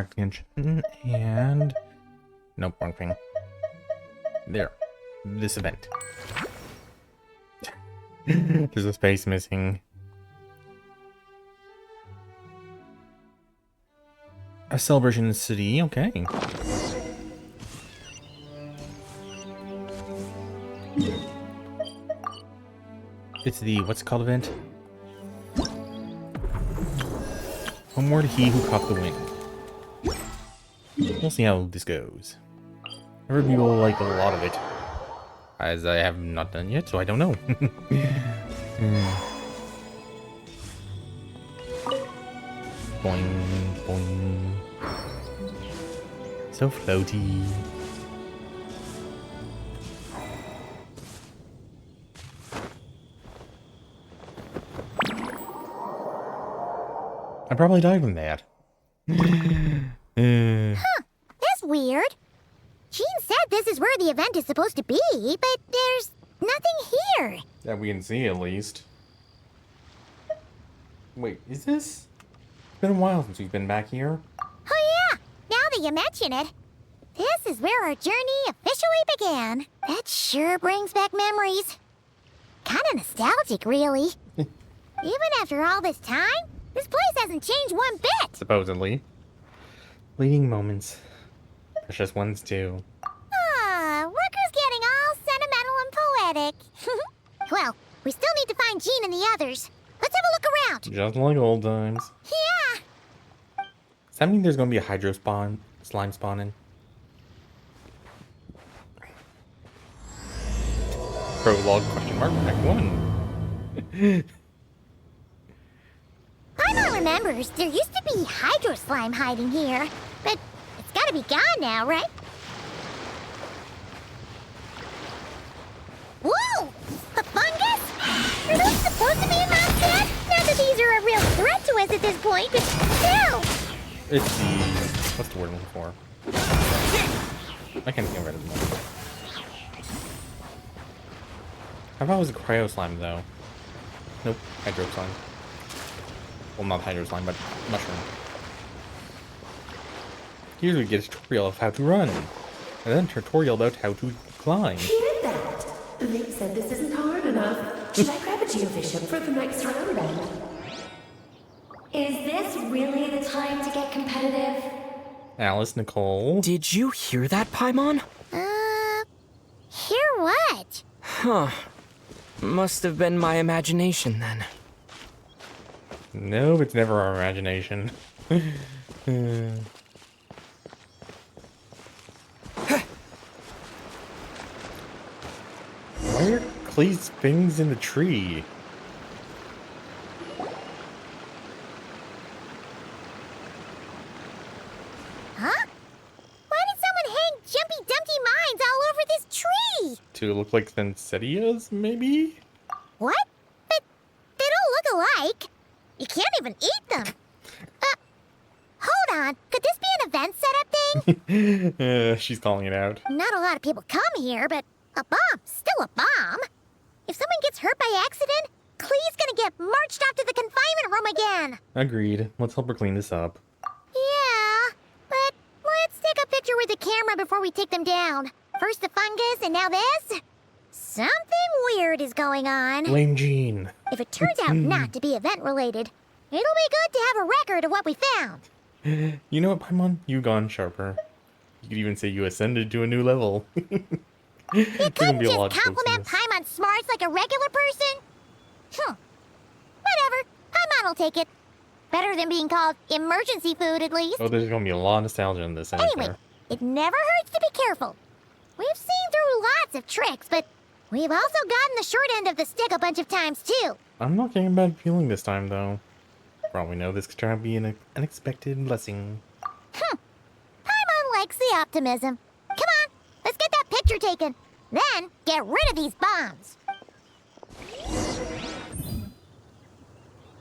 back to Genshin, and... Nope, wrong thing. There. This event. There's a space missing. A celebration in the city, okay. It's the, what's it called event? Homeward, he who caught the wind. We'll see how this goes. I heard people like a lot of it, as I have not done yet, so I don't know. Boing, boing. So floaty. I probably died from that. Huh, that's weird. Jean said this is where the event is supposed to be, but there's nothing here. That we can see, at least. Wait, is this? It's been a while since we've been back here. Oh yeah, now that you mention it. This is where our journey officially began. That sure brings back memories. Kinda nostalgic, really. Even after all this time, this place hasn't changed one bit. Supposedly. Fleeting moments. Precious ones, too. Ah, look who's getting all sentimental and poetic. Well, we still need to find Jean and the others. Let's have a look around. Just like old times. Yeah. Does that mean there's gonna be a hydro slime spawning? Prologue question mark Act 1. Paimon remembers there used to be hydro slime hiding here, but it's gotta be gone now, right? Whoa! A fungus? Are those supposed to be a monster? Not that these are a real threat to us at this point, but still! It's the... what's the word I'm looking for? I can't think of it at the moment. I thought it was a cryo slime, though. Nope, hydro slime. Well, not hydro slime, but mushroom. Here we get a tutorial of how to run. And then a tutorial about how to climb. Hear that? Vic said this isn't hard enough. Should I grab a geobishop for the next round then? Is this really the time to get competitive? Alice, Nicole. Did you hear that, Paimon? Hear what? Huh. Must have been my imagination then. No, it's never our imagination. Why are Clee's things in the tree? Huh? Why did someone hang Jumpy Dumpty mines all over this tree? To look like Sensetias, maybe? What? But they don't look alike. You can't even eat them. Hold on. Could this be an event setup thing? She's calling it out. Not a lot of people come here, but a bomb's still a bomb. If someone gets hurt by accident, Clee's gonna get marched off to the confinement room again. Agreed. Let's help her clean this up. Yeah, but let's take a picture with the camera before we take them down. First the fungus, and now this? Something weird is going on. Blame Jean. If it turns out not to be event-related, it'll be good to have a record of what we found. You know what, Paimon? You've gone sharper. You could even say you ascended to a new level. You couldn't just compliment Paimon's smarts like a regular person? Whatever. Paimon will take it. Better than being called emergency food, at least. Oh, there's gonna be a lot of nostalgia in this. Anyway, it never hurts to be careful. We've seen through lots of tricks, but we've also gotten the short end of the stick a bunch of times, too. I'm not getting a bad feeling this time, though. For all we know, this could turn out to be an unexpected blessing. Paimon likes the optimism. Come on, let's get that picture taken. Then, get rid of these bombs.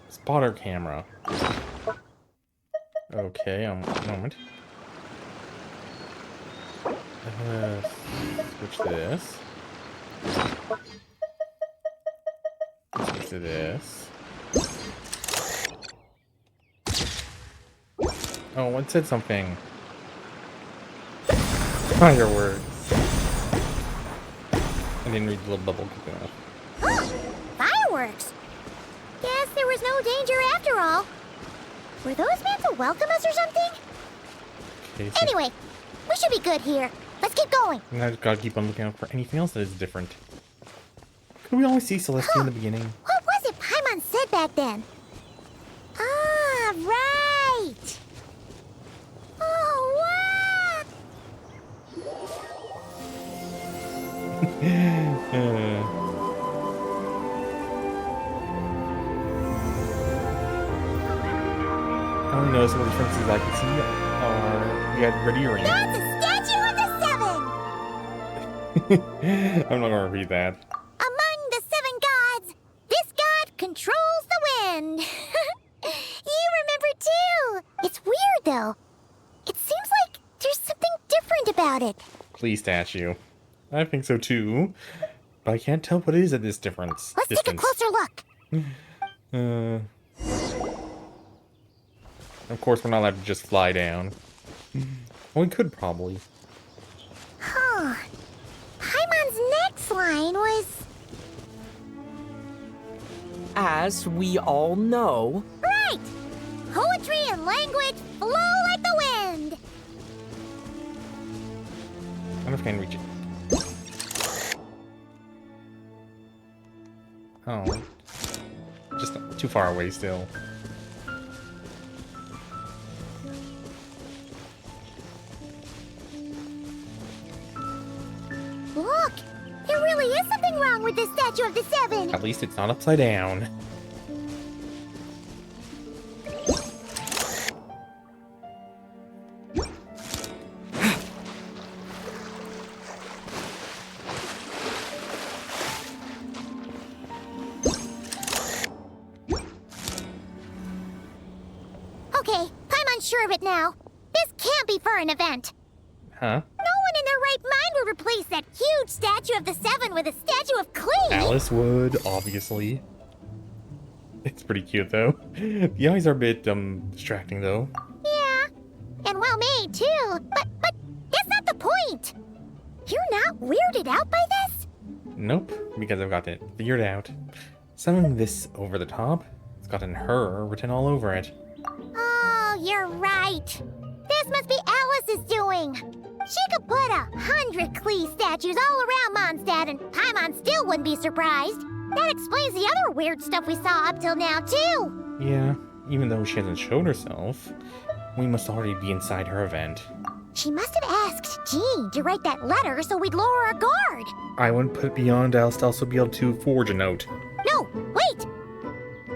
Spotter camera. Okay, a moment. Switch this. Switch to this. Oh, it said something. Fireworks. I didn't read the little bubble quick enough. Fireworks! Guess there was no danger after all. Were those meant to welcome us or something? Okay, so Anyway, we should be good here. Let's keep going. I just gotta keep on looking out for anything else that is different. Could we only see Celestia in the beginning? What was it Paimon said back then? Ah, right! Oh, wow! I only know some of the differences I can see are we had Ready Ring. That's a statue of the seven! I'm not gonna read that. Among the seven gods, this god controls the wind. You remember too. It's weird though. It seems like there's something different about it. Please, statue. I think so too. But I can't tell what it is at this difference. Let's take a closer look. Of course, we're not allowed to just fly down. Well, we could probably. Huh. Paimon's next line was... As we all know, Right! Poetry and language flow like the wind. I don't know if I can reach it. Oh. Just too far away still. Look! There really is something wrong with this statue of the seven. At least it's not upside down. Okay, Paimon's sure of it now. This can't be for an event. Huh? No one in their right mind would replace that huge statue of the seven with a statue of Klee. Alice would, obviously. It's pretty cute, though. The eyes are a bit, distracting, though. Yeah, and well made too. But that's not the point. You're not weirded out by this? Nope, because I've got it figured out. Summoning this over the top, it's got an her written all over it. Oh, you're right. This must be Alice's doing. She could put 100 Klee statues all around Mondstadt and Paimon still wouldn't be surprised. That explains the other weird stuff we saw up till now, too. Yeah, even though she hasn't showed herself, we must already be inside her event. She must have asked Jean to write that letter so we'd lower our guard. I wouldn't put it beyond Alice to also be able to forge a note. No, wait!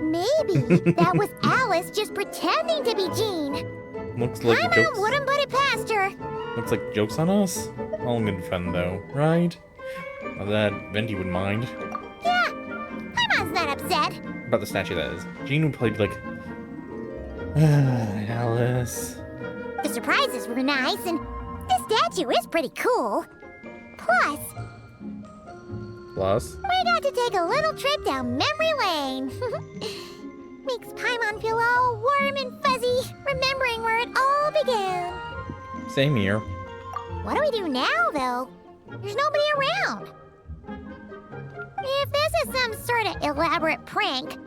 Maybe that was Alice just pretending to be Jean. Looks like Paimon jokes. wouldn't put it past her. Looks like jokes on us. All in good fun, though, right? Not that Venti would mind. Yeah, Paimon's not upset. About the statue, that is. Jean would probably be like, Alice. The surprises were nice, and this statue is pretty cool. Plus, we got to take a little trip down memory lane. Makes Paimon feel all warm and fuzzy, remembering where it all began. Same here. What do we do now, though? There's nobody around. If this is some sort of elaborate prank,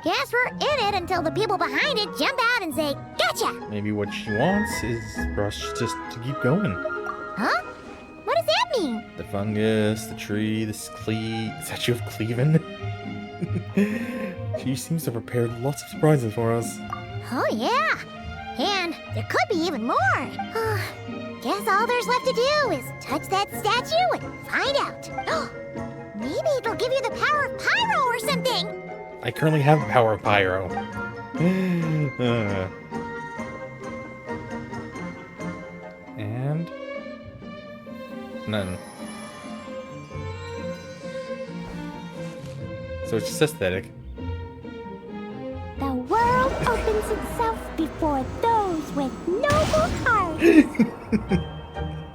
guess we're in it until the people behind it jump out and say, "Gotcha!" Maybe what she wants is for us just to keep going. Huh? What does that mean? The fungus, the tree, the statue of Cleveland. She seems to have prepared lots of surprises for us. Oh, yeah. And there could be even more. Guess all there's left to do is touch that statue and find out. Maybe it'll give you the power of Pyro or something. I currently have the power of Pyro. And none. So it's just aesthetic. The world opens itself before those with noble hearts.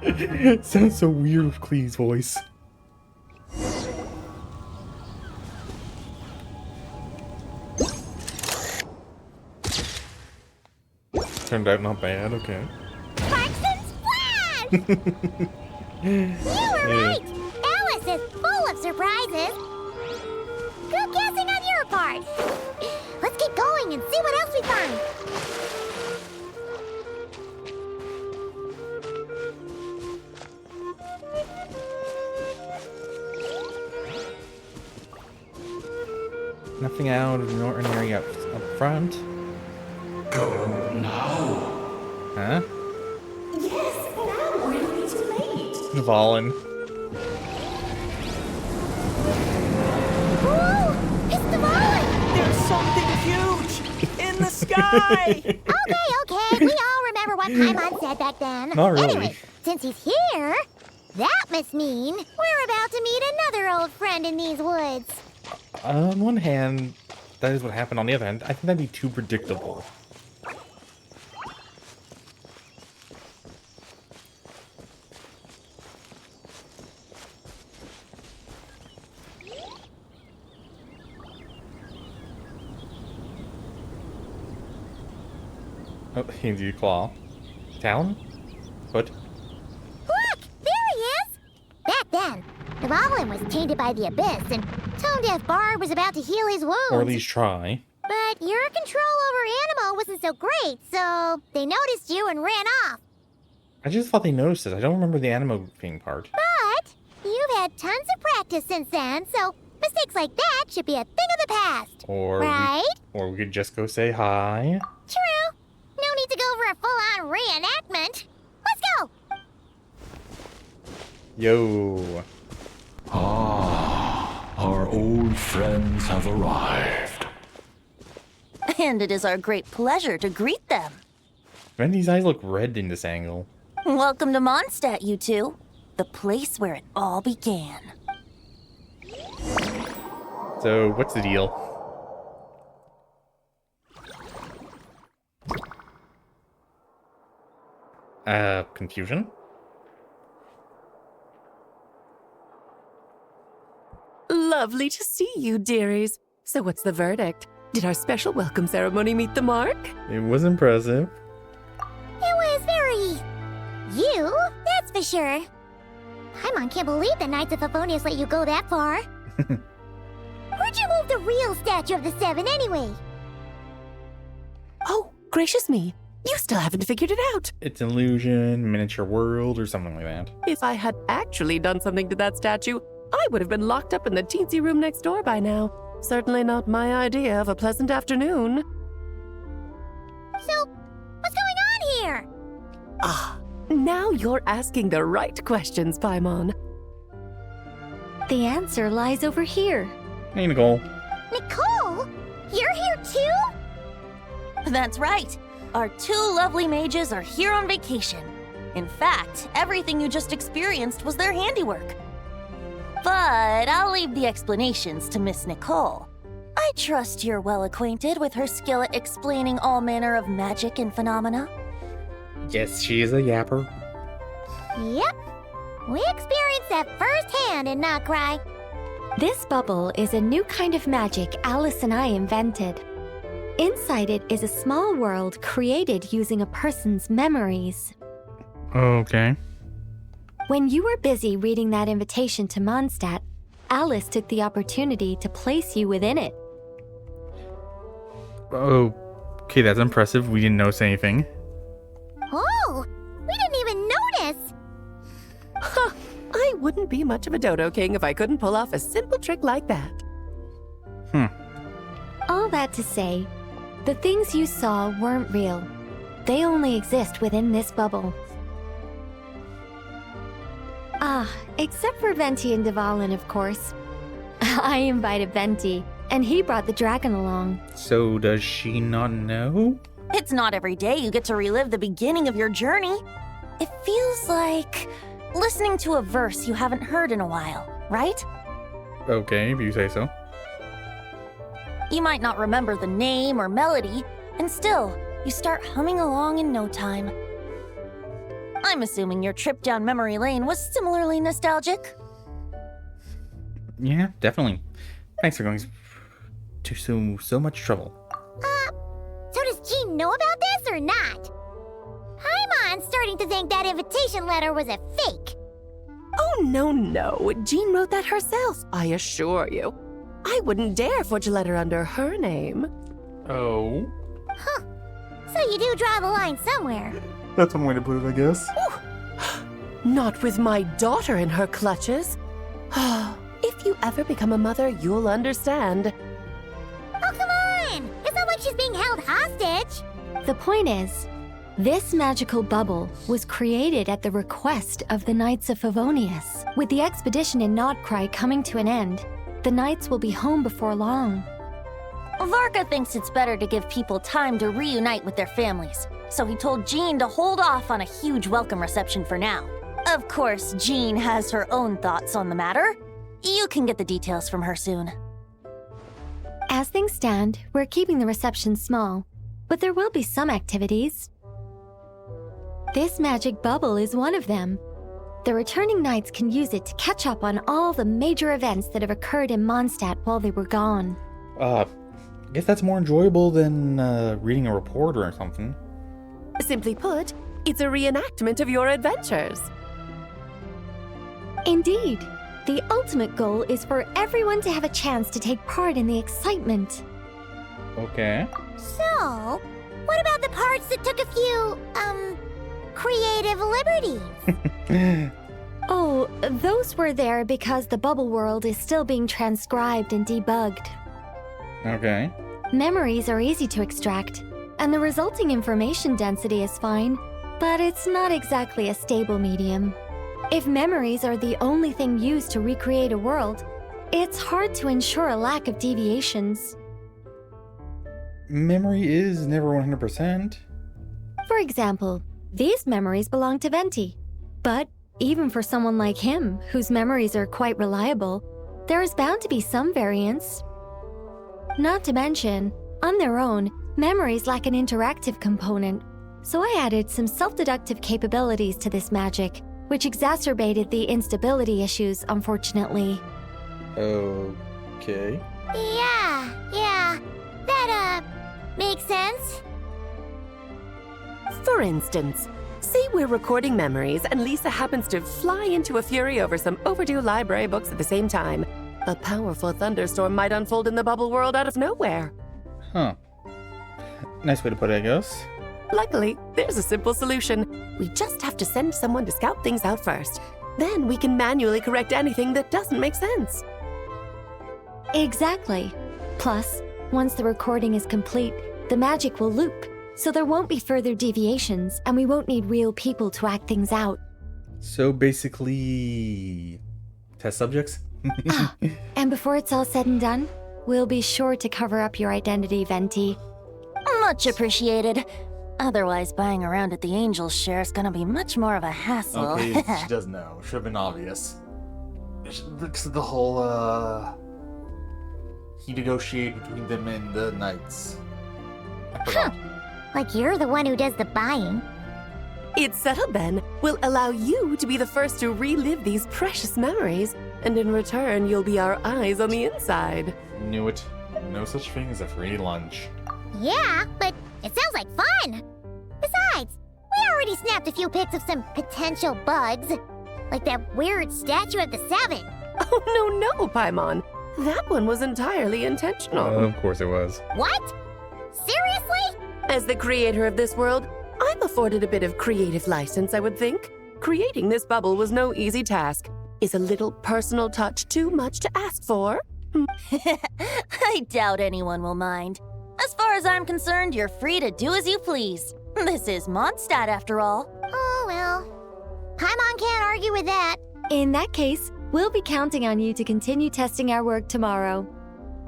It sounds so weird with Clee's voice. turned out not bad, okay. Sparks and Splash! You were right! Alice is full of surprises! Good guessing on your part! Let's keep going and see what else we find! Nothing out of the ordinary up front. Go now. Huh? Yes, now or it'll be too late. Valen. Ooh! It's the Valen! There's something huge in the sky! Okay, we all remember what Paimon said back then. Not really. Anyway, since he's here, that must mean we're about to meet another old friend in these woods. On one hand, that is what happened. On the other hand, I think that'd be too predictable. Oh, Hindu claw. Talon? Foot? Look! There he is! Back then, the Goblin was tainted by the Abyss, and Tone Deaf Bard was about to heal his wounds. Or at least try. But your control over Animo wasn't so great, so they noticed you and ran off. I just thought they noticed it. I don't remember the animo being part. But you've had tons of practice since then, so mistakes like that should be a thing of the past. Or right? or we could just go say hi. True. No need to go for a full-on reenactment. Let's go! Yo. Ah, our old friends have arrived. And it is our great pleasure to greet them. Wendy's eyes look red in this angle. Welcome to Mondstadt, you two. The place where it all began. So, what's the deal? Confusion? Lovely to see you, dearies. So what's the verdict? Did our special welcome ceremony meet the mark? It was impressive. It was very... you, that's for sure. Paimon can't believe the Knights of Favonius let you go that far. Where'd you move the real statue of the Seven anyway? Oh, gracious me. You still haven't figured it out. It's an illusion, miniature world, or something like that. If I had actually done something to that statue, I would have been locked up in the teensy room next door by now. Certainly not my idea of a pleasant afternoon. So, what's going on here? Ah, now you're asking the right questions, Paimon. The answer lies over here. Hey, Nicole. Nicole? You're here too? That's right. Our two lovely mages are here on vacation. In fact, everything you just experienced was their handiwork. But I'll leave the explanations to Miss Nicole. I trust you're well acquainted with her skill at explaining all manner of magic and phenomena. Yes, she is a yapper. Yep. We experienced that firsthand in Nocry. This bubble is a new kind of magic Alice and I invented. Inside it is a small world created using a person's memories. Okay. When you were busy reading that invitation to Mondstadt, Alice took the opportunity to place you within it. Okay, that's impressive. We didn't notice anything. Oh, we didn't even notice. Huh, I wouldn't be much of a Dodo King if I couldn't pull off a simple trick like that. All that to say, the things you saw weren't real. They only exist within this bubble. Ah, except for Venti and Dvalin, of course. I invited Venti, and he brought the dragon along. So does she not know? It's not every day you get to relive the beginning of your journey. It feels like listening to a verse you haven't heard in a while, right? Okay, if you say so. You might not remember the name or melody, and still, you start humming along in no time. I'm assuming your trip down memory lane was similarly nostalgic. Yeah, definitely. Thanks for going to so much trouble. So does Jean know about this or not? Paimon starting to think that invitation letter was a fake. Oh, no. Jean wrote that herself, I assure you. I wouldn't dare forge a letter under her name. Oh. Huh. So you do draw the line somewhere. That's one way to put it, I guess. Not with my daughter in her clutches. If you ever become a mother, you'll understand. Oh, come on! It's not like she's being held hostage. The point is, this magical bubble was created at the request of the Knights of Favonius. With the expedition in Notcry coming to an end, the Knights will be home before long. Varka thinks it's better to give people time to reunite with their families, so he told Jean to hold off on a huge welcome reception for now. Of course, Jean has her own thoughts on the matter. You can get the details from her soon. As things stand, we're keeping the reception small, but there will be some activities. This magic bubble is one of them. The returning knights can use it to catch up on all the major events that have occurred in Mondstadt while they were gone. I guess that's more enjoyable than reading a report or something. Simply put, it's a reenactment of your adventures. Indeed. The ultimate goal is for everyone to have a chance to take part in the excitement. Okay. So, what about the parts that took a few, creative liberties? Oh, those were there because the bubble world is still being transcribed and debugged. Okay. Memories are easy to extract, and the resulting information density is fine, but it's not exactly a stable medium. If memories are the only thing used to recreate a world, it's hard to ensure a lack of deviations. Memory is never 100%. For example, these memories belong to Venti. But even for someone like him, whose memories are quite reliable, there is bound to be some variance. Not to mention, on their own, memories lack an interactive component, so I added some self-deductive capabilities to this magic, which exacerbated the instability issues, unfortunately. Okay. Yeah. That, makes sense. For instance, say we're recording memories and Lisa happens to fly into a fury over some overdue library books at the same time. A powerful thunderstorm might unfold in the bubble world out of nowhere. Huh. Nice way to put it, I guess. Luckily, there's a simple solution. We just have to send someone to scout things out first. Then we can manually correct anything that doesn't make sense. Exactly. Plus, once the recording is complete, the magic will loop, so there won't be further deviations, and we won't need real people to act things out. So basically, test subjects? And before it's all said and done, we'll be sure to cover up your identity, Venti. Much appreciated. Otherwise, buying around at the Angel's share is gonna be much more of a hassle. Okay, she does know. Should have been obvious. The whole, he negotiated between them and the knights. I forgot. Like you're the one who does the buying. It's settled then. We'll allow you to be the first to relive these precious memories, and in return, you'll be our eyes on the inside. Knew it. No such thing as a free lunch. Yeah, but it sounds like fun. Besides, we already snapped a few pics of some potential bugs. Like that weird statue of the Seven. Oh, no, Paimon. That one was entirely intentional. Of course it was. What? Seriously? As the creator of this world, I'm afforded a bit of creative license, I would think. Creating this bubble was no easy task. Is a little personal touch too much to ask for? I doubt anyone will mind. As far as I'm concerned, you're free to do as you please. This is Mondstadt, after all. Oh, well. Paimon can't argue with that. In that case, we'll be counting on you to continue testing our work tomorrow.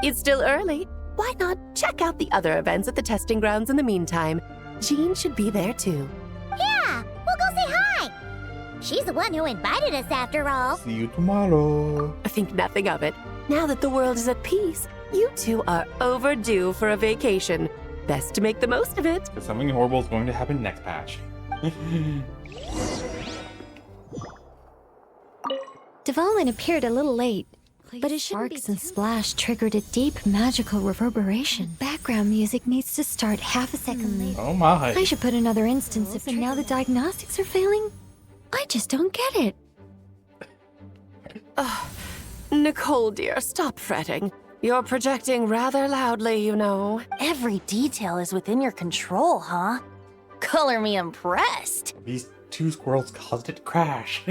It's still early. Why not check out the other events at the testing grounds in the meantime? Jean should be there too. Yeah, we'll go say hi. She's the one who invited us after all. See you tomorrow. I think nothing of it. Now that the world is at peace, you two are overdue for a vacation. Best to make the most of it. Because something horrible is going to happen next patch. Dvalin appeared a little late. but his sparks and splash triggered a deep magical reverberation. Background music needs to start half a second late. Oh my. I should put another instance if now the diagnostics are failing. I just don't get it. Nicole, dear, stop fretting. You're projecting rather loudly, you know. Every detail is within your control, huh? Color me impressed. These two squirrels caused it to crash.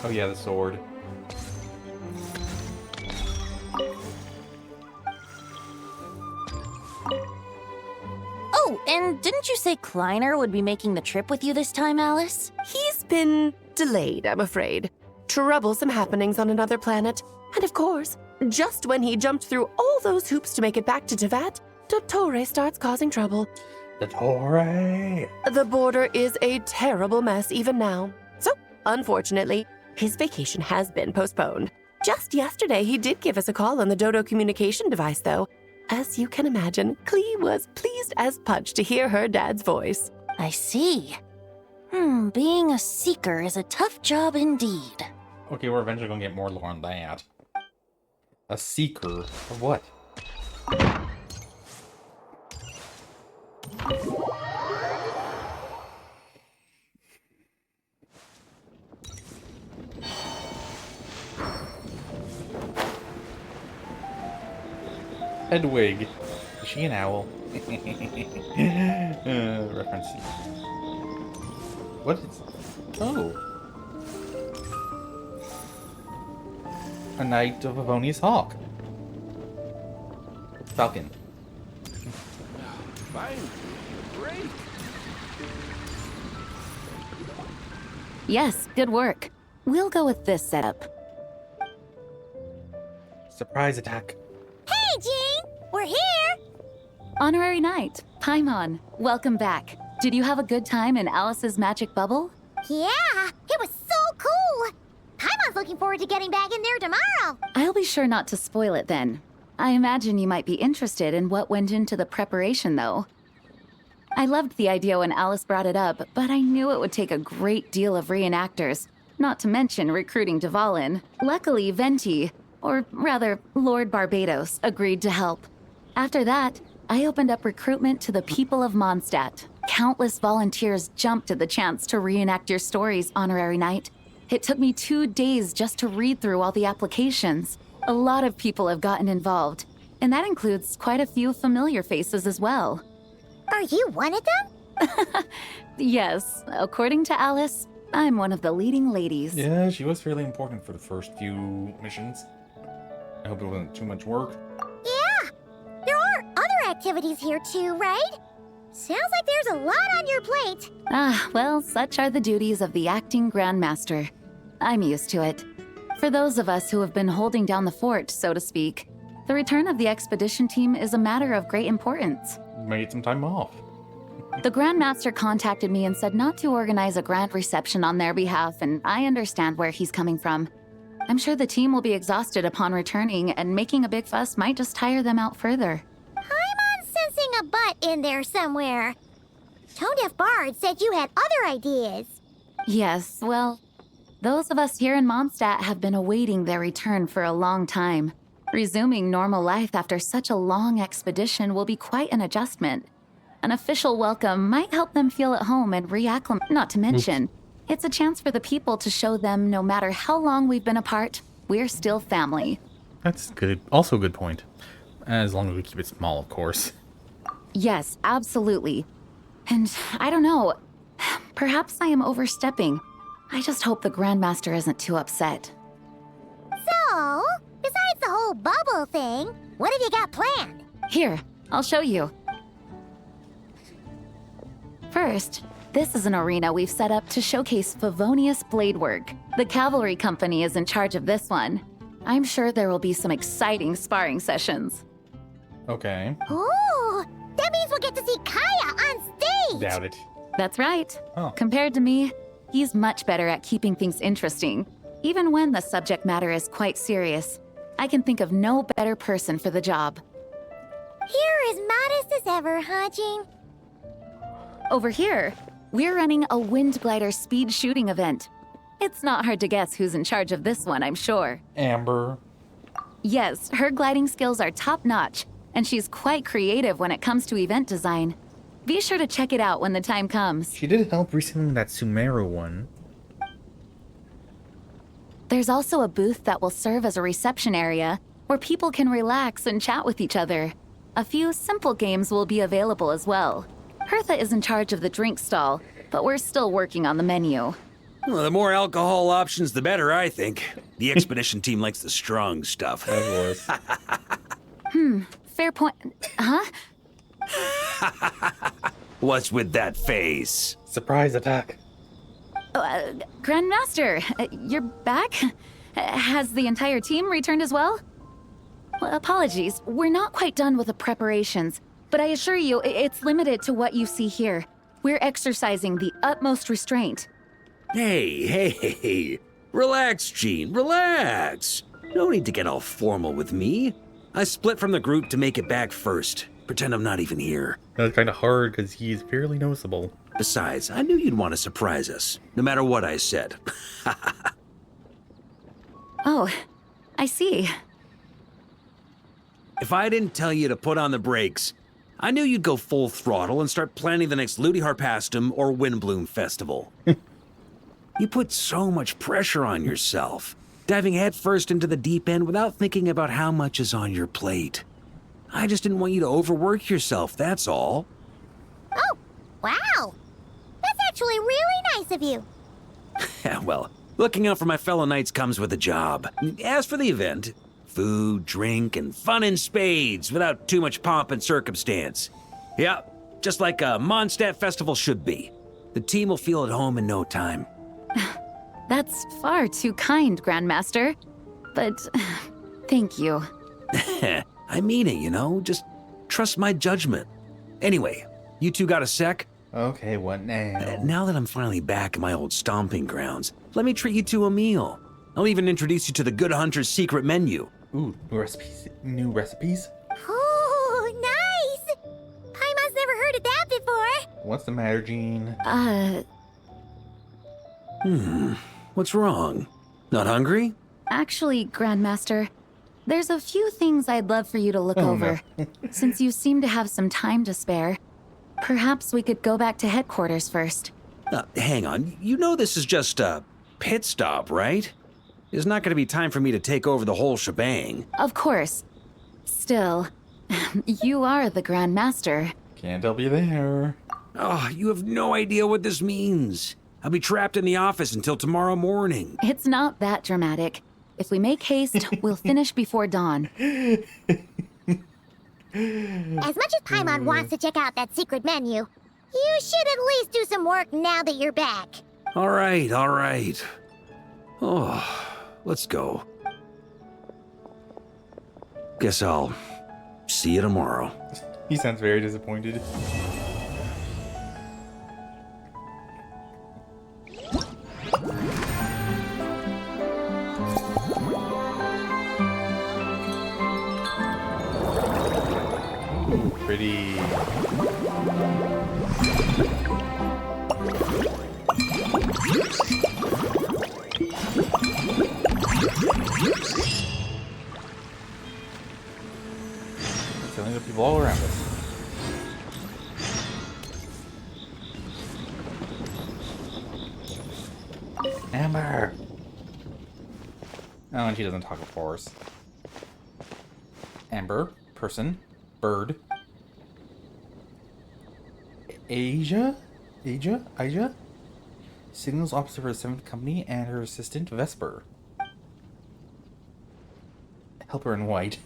Oh yeah, the sword. Oh, and didn't you say Kleiner would be making the trip with you this time, Alice? He's been delayed, I'm afraid. Troublesome happenings on another planet. And of course, just when he jumped through all those hoops to make it back to Tevat, Dottore starts causing trouble. Dottore! The border is a terrible mess even now. So, unfortunately, his vacation has been postponed. Just yesterday, he did give us a call on the Dodo communication device, though. As you can imagine, Klee was pleased as punch to hear her dad's voice. I see. Being a seeker is a tough job indeed. Okay, we're eventually gonna get more lore on that. A seeker of what? Hedwig. Is she an owl? Reference. What is... Oh. A knight of Avonius Hawk. Falcon. Fine. Great. Yes, good work. We'll go with this setup. Surprise attack. Hey, Jean! We're here! Honorary Knight, Paimon, welcome back. Did you have a good time in Alice's magic bubble? Yeah, it was so cool! Paimon's looking forward to getting back in there tomorrow! I'll be sure not to spoil it then. I imagine you might be interested in what went into the preparation, though. I loved the idea when Alice brought it up, but I knew it would take a great deal of reenactors, not to mention recruiting Dvalin. Luckily, Venti, or rather, Lord Barbados, agreed to help. After that, I opened up recruitment to the people of Mondstadt. Countless volunteers jumped at the chance to reenact your stories, Honorary Knight. It took me 2 days just to read through all the applications. A lot of people have gotten involved, and that includes quite a few familiar faces as well. Are you one of them? Yes, according to Alice, I'm one of the leading ladies. Yeah, she was fairly important for the first few missions. I hope it wasn't too much work. Yeah! There are other activities here too, right? Sounds like there's a lot on your plate. Ah, well, such are the duties of the acting Grandmaster. I'm used to it. For those of us who have been holding down the fort, so to speak, the return of the expedition team is a matter of great importance. Made some time off. The Grandmaster contacted me and said not to organize a grand reception on their behalf, and I understand where he's coming from. I'm sure the team will be exhausted upon returning, and making a big fuss might just tire them out further. I'm sensing a butt in there somewhere. Tone-deaf Bard said you had other ideas. Yes, well, those of us here in Mondstadt have been awaiting their return for a long time. Resuming normal life after such a long expedition will be quite an adjustment. An official welcome might help them feel at home and reacclimate. Not to mention, it's a chance for the people to show them no matter how long we've been apart, we're still family. That's good. Also a good point. As long as we keep it small, of course. Yes, absolutely. And I don't know, perhaps I am overstepping. I just hope the Grandmaster isn't too upset. So, besides the whole bubble thing, what have you got planned? Here, I'll show you. First, this is an arena we've set up to showcase Favonius blade work. The cavalry company is in charge of this one. I'm sure there will be some exciting sparring sessions. Okay. Ooh, that means we'll get to see Kaya on stage! Doubt it. That's right. Oh. Compared to me, he's much better at keeping things interesting, even when the subject matter is quite serious. I can think of no better person for the job. You're as modest as ever, huh, Jean? Over here, we're running a wind glider speed shooting event. It's not hard to guess who's in charge of this one, I'm sure. Amber. Yes, her gliding skills are top-notch, and she's quite creative when it comes to event design. Be sure to check it out when the time comes. She did help recently in that Sumeru one. There's also a booth that will serve as a reception area where people can relax and chat with each other. A few simple games will be available as well. Hertha is in charge of the drink stall, but we're still working on the menu. Well, the more alcohol options, the better, I think. The expedition team likes the strong stuff. Of course. Fair point. Huh? What's with that face? Surprise attack. Grandmaster, you're back? Has the entire team returned as well? Well, apologies, we're not quite done with the preparations, but I assure you, it's limited to what you see here. We're exercising the utmost restraint. Hey. Relax, Jean, relax. No need to get all formal with me. I split from the group to make it back first. Pretend I'm not even here. That's kind of hard because he's fairly noticeable. Besides, I knew you'd want to surprise us, no matter what I said. Oh, I see. If I didn't tell you to put on the brakes, I knew you'd go full throttle and start planning the next Ludi Harpastum or Windbloom Festival. You put so much pressure on yourself, diving headfirst into the deep end without thinking about how much is on your plate. I just didn't want you to overwork yourself, that's all. Oh, wow. That's actually really nice of you. Well, looking out for my fellow knights comes with a job. As for the event, food, drink, and fun in spades without too much pomp and circumstance. Yeah, just like a Mondstadt festival should be. The team will feel at home in no time. That's far too kind, Grandmaster. But thank you. I mean it, you know? Just trust my judgment. Anyway, you two got a sec? Okay, what now? Now that I'm finally back in my old stomping grounds, let me treat you to a meal. I'll even introduce you to the Good Hunter's secret menu. Ooh, new recipes? New recipes? Oh, nice. Paimon's never heard of that before. What's the matter, Jean? What's wrong? Not hungry? Actually, Grandmaster, there's a few things I'd love for you to look over. No. Since you seem to have some time to spare, perhaps we could go back to headquarters first. Hang on. You know this is just a pit stop, right? There's not going to be time for me to take over the whole shebang. Of course. Still, you are the Grandmaster. Can't help you there. Oh, you have no idea what this means. I'll be trapped in the office until tomorrow morning. It's not that dramatic. If we make haste, we'll finish before dawn. As much as Paimon wants to check out that secret menu, you should at least do some work now that you're back. All right. Oh, let's go. Guess I'll see you tomorrow. He sounds very disappointed. Ooh, pretty. Killing the people all around us. Amber! Oh, and she doesn't talk, of course. Amber, person, bird. Asia? Signals officer for the 7th Company and her assistant, Vesper. Helper in white.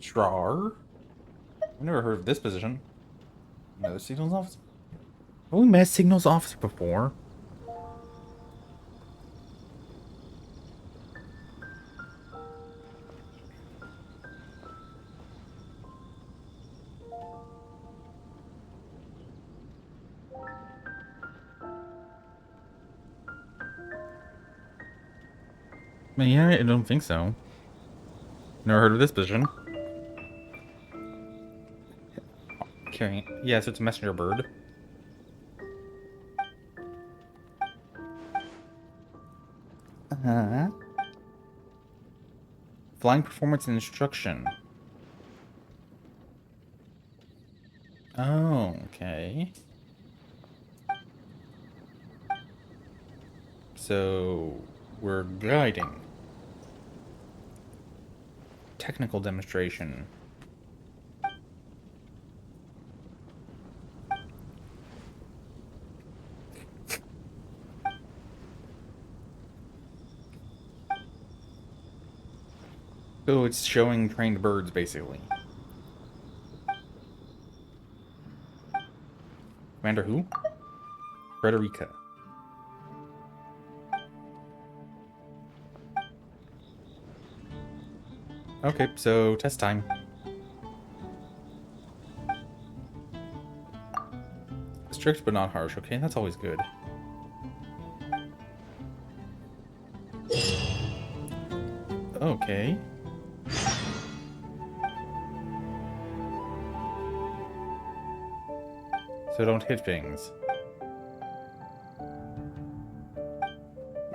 Strar? I've never heard of this position. Another signals officer? Have we met a signals officer before? Yeah, I don't think so. Never heard of this position. Carrying. Yeah, so it's a messenger bird. Huh? Flying performance and instruction. Oh, okay. So, we're guiding. Technical demonstration. So it's showing trained birds, basically. Commander who? Frederica. Okay, so test time. Strict but not harsh. Okay, that's always good. Okay. So don't hit things.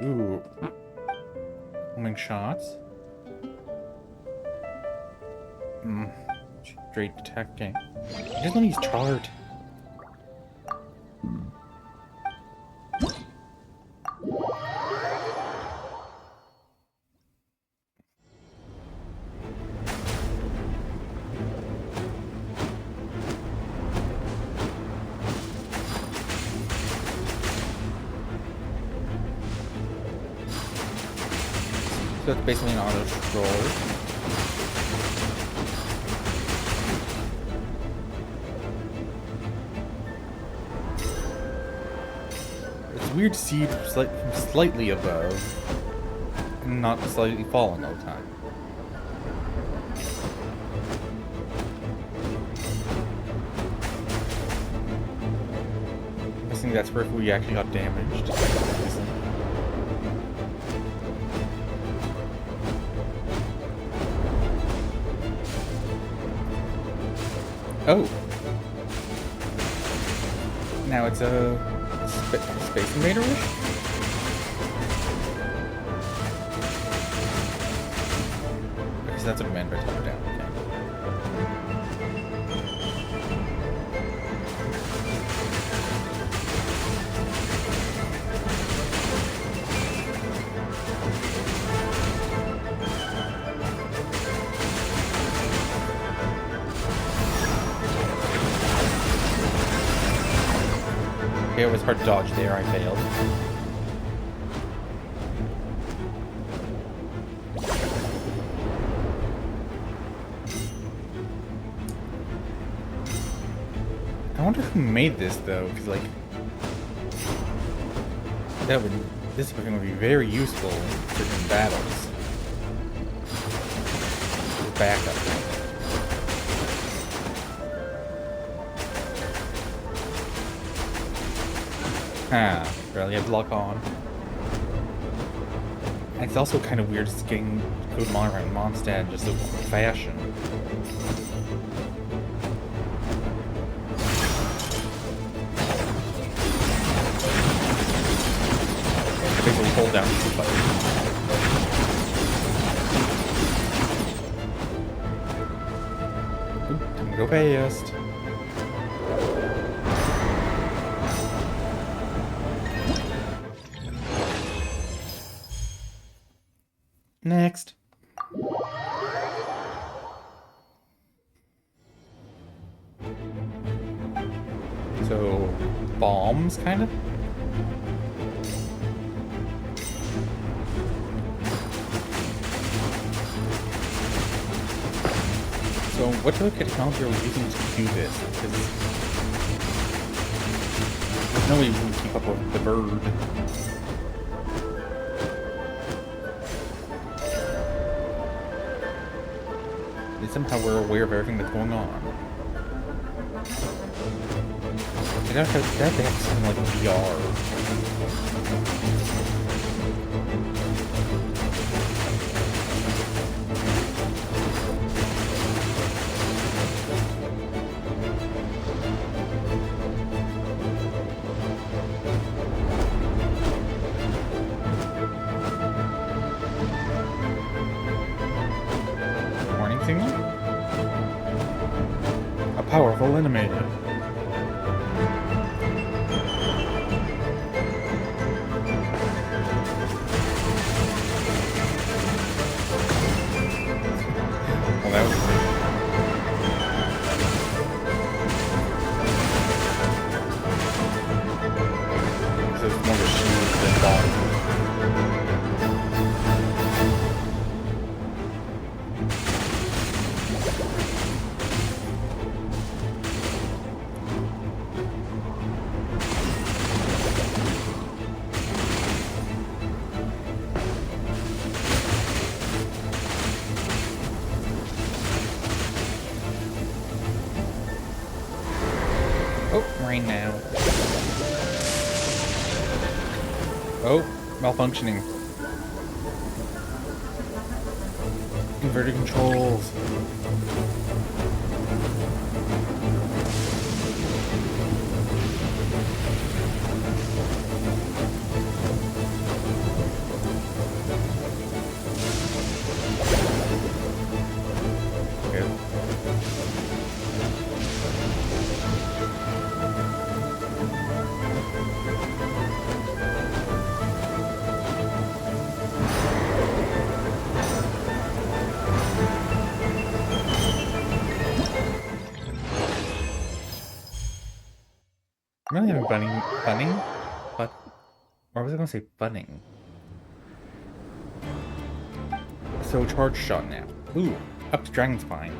Ooh. Homing shots. Straight attacking. Just let me use chart. So it's basically an auto scroll. It's weird to see it from slightly above and not slightly falling all the time. I'm guessing that's where we actually got damaged. Oh. Now it's a Space Invader-ish? Because that's a commander top down. Okay. Okay, it was hard to dodge there, I failed. I wonder who made this though, because like this weapon would be very useful in certain battles. Backup. Barely have lock on. And it's also kind of weird just getting Code Mon around Mondstadt just old fashion. I basically hold down these buttons. Oop, time to go fast. Next. So, bombs, kind of? So, what type of technology are we using to do this? Because there's no way we can keep up with the bird. Somehow we're aware of everything that's going on. They have to have something like VR. full animated. Well, that was so it's more of a shield than ball. Oh, rain now. Oh, malfunctioning. Inverted controls. Good. I'm really having bunning? But, or was I gonna say bunning? So charge shot now. Ooh, up to Dragon Spine.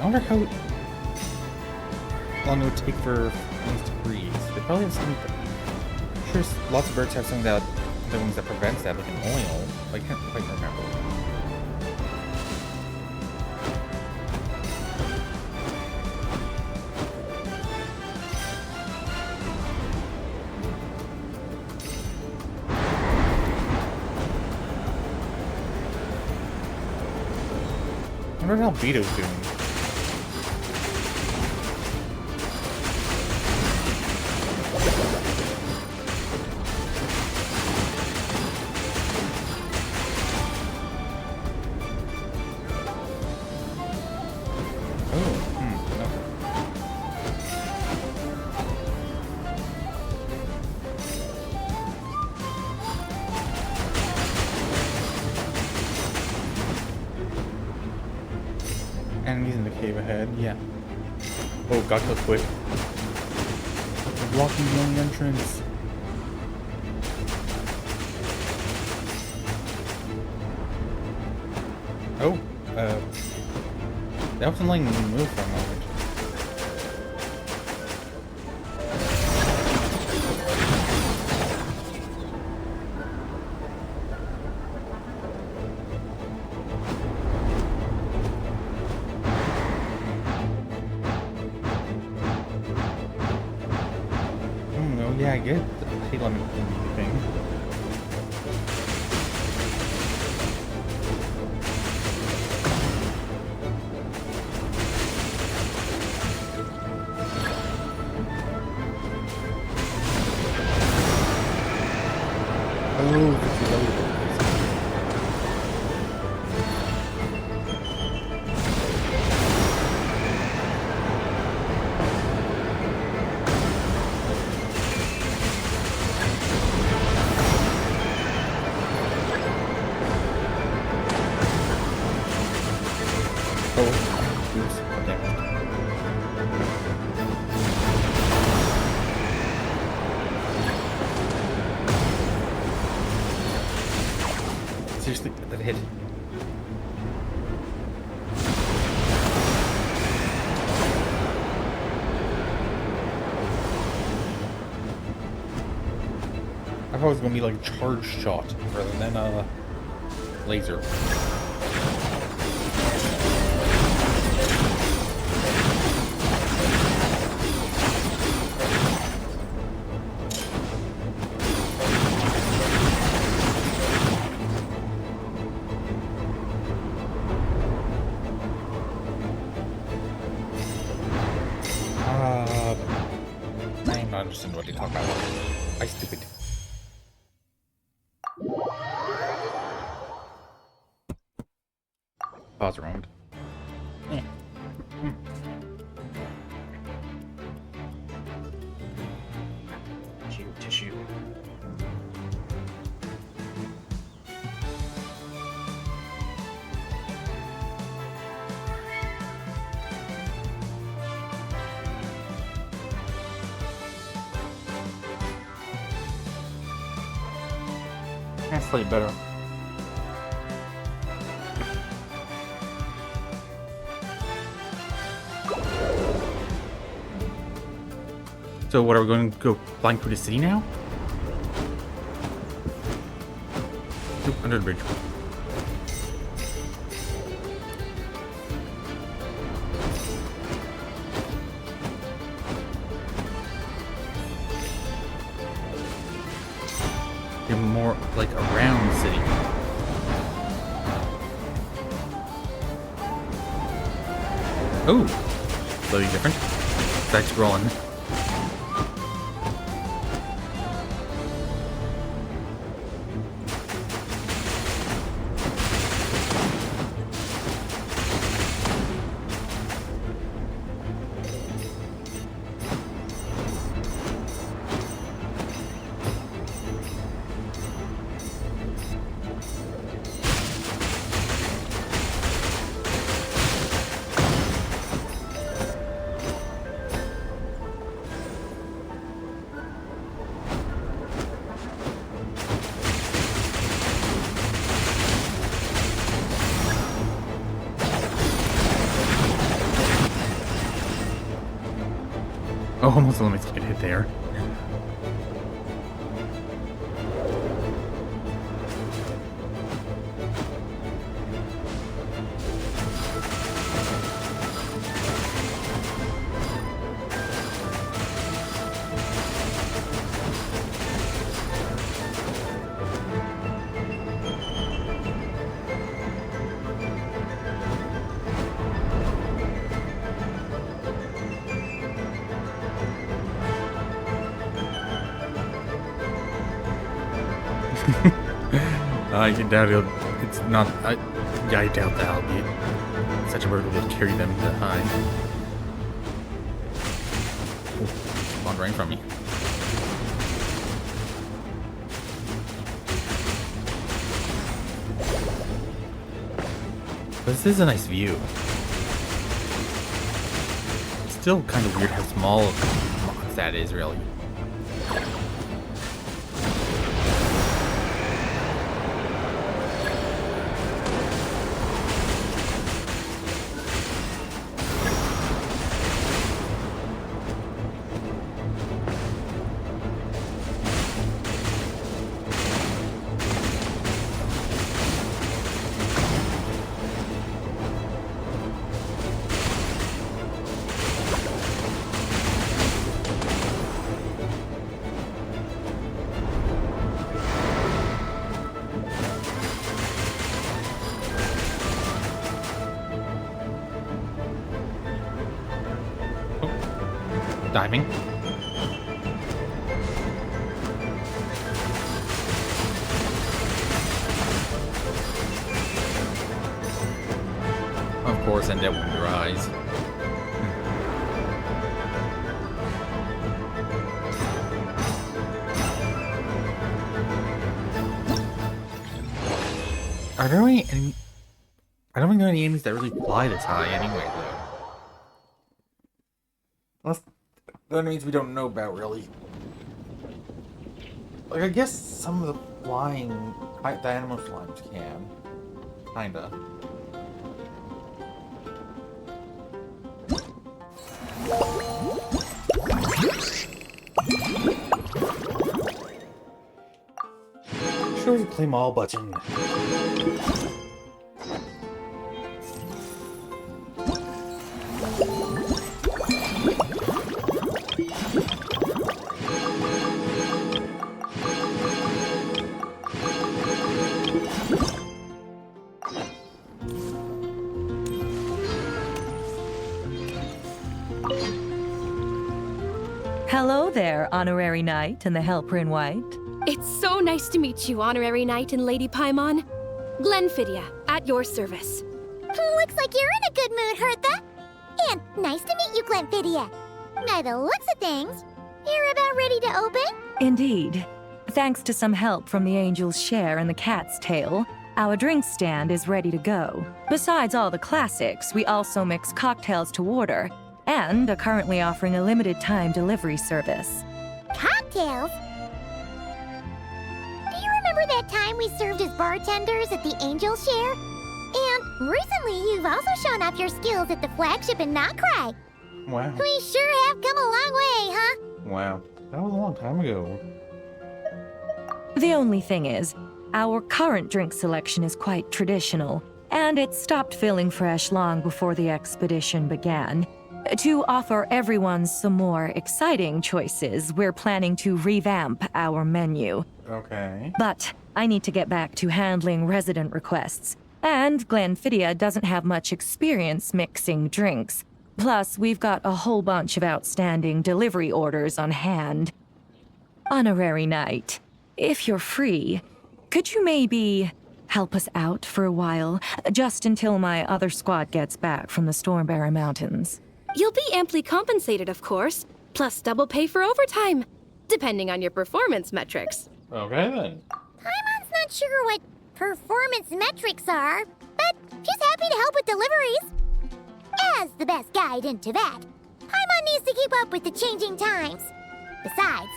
I wonder how long it would take for things to freeze. They probably have something. I'm sure lots of birds have something that the ones that prevents that, like an oil. I can't quite remember. I wonder how Vito's doing. Enemies in the cave ahead, yeah. Oh, got killed quick. They're blocking the only entrance. Oh, that wasn't letting me move for a moment. Yeah, I get the pay limit thing. Oh, it's reloaded. Seriously, that hit. I thought it was gonna be like charge shot rather than laser. I don't understand what they talk about. I stupid. Pause around. Yeah. Tissue. That's slightly better. So what, are we going to go flying through the city now? Oop, under the bridge. You're more like around the city. Oh, slightly different. Back scrolling. Oh, almost let me get hit there. I doubt it's not. Yeah, I doubt that'll be such a bird will carry them to high. Oh, spawned right from me. This is a nice view. It's still kind of weird how small that is, really. Diving. Of course, end up with your eyes. Are there any? I don't think there are any enemies that really fly this high anyway, though. Unless that means we don't know about, really. Like, I guess some of the flying dynamo slimes can. Kinda. Sure, you play mall button. Hello there, Honorary Knight and the Helper in White. It's so nice to meet you, Honorary Knight and Lady Paimon. Glenfidia, at your service. Looks like you're in a good mood, Hertha. And nice to meet you, Glenfidia. By the looks of things, you're about ready to open? Indeed. Thanks to some help from the angel's share and the cat's tail, our drink stand is ready to go. Besides all the classics, we also mix cocktails to order and are currently offering a limited time delivery service. Cocktails? Do you remember that time we served as bartenders at the Angel Share? And recently you've also shown off your skills at the flagship in Nocrai. Wow. We sure have come a long way, huh? Wow. That was a long time ago. The only thing is, our current drink selection is quite traditional, and it stopped feeling fresh long before the expedition began. To offer everyone some more exciting choices, we're planning to revamp our menu. Okay. But I need to get back to handling resident requests, and Glenfidia doesn't have much experience mixing drinks. Plus, we've got a whole bunch of outstanding delivery orders on hand. Honorary Knight, if you're free, could you maybe help us out for a while, just until my other squad gets back from the Stormbearer Mountains? You'll be amply compensated, of course, plus double pay for overtime, depending on your performance metrics. Okay then. Paimon's not sure what performance metrics are, but she's happy to help with deliveries. As the best guide into that, Paimon needs to keep up with the changing times. Besides,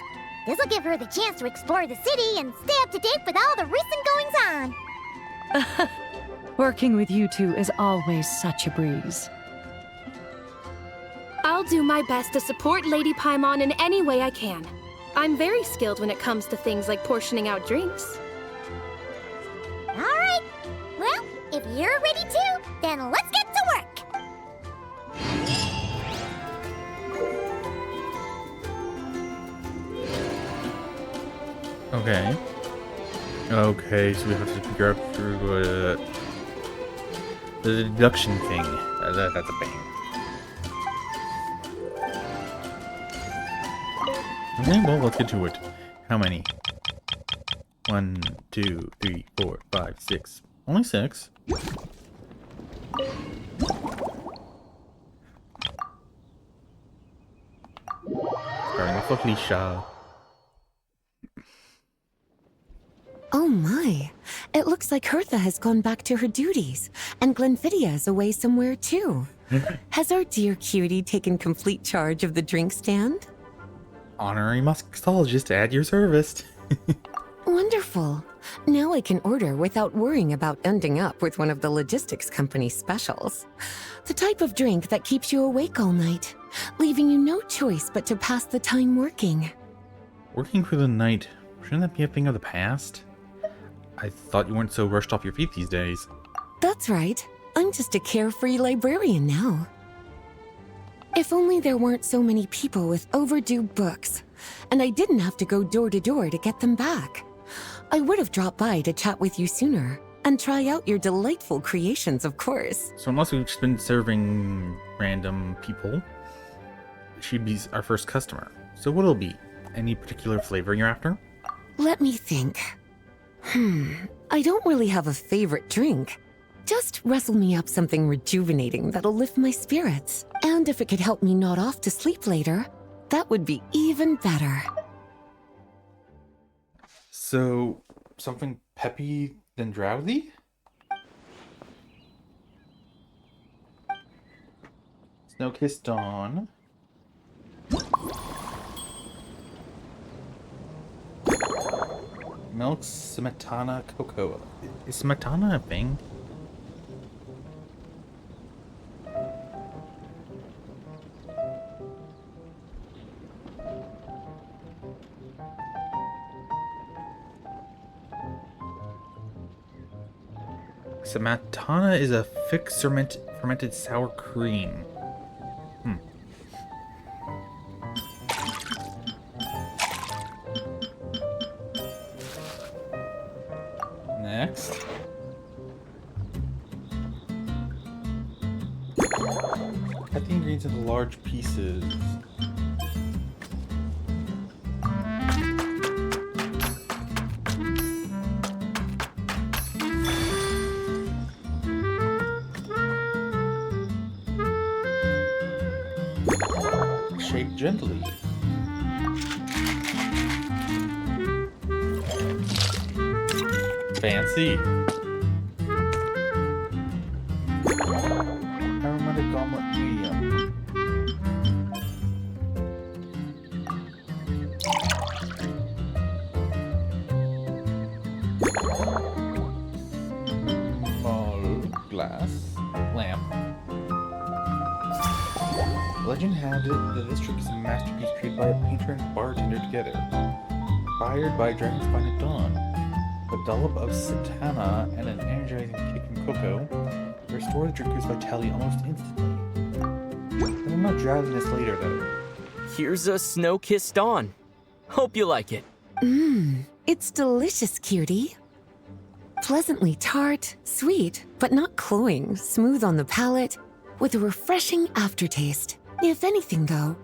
this'll give her the chance to explore the city and stay up to date with all the recent goings-on. Working with you two is always such a breeze. I'll do my best to support Lady Paimon in any way I can. I'm very skilled when it comes to things like portioning out drinks. All right. Well, if you're ready too, then let's get to work. Okay. Okay, so we have to figure out through the deduction thing. That's a pain. Okay, well, let's get to it. How many? 1, 2, 3, 4, 5, 6. Only 6. Starting with Felicia. Oh my. It looks like Hertha has gone back to her duties, and Glenfidia is away somewhere too. Has our dear cutie taken complete charge of the drink stand? Honorary mixologist at your service. Wonderful. Now I can order without worrying about ending up with one of the logistics company's specials. The type of drink that keeps you awake all night, leaving you no choice but to pass the time working. Working through the night, shouldn't that be a thing of the past? I thought you weren't so rushed off your feet these days. That's right. I'm just a carefree librarian now. If only there weren't so many people with overdue books, and I didn't have to go door to door to get them back. I would have dropped by to chat with you sooner, and try out your delightful creations, of course. So unless we've just been serving random people, she'd be our first customer. So what'll it be? Any particular flavor you're after? Let me think. I don't really have a favorite drink. Just wrestle me up something rejuvenating that'll lift my spirits. And if it could help me nod off to sleep later, that would be even better. So, something peppy then drowsy? Snow-kissed dawn. Milk smetana cocoa. Is smetana a thing? Smetana is a thick fermented sour cream. Next. Cut the ingredients into large pieces. Shake gently. Fancy. Aromatic goblet medium. Small glass lamp. Legend had it that this trick is a masterpiece created by a painter and bartender together. Inspired by Dragon's Spine at Dawn. A dollop of satana and an energizing kick from cocoa restore the drinker's vitality almost instantly. There will not drowsiness later, though. Here's a snow-kissed dawn. Hope you like it. It's delicious, cutie. Pleasantly tart, sweet, but not cloying, smooth on the palate, with a refreshing aftertaste. If anything, though,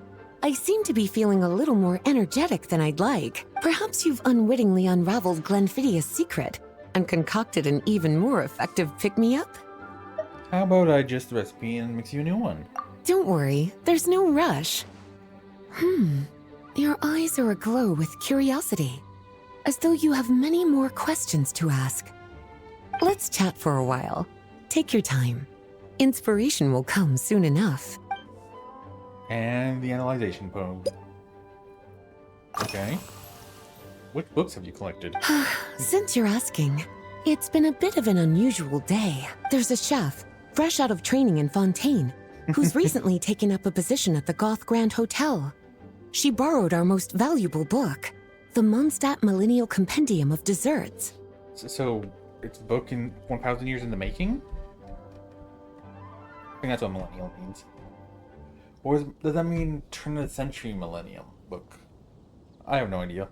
I seem to be feeling a little more energetic than I'd like. Perhaps you've unwittingly unraveled Glenfiddia's secret and concocted an even more effective pick-me-up? How about I adjust the recipe and mix you a new one? Don't worry, there's no rush. Your eyes are aglow with curiosity, as though you have many more questions to ask. Let's chat for a while. Take your time. Inspiration will come soon enough. And the analyzation pose. Okay. Which books have you collected? Since you're asking, it's been a bit of an unusual day. There's a chef, fresh out of training in Fontaine, who's recently taken up a position at the Goth Grand Hotel. She borrowed our most valuable book, the Mondstadt Millennial Compendium of Desserts. So it's a book in 1,000 years in the making? I think that's what millennial means. Or does that mean turn of the century millennium book? I have no idea.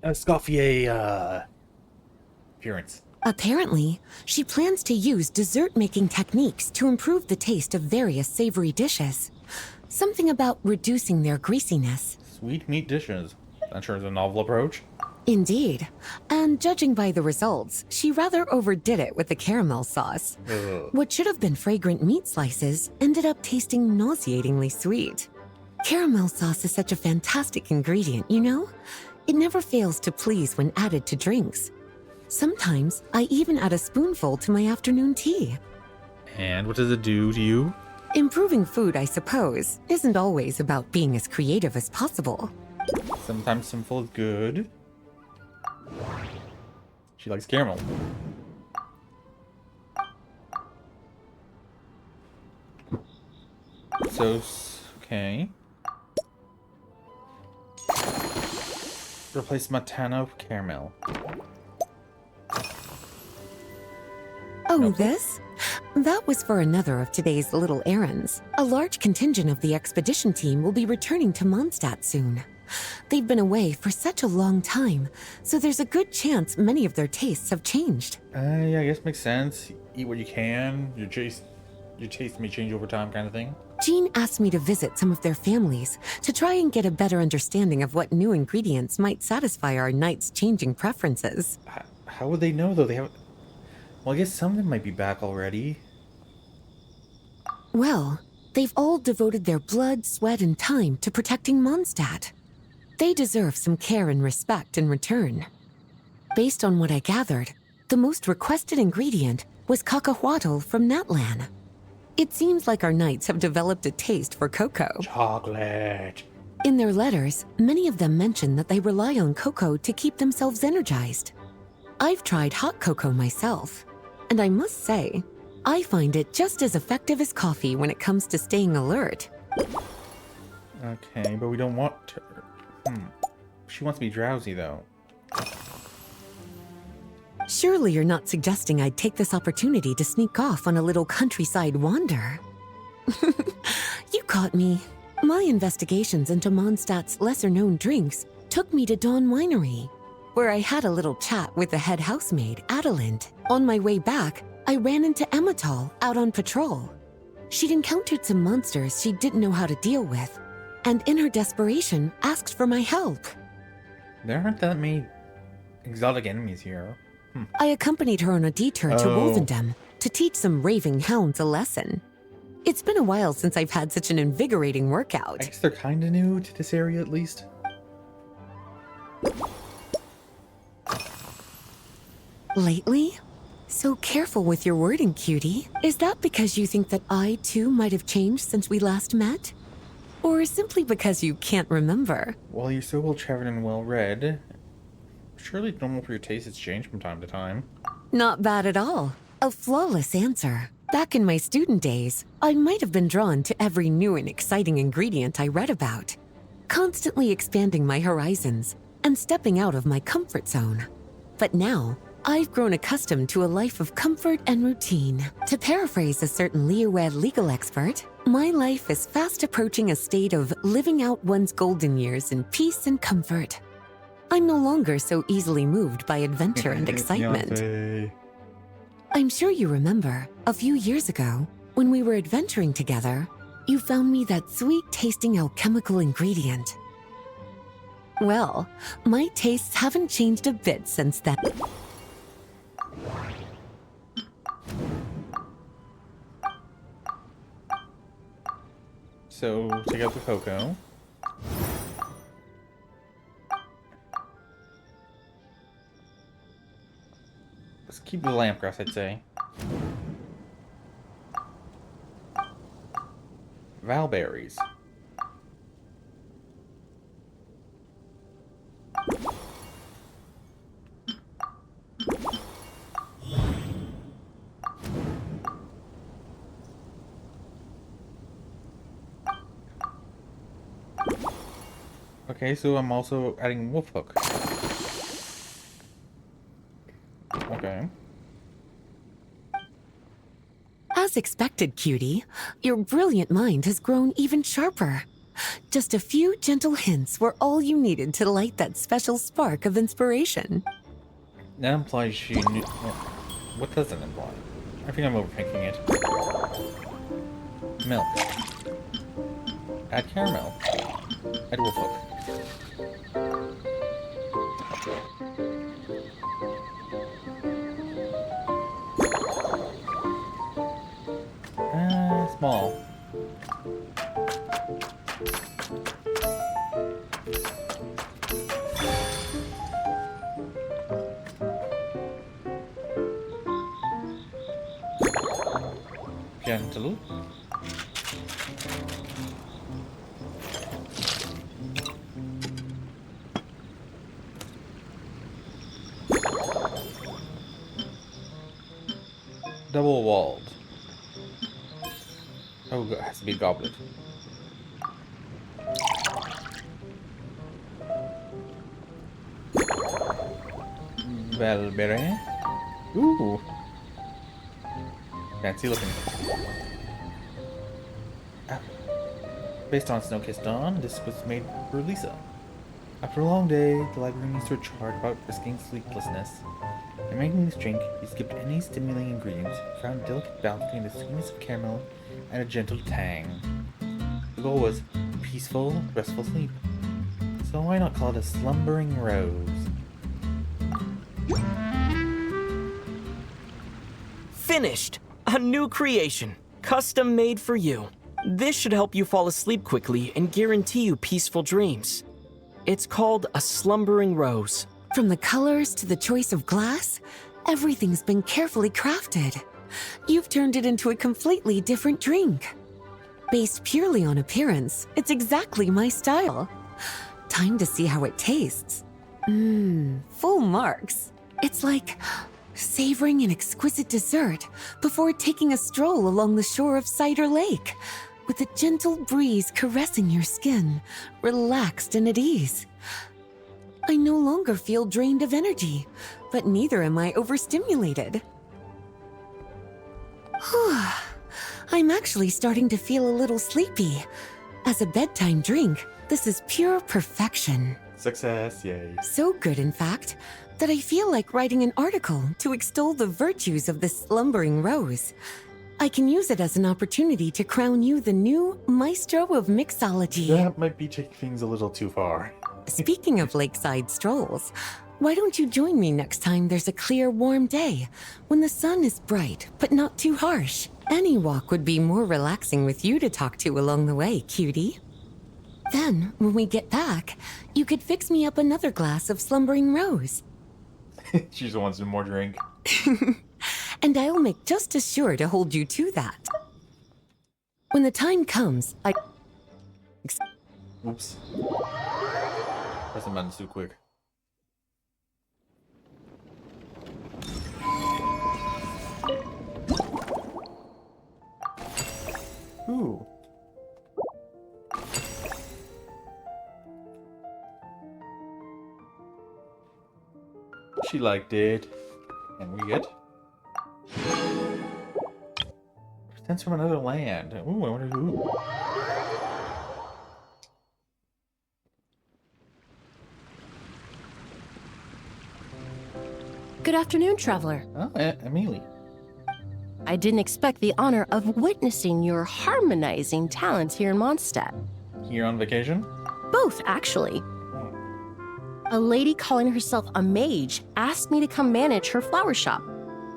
Escoffier, appearance. Apparently, she plans to use dessert-making techniques to improve the taste of various savory dishes. Something about reducing their greasiness. Sweet meat dishes. That sure is a novel approach. Indeed. And judging by the results, she rather overdid it with the caramel sauce. Ugh. What should have been fragrant meat slices ended up tasting nauseatingly sweet. Caramel sauce is such a fantastic ingredient, you know? It never fails to please when added to drinks. Sometimes, I even add a spoonful to my afternoon tea. And what does it do to you? Improving food, I suppose, isn't always about being as creative as possible. Sometimes simple is good. She likes caramel. So, okay. Replace Matana with caramel. Oh, Okay. this? That was for another of today's little errands. A large contingent of the expedition team will be returning to Mondstadt soon. They've been away for such a long time, so there's a good chance many of their tastes have changed. Yeah, I guess makes sense. Eat what you can. Your taste may change over time, kind of thing. Jean asked me to visit some of their families to try and get a better understanding of what new ingredients might satisfy our knight's changing preferences. How would they know, though? They haven't... Well, I guess some of them might be back already. Well, they've all devoted their blood, sweat, and time to protecting Mondstadt. They deserve some care and respect in return. Based on what I gathered, the most requested ingredient was cacahuatl from Natlan. It seems like our knights have developed a taste for cocoa. Chocolate. In their letters, many of them mention that they rely on cocoa to keep themselves energized. I've tried hot cocoa myself, and I must say, I find it just as effective as coffee when it comes to staying alert. Okay, but we don't want her. She wants to be drowsy, though. Surely you're not suggesting I'd take this opportunity to sneak off on a little countryside wander. You caught me. My investigations into Mondstadt's lesser-known drinks took me to Dawn Winery, where I had a little chat with the head housemaid, Adelind. On my way back, I ran into Emmetall out on patrol. She'd encountered some monsters she didn't know how to deal with, and in her desperation, asked for my help. There aren't that many exotic enemies here. I accompanied her on a detour to Oh. Wolvendam to teach some raving hounds a lesson. It's been a while since I've had such an invigorating workout. I guess they're kind of new to this area, at least. Lately? So careful with your wording, cutie. Is that because you think that I, too, might have changed since we last met? Or simply because you can't remember? While you're so well-traveled and well-read, surely it's normal for your tastes to change from time to time. Not bad at all. A flawless answer. Back in my student days, I might have been drawn to every new and exciting ingredient I read about, constantly expanding my horizons and stepping out of my comfort zone. But now, I've grown accustomed to a life of comfort and routine. To paraphrase a certain Leo-Ed legal expert, my life is fast approaching a state of living out one's golden years in peace and comfort. I'm no longer so easily moved by adventure and excitement. Beyonce. I'm sure you remember, a few years ago, when we were adventuring together, you found me that sweet-tasting alchemical ingredient. Well, my tastes haven't changed a bit since then. So, take out the cocoa. Let's keep the lampgrass, I'd say. Valberries. Okay, so I'm also adding wolf hook. Okay. As expected, cutie, your brilliant mind has grown even sharper. Just a few gentle hints were all you needed to light that special spark of inspiration. That implies she knew... What does that imply? I think I'm overthinking it. Milk. Add caramel. Add wolf hook. Small. Gentle. Double-walled. Oh, it has to be a goblet. Valberry. Ooh. Fancy looking. Ah. Based on Snow-Kissed Dawn, this was made for Lisa. After a long day, the library needs to chart about risking sleeplessness. In making this drink, he skipped any stimulating ingredients, found a delicate balance between the sweetness of caramel and a gentle tang. The goal was peaceful, restful sleep. So why not call it a slumbering rose? Finished! A new creation, custom made for you. This should help you fall asleep quickly and guarantee you peaceful dreams. It's called a slumbering rose. From the colors to the choice of glass, everything's been carefully crafted. You've turned it into a completely different drink. Based purely on appearance, it's exactly my style. Time to see how it tastes. Full marks. It's like savoring an exquisite dessert before taking a stroll along the shore of Cider Lake, with a gentle breeze caressing your skin, relaxed and at ease. I no longer feel drained of energy, but neither am I overstimulated. I'm actually starting to feel a little sleepy. As a bedtime drink, this is pure perfection. Success, yay. So good, in fact, that I feel like writing an article to extol the virtues of this slumbering rose. I can use it as an opportunity to crown you the new maestro of mixology. That might be taking things a little too far. Speaking of lakeside strolls, why don't you join me next time there's a clear, warm day, when the sun is bright but not too harsh? Any walk would be more relaxing with you to talk to along the way, cutie. Then, when we get back, you could fix me up another glass of slumbering rose. She just wants more drink. And I will make just as sure to hold you to that. When the time comes, Oops. Pressing buttons too quick. Ooh. She liked it. And we get presents from another land. Ooh, I wonder who. Good afternoon, traveler. Oh, Amelie. I didn't expect the honor of witnessing your harmonizing talents here in Mondstadt. Here on vacation? Both, actually. A lady calling herself a mage asked me to come manage her flower shop.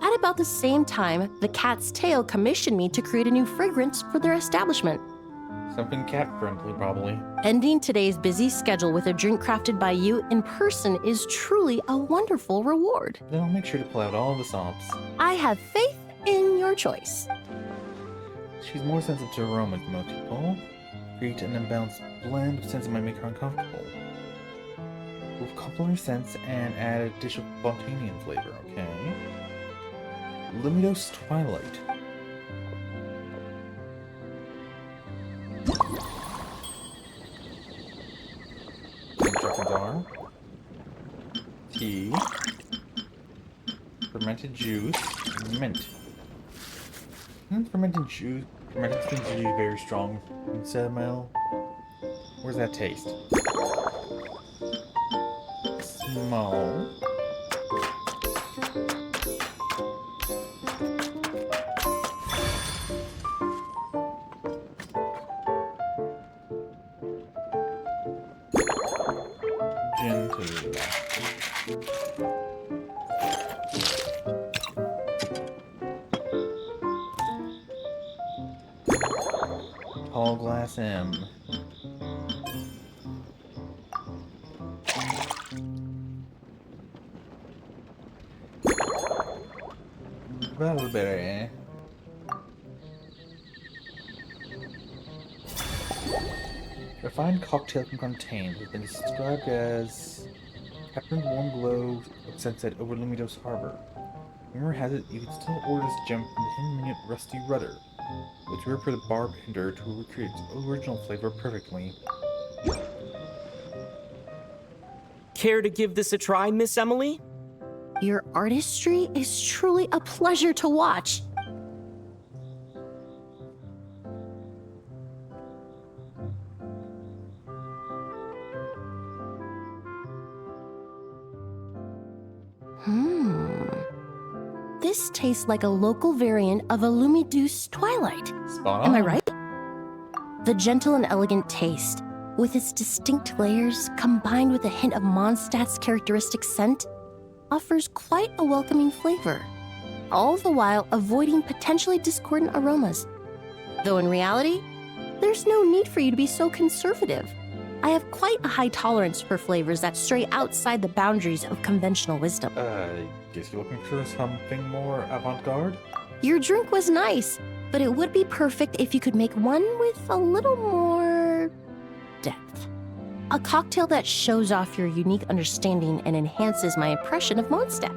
At about the same time, the Cat's Tail commissioned me to create a new fragrance for their establishment. Something cat-friendly, probably. Ending today's busy schedule with a drink crafted by you in person is truly a wonderful reward. Then I'll make sure to pull out all the stops. I have faith in your choice. She's more sensitive to aroma than most people. Create an imbalanced blend of scents that might make her uncomfortable. We'll complement her scents and add a dish of spontaneous flavor, okay? Luminous Twilight. Instructions are tea, fermented juice, mint. Fermented juice seems to be very strong smell. Where's that taste? Small. Gentle. Tall glass M. Raspberry. Refined cocktail can contain has been described as capturing the warm glow of sunset over Lumidos Harbor. Rumor has it you can still order this gem from the 10-minute Rusty Rudder, which rare for the bartender to recreate its original flavor perfectly. Care to give this a try, Miss Emily? Your artistry is truly a pleasure to watch. This tastes like a local variant of a Lumidos Twilight. Spot Am I on. right? The gentle and elegant taste, with its distinct layers combined with a hint of Mondstadt's characteristic scent, offers quite a welcoming flavor, all the while avoiding potentially discordant aromas. Though in reality, there's no need for you to be so conservative. I have quite a high tolerance for flavors that stray outside the boundaries of conventional wisdom. Guess you're looking for something more avant-garde? Your drink was nice, but it would be perfect if you could make one with a little more depth. A cocktail that shows off your unique understanding and enhances my impression of Mondstadt.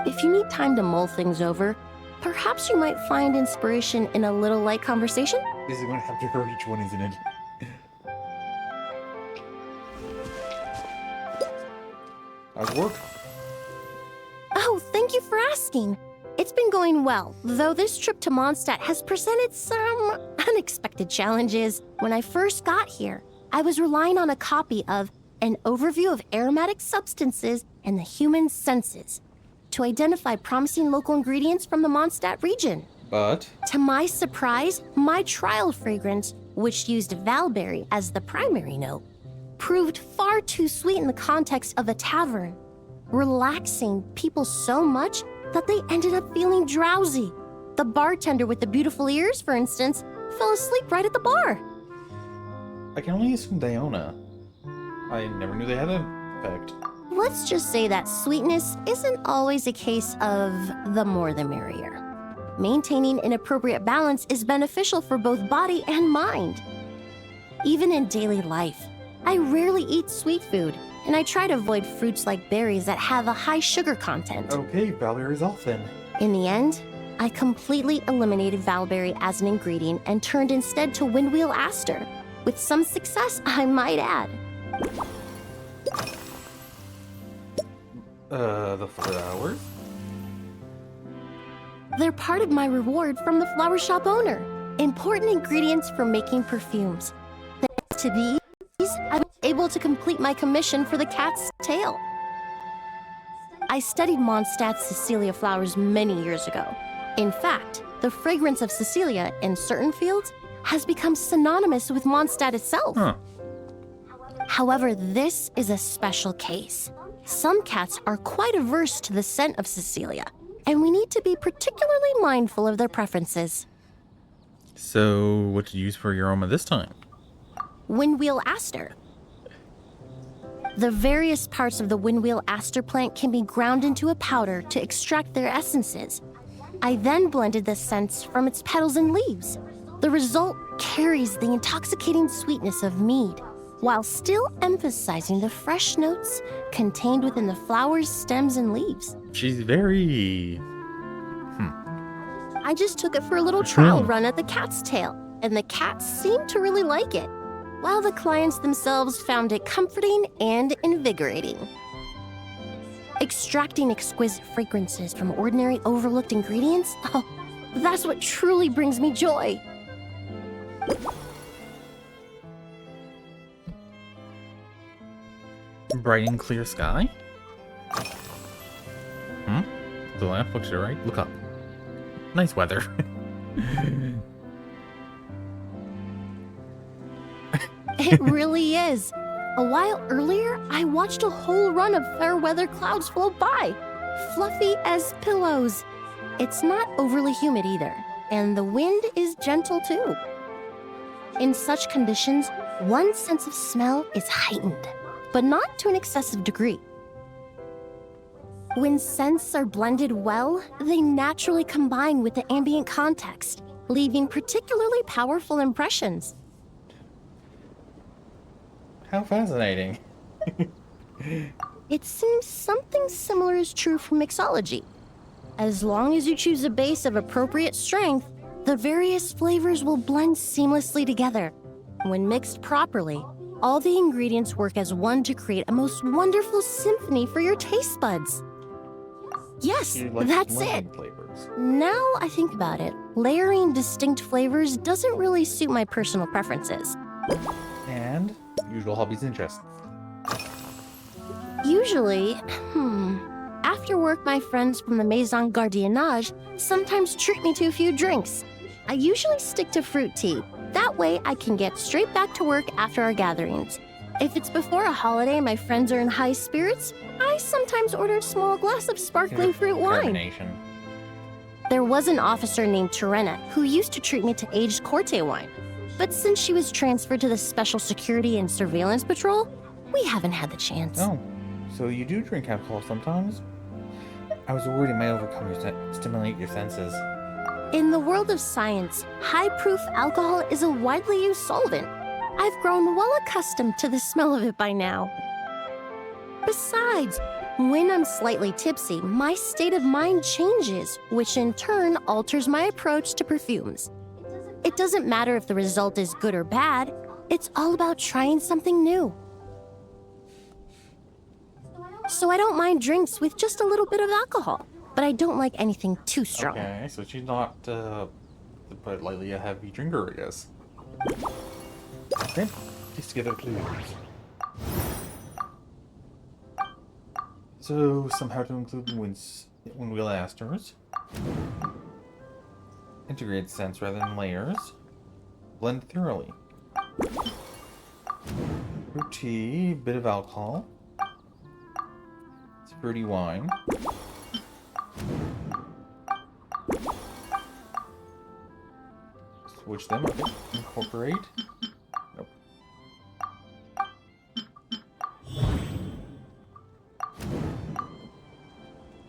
If you need time to mull things over, perhaps you might find inspiration in a little light conversation? This is going to have to hurt each one, isn't it? How's work? Oh, thank you for asking. It's been going well, though this trip to Mondstadt has presented some unexpected challenges. When I first got here, I was relying on a copy of An Overview of Aromatic Substances and the Human Senses to identify promising local ingredients from the Mondstadt region. But to my surprise, my trial fragrance, which used Valberry as the primary note, proved far too sweet in the context of a tavern, relaxing people so much that they ended up feeling drowsy. The bartender with the beautiful ears, for instance, fell asleep right at the bar. I can only assume Diona. I never knew they had an effect. Let's just say that sweetness isn't always a case of the more the merrier. Maintaining an appropriate balance is beneficial for both body and mind. Even in daily life, I rarely eat sweet food, and I try to avoid fruits like berries that have a high sugar content. Okay, Valeri's off then. In the end, I completely eliminated Valberry as an ingredient and turned instead to Windwheel Aster, with some success, I might add. The flowers? They're part of my reward from the flower shop owner. Important ingredients for making perfumes. Thanks to these, I'm able to complete my commission for the cat's tail. I studied Mondstadt's Cecilia flowers many years ago. In fact, the fragrance of Cecilia in certain fields has become synonymous with Mondstadt itself. Huh. However, this is a special case. Some cats are quite averse to the scent of Cecilia, and we need to be particularly mindful of their preferences. So, what to use for your aroma this time? Windwheel Aster. The various parts of the Windwheel Aster plant can be ground into a powder to extract their essences. I then blended the scents from its petals and leaves. The result carries the intoxicating sweetness of mead, while still emphasizing the fresh notes contained within the flower's stems and leaves. She's very... I just took it for a little trial run at the cat's tail, and the cats seemed to really like it, while the clients themselves found it comforting and invigorating. Extracting exquisite fragrances from ordinary overlooked ingredients? Oh, that's what truly brings me joy. Bright and clear sky? The lamp looks right. Look up. Nice weather. It really is. A while earlier, I watched a whole run of fair weather clouds float by, fluffy as pillows. It's not overly humid either, and the wind is gentle too. In such conditions, one's sense of smell is heightened, but not to an excessive degree. When scents are blended well, they naturally combine with the ambient context, leaving particularly powerful impressions. How fascinating. It seems something similar is true for mixology. As long as you choose a base of appropriate strength, the various flavors will blend seamlessly together. When mixed properly, all the ingredients work as one to create a most wonderful symphony for your taste buds. Yes, that's it. Flavors. Now I think about it, layering distinct flavors doesn't really suit my personal preferences. And usual hobbies and interests. Usually, after work, my friends from the Maison Gardiennage sometimes treat me to a few drinks. I usually stick to fruit tea. That way I can get straight back to work after our gatherings. If it's before a holiday and my friends are in high spirits, I sometimes order a small glass of sparkling fruit wine. There was an officer named Terena who used to treat me to aged Corte wine. But since she was transferred to the Special Security and Surveillance Patrol, we haven't had the chance. Oh, so you do drink alcohol sometimes? I was worried it might overcome stimulate your senses. In the world of science, high-proof alcohol is a widely used solvent. I've grown well accustomed to the smell of it by now. Besides, when I'm slightly tipsy, my state of mind changes, which in turn alters my approach to perfumes. It doesn't matter if the result is good or bad, it's all about trying something new. So I don't mind drinks with just a little bit of alcohol, but I don't like anything too strong. Okay, so she's not, to put it lightly, a heavy drinker, I guess. Okay, piece together clues. So, somehow to include Windwheel Asters. Integrate scents rather than layers. Blend thoroughly. Fruit tea, bit of alcohol. Fruity wine. Switch them. Okay. Incorporate. Nope.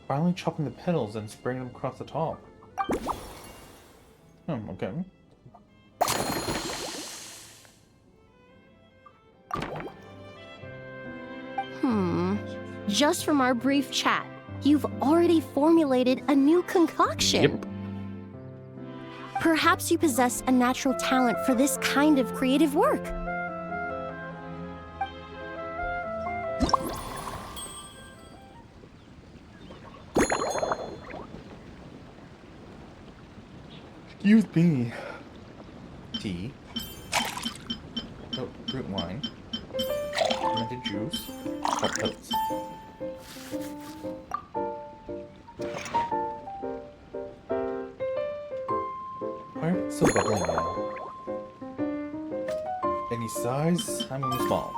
Finally chopping the petals and spraying them across the top. Okay. Just from our brief chat, you've already formulated a new concoction. Yep. Perhaps you possess a natural talent for this kind of creative work. Excuse me. Tea. Oh, fruit wine. Fermented juice. Hot pellets. Why are they so bubbly now? Any size? I'm going small.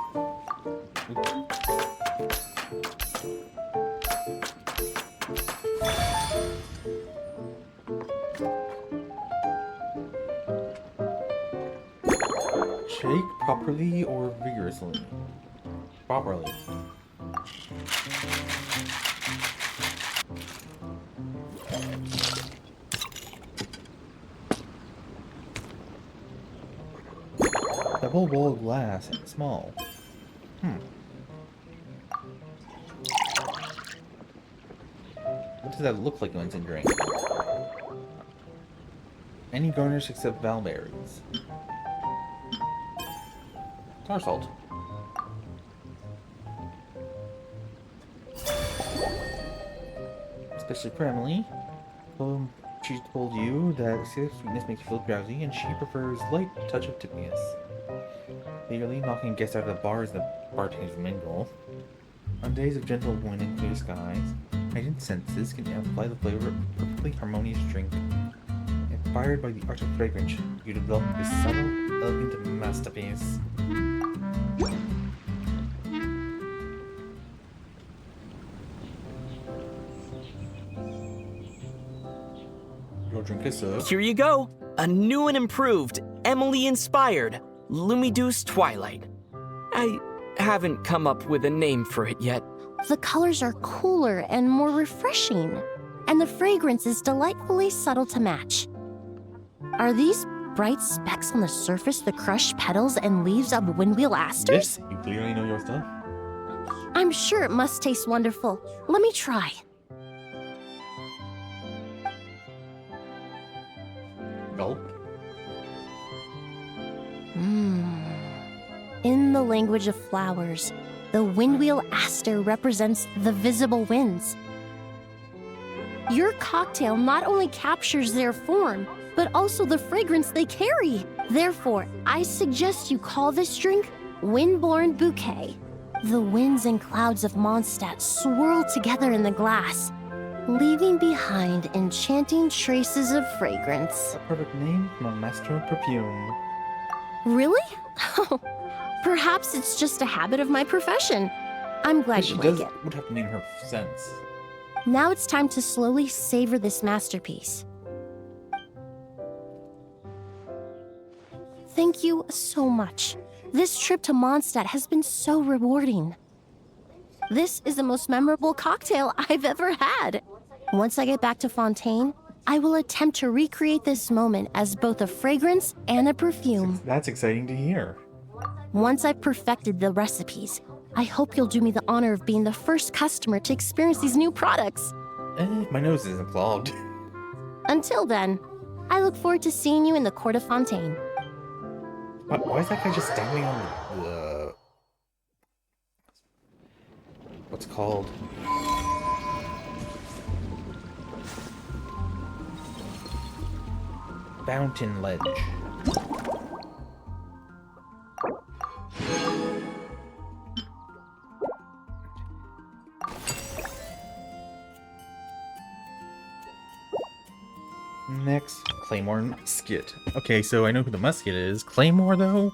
Shake properly or vigorously? Properly. Double wall glass and small. What does that look like when it's in drink? Any garnish except valberries. Tar salt. Especially for Emily. She told you that excessive sweetness makes you feel drowsy, and she prefers light touch of tippiness. Clearly, knocking guests out of the bar is the bartender's main goal. On days of gentle wind and clear skies, heightened senses can amplify the flavor of a perfectly harmonious drink. Inspired by the art of fragrance, you develop this subtle, elegant masterpiece. Your drink is served. Here you go. A new and improved, Emily-inspired Lumideuse Twilight. I haven't come up with a name for it yet. The colors are cooler and more refreshing, and the fragrance is delightfully subtle to match. Are these bright specks on the surface the crushed petals and leaves of windwheel asters? Yes, you clearly know your stuff. I'm sure it must taste wonderful. Let me try. Gulp. In the language of flowers, the windwheel aster represents the visible winds. Your cocktail not only captures their form, but also the fragrance they carry. Therefore, I suggest you call this drink Windborne Bouquet. The winds and clouds of Mondstadt swirl together in the glass, leaving behind enchanting traces of fragrance. A perfect name from a master of perfume. Really? Perhaps it's just a habit of my profession. I'm glad you like it. Would have to name her sense. Now it's time to slowly savor this masterpiece. Thank you so much. This trip to Mondstadt has been so rewarding. This is the most memorable cocktail I've ever had. Once I get back to Fontaine, I will attempt to recreate this moment as both a fragrance and a perfume. That's exciting to hear. Once I've perfected the recipes, I hope you'll do me the honor of being the first customer to experience these new products. My nose isn't clogged. Until then, I look forward to seeing you in the court of Fontaine. Why is that guy just standing on the... What's it called? Fountain ledge. Next, Claymore Musket. Okay, so I know who the musket is. Claymore, though?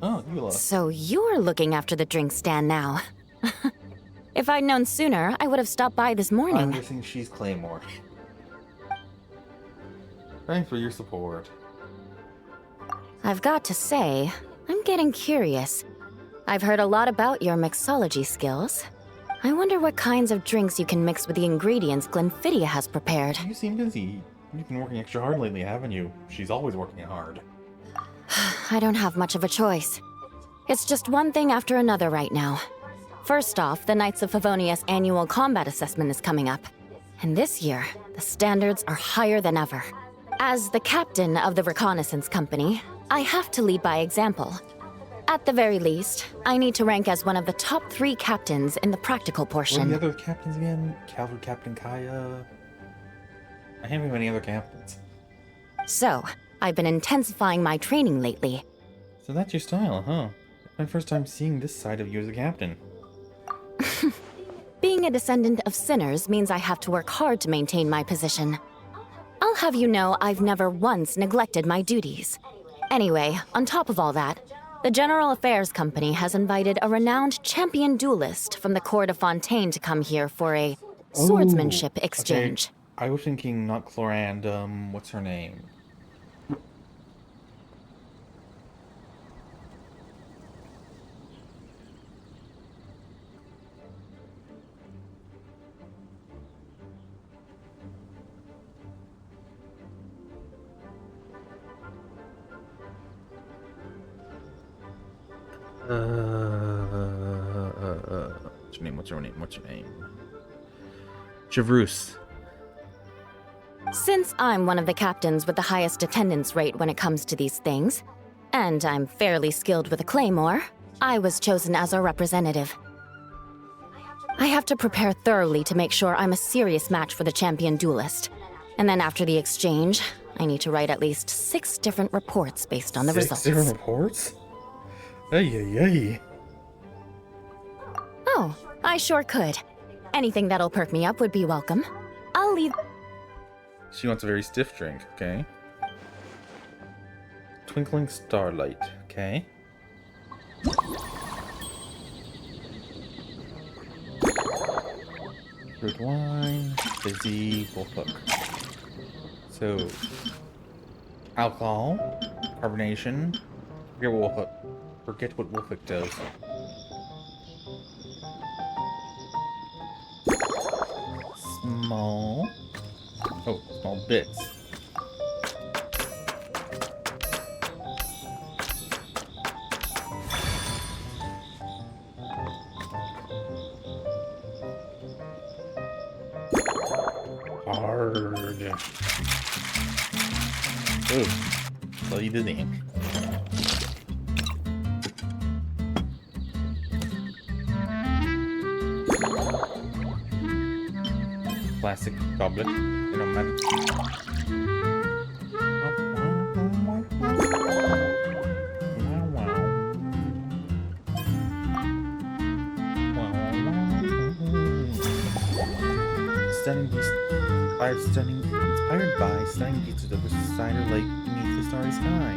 Oh, Eula. So you're looking after the drink stand now. If I'd known sooner, I would have stopped by this I'm morning. guessing she's Claymore. Thanks for your support. I've got to say, I'm getting curious. I've heard a lot about your mixology skills. I wonder what kinds of drinks you can mix with the ingredients Glenfidia has prepared. You seem busy. You've been working extra hard lately, haven't you? She's always working hard. I don't have much of a choice. It's just one thing after another right now. First off, the Knights of Favonius annual combat assessment is coming up. And this year, the standards are higher than ever. As the captain of the reconnaissance company, I have to lead by example. At the very least, I need to rank as one of the top 3 captains in the practical What are portion. the other captains again? Cavalry Captain Kaya? I can't think of any other captains. So, I've been intensifying my training lately. So that's your style, huh? It's my first time seeing this side of you as a captain. Being a descendant of sinners means I have to work hard to maintain my position. I'll have you know I've never once neglected my duties. Anyway, on top of all that, the General Affairs Company has invited a renowned champion duelist from the Court of Fontaine to come here for a swordsmanship exchange. Okay. I was thinking not Clorand, what's her name? What's her name? Javroos. Since I'm one of the captains with the highest attendance rate when it comes to these things, and I'm fairly skilled with a claymore, I was chosen as a representative. I have to prepare thoroughly to make sure I'm a serious match for the champion duelist. And then after the exchange, I need to write at least 6 different reports based on the results. 6 different reports? Ay. Oh, I sure could. Anything that'll perk me up would be welcome. I'll leave. She wants a very stiff drink, okay. Twinkling Starlight, okay. Fruit wine, fizzy, bullhook. So, alcohol, carbonation. Forget what Wolfhook does. Small bits. Hard. Ooh, so you did the plastic goblet. You know, man. Inspired by stunning beaches of the cider lake beneath the starry sky.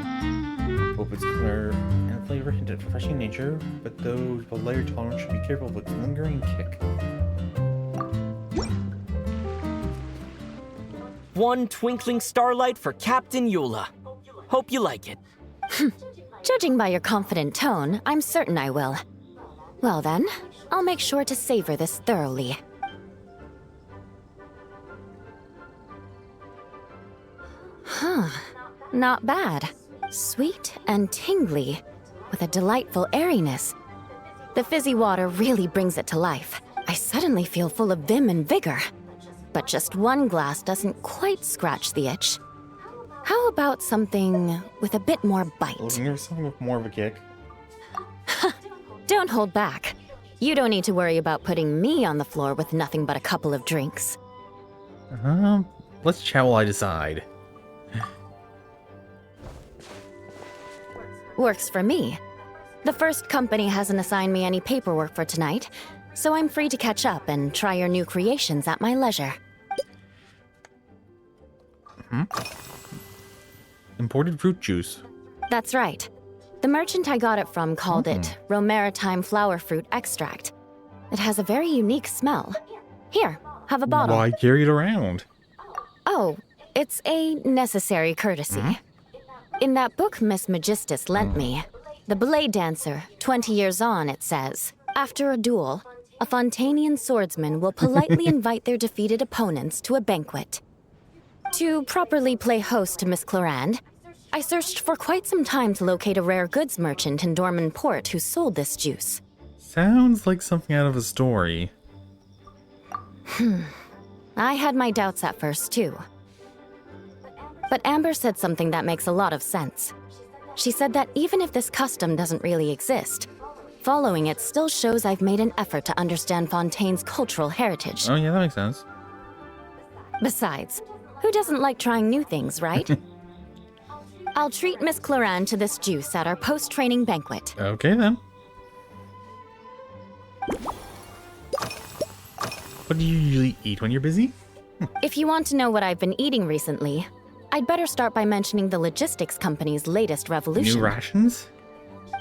Hope it's clear and flavor hint at refreshing nature, but those with lighter tolerance should be careful of its lingering kick. 1 twinkling starlight for Captain Eula. Hope you like it. Judging by your confident tone, I'm certain I will. Well then, I'll make sure to savor this thoroughly. Huh, not bad. Sweet and tingly, with a delightful airiness. The fizzy water really brings it to life. I suddenly feel full of vim and vigor. But just one glass doesn't quite scratch the itch. How about something with a bit more bite? Looking for something with more of a kick. Don't hold back. You don't need to worry about putting me on the floor with nothing but a couple of drinks. Let's chat while I decide. Works for me. The first company hasn't assigned me any paperwork for tonight, so I'm free to catch up and try your new creations at my leisure. Imported fruit juice. That's right. The merchant I got it from called it Romaritime flower fruit extract. It has a very unique smell. Here, have a bottle. Why carry it around? Oh, it's a necessary courtesy. In that book Miss Magistus lent me, The Blade Dancer, 20 years on, it says, after a duel, a Fontanian swordsman will politely invite their defeated opponents to a banquet. To properly play host to Miss Clarand, I searched for quite some time to locate a rare goods merchant in Dorman Port who sold this juice. Sounds like something out of a story. I had my doubts at first, too. But Amber said something that makes a lot of sense. She said that even if this custom doesn't really exist, following it still shows I've made an effort to understand Fontaine's cultural heritage. Oh yeah, that makes sense. Besides, who doesn't like trying new things, right? I'll treat Miss Clarand to this juice at our post-training banquet. Okay then. What do you usually eat when you're busy? If you want to know what I've been eating recently, I'd better start by mentioning the logistics company's latest revolution. New rations?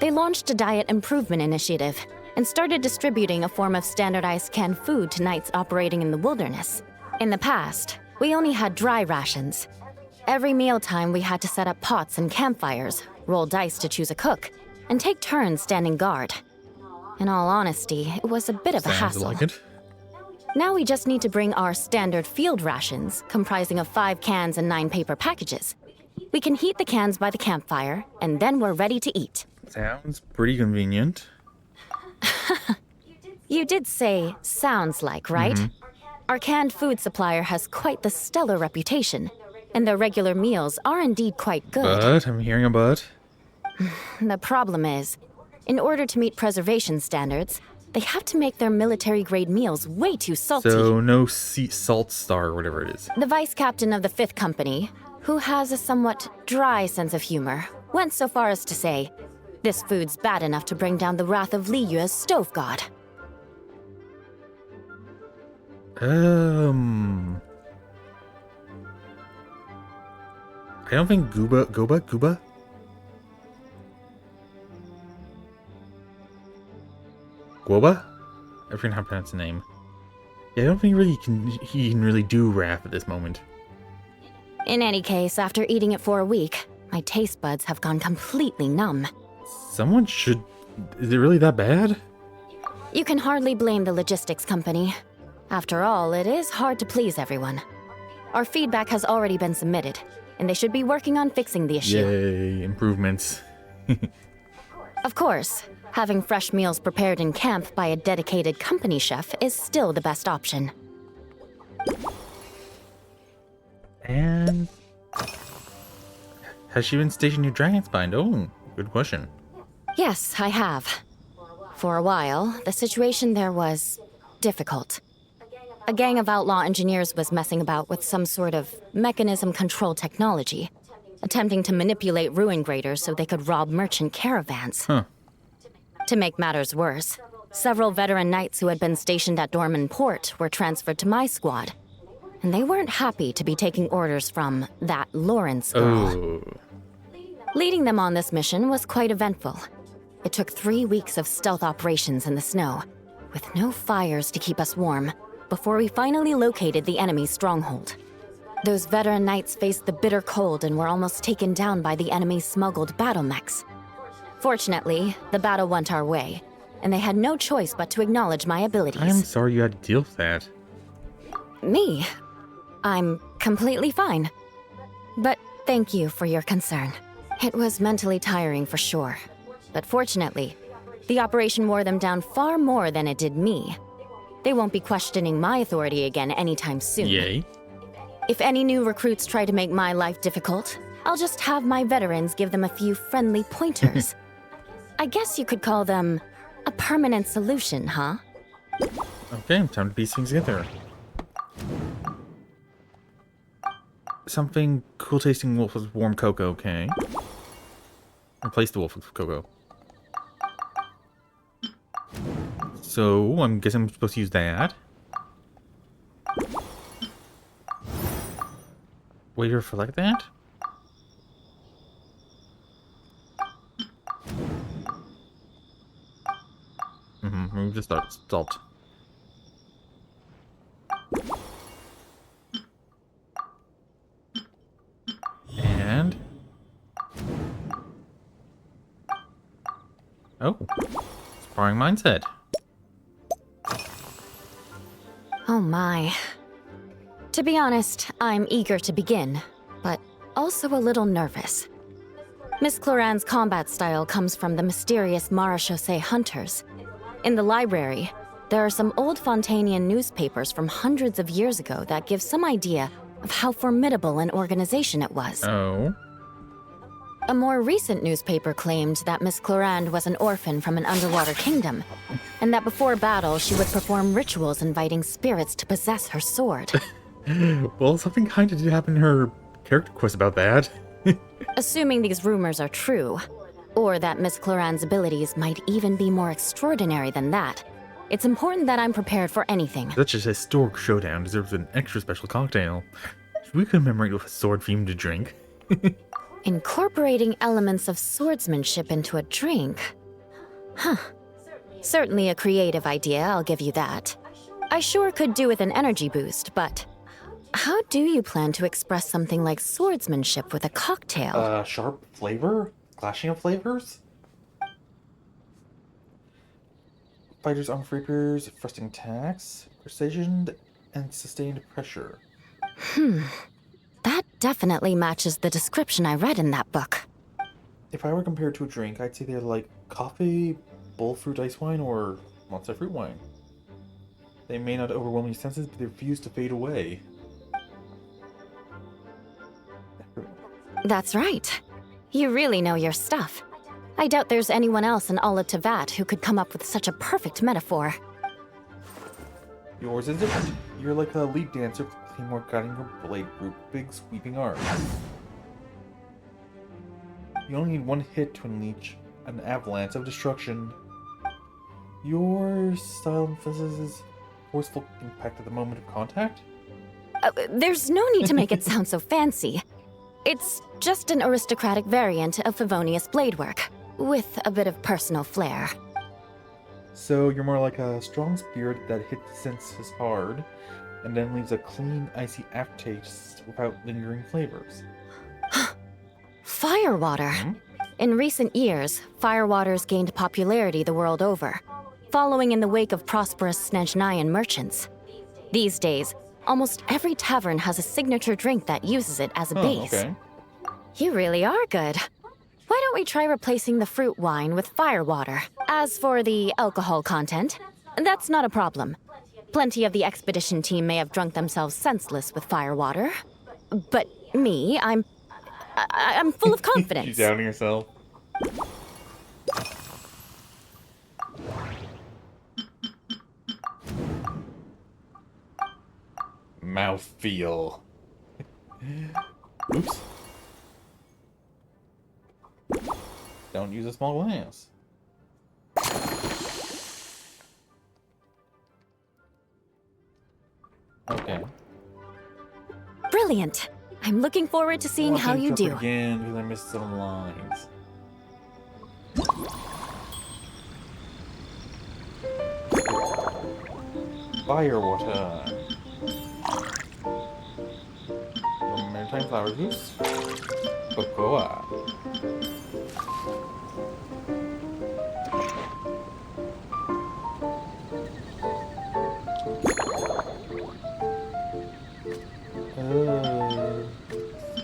They launched a diet improvement initiative and started distributing a form of standardized canned food to knights operating in the wilderness. In the past, we only had dry rations. Every mealtime, we had to set up pots and campfires, roll dice to choose a cook, and take turns standing guard. In all honesty, it was a bit of a hassle. Sounds like it. Now we just need to bring our standard field rations, comprising of 5 cans and 9 paper packages. We can heat the cans by the campfire, and then we're ready to eat. Sounds pretty convenient. You did say sounds like, right? Our canned food supplier has quite the stellar reputation, and their regular meals are indeed quite good. But, I'm hearing a but. The problem is, in order to meet preservation standards, they have to make their military-grade meals way too salty. So, no salt star or whatever it is. The vice captain of the 5th Company, who has a somewhat dry sense of humor, went so far as to say, this food's bad enough to bring down the wrath of Liyue's stove god. I don't think Guba? Guoba? I forget how to pronounce the name. Yeah, I don't think he can really do wrath at this moment. In any case, after eating it for a week, my taste buds have gone completely numb. Someone should... Is it really that bad? You can hardly blame the logistics company. After all, it is hard to please everyone. Our feedback has already been submitted, and they should be working on fixing the issue. Yay, improvements. Of course, having fresh meals prepared in camp by a dedicated company chef is still the best option. And... has she been stationed near Dragonspine? Oh, good question. Yes, I have. For a while, the situation there was difficult. A gang of outlaw engineers was messing about with some sort of mechanism control technology, attempting to manipulate ruin graders so they could rob merchant caravans. To make matters worse, several veteran knights who had been stationed at Dorman Port were transferred to my squad, and they weren't happy to be taking orders from that Lawrence girl. Leading them on this mission was quite eventful. It took 3 weeks of stealth operations in the snow, with no fires to keep us warm, before we finally located the enemy's stronghold. Those veteran knights faced the bitter cold and were almost taken down by the enemy's smuggled battle mechs. Fortunately, the battle went our way, and they had no choice but to acknowledge my abilities. I'm sorry you had to deal with that. Me? I'm completely fine. But thank you for your concern. It was mentally tiring for sure. But fortunately, the operation wore them down far more than it did me. They won't be questioning my authority again anytime soon. Yay. If any new recruits try to make my life difficult, I'll just have my veterans give them a few friendly pointers. I guess you could call them a permanent solution, huh? Okay, time to piece things together. Something cool tasting wolf with warm cocoa, okay. Replace the wolf with cocoa. So, I'm guessing I'm supposed to use that. Waiter for like that? Remove the salt. And... oh. Sparring mindset. Oh my. To be honest, I'm eager to begin, but also a little nervous. Miss Cloran's combat style comes from the mysterious Marechaussee hunters. In the library, there are some old Fontanian newspapers from hundreds of years ago that give some idea of how formidable an organization it was. Oh. A more recent newspaper claimed that Miss Cloran was an orphan from an underwater kingdom, and that before battle she would perform rituals inviting spirits to possess her sword. Well, something kind of did happen in her character quest about that. Assuming these rumors are true, or that Miss Cloran's abilities might even be more extraordinary than that, it's important that I'm prepared for anything. Such a historic showdown deserves an extra special cocktail. Should we commemorate with a sword-themed drink? Incorporating elements of swordsmanship into a drink? Huh. Certainly a creative idea, I'll give you that. I sure could do with an energy boost, but how do you plan to express something like swordsmanship with a cocktail? Sharp flavor? Clashing of flavors? Fighters on freakers, thrusting attacks, precision, and sustained pressure. That definitely matches the description I read in that book. If I were compared to a drink, I'd say they're like coffee, bull fruit ice wine, or monster fruit wine. They may not overwhelm your senses, but they refuse to fade away. That's right. You really know your stuff. I doubt there's anyone else in all of Tevat who could come up with such a perfect metaphor. Yours is different. You're like a lead dancer with teamwork guiding your blade group, big sweeping arms. You only need one hit to unleash an avalanche of destruction. Your style emphasizes forceful impact at the moment of contact? There's no need to make it sound so fancy. It's just an aristocratic variant of Favonius bladework, with a bit of personal flair. So you're more like a strong spirit that hits the senses hard, and then leaves a clean, icy aftertaste without lingering flavors. Firewater. In recent years, firewaters gained popularity the world over, following in the wake of prosperous Snezhnayan merchants. These days, almost every tavern has a signature drink that uses it as a base. Okay. You really are good. Why don't we try replacing the fruit wine with firewater? As for the alcohol content, that's not a problem. Plenty of the expedition team may have drunk themselves senseless with firewater. But me, I'm full of confidence. She's doubting herself. Mouthfeel. Oops. Don't use a small glass. Okay. Brilliant. I'm looking forward to seeing how you do. Again, because I missed some lines. Firewater. Maritime flower juice. Cocoa.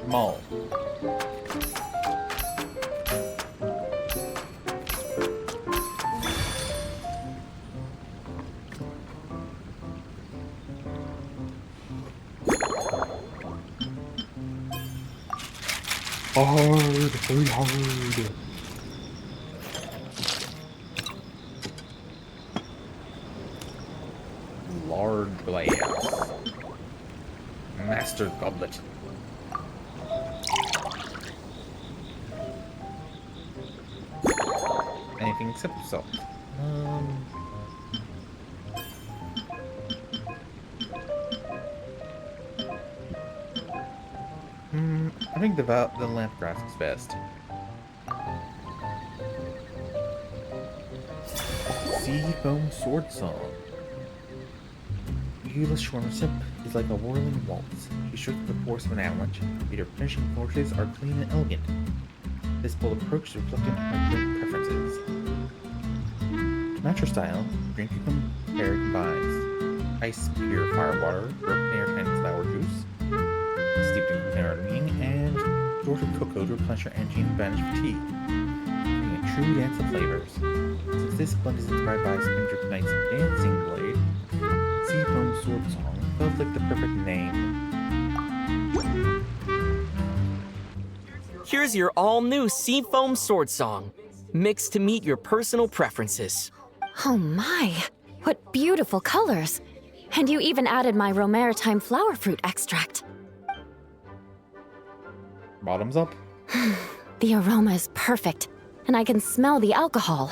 Small. Hard, very hard. Large glass. Master goblet. Anything except salt. I think the lamp grass is best. Sea Foam Sword Song. Viewless Ship is like a whirling waltz. She shook the force of an avalanche, yet her finishing flourishes are clean and elegant. This bold approach is reflected in her drink preferences. To match her style, drink you compare combines ice pure fire water, air and flower juice, steeped in grenadine, and sort of cocoa to replenish your energy and banish fatigue, creating a true dance of flavors. Since this blend is inspired by Spindrift Knight's dancing blade, Sea Foam Sword Song felt like the perfect name. Here's your all-new Seafoam Sword Song, mixed to meet your personal preferences. Oh my, what beautiful colors. And you even added my Romaritime flower fruit extract. Bottoms up. The aroma is perfect, and I can smell the alcohol,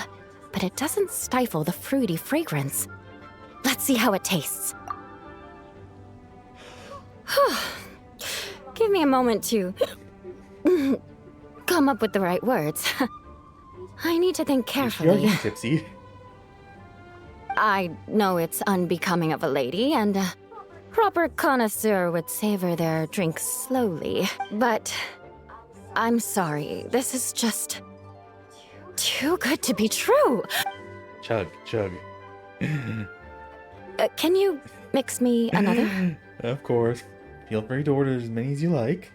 but it doesn't stifle the fruity fragrance. Let's see how it tastes. Give me a moment to come up with the right words. I need to think carefully. You're getting tipsy. I know it's unbecoming of a lady, and a proper connoisseur would savor their drinks slowly, but I'm sorry, this is just too good to be true. Chug, chug. Can you mix me another? Of course. Feel free to order as many as you like.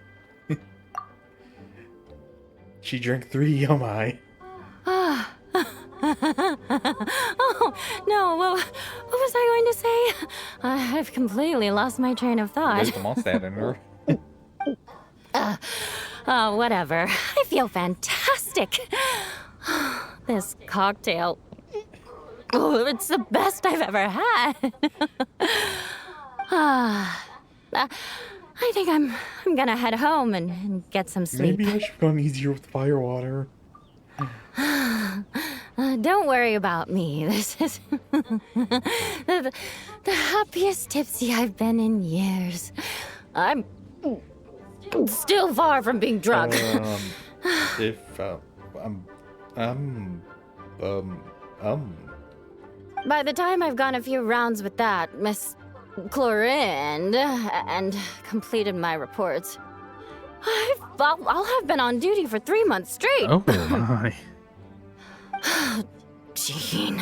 She drank 3, oh my. Oh, no, what was I going to say? I've completely lost my train of thought. There's the monster in her. Whatever. I feel fantastic. This cocktail. Oh, it's the best I've ever had. I think I'm gonna head home and get some sleep. Maybe I should have gone easier with fire water. Don't worry about me. This is the happiest tipsy I've been in years. I'm still far from being drunk. By the time I've gone a few rounds with that, Miss Chlorinde, and completed my reports, I'll have been on duty for 3 months straight. Oh my. Jean,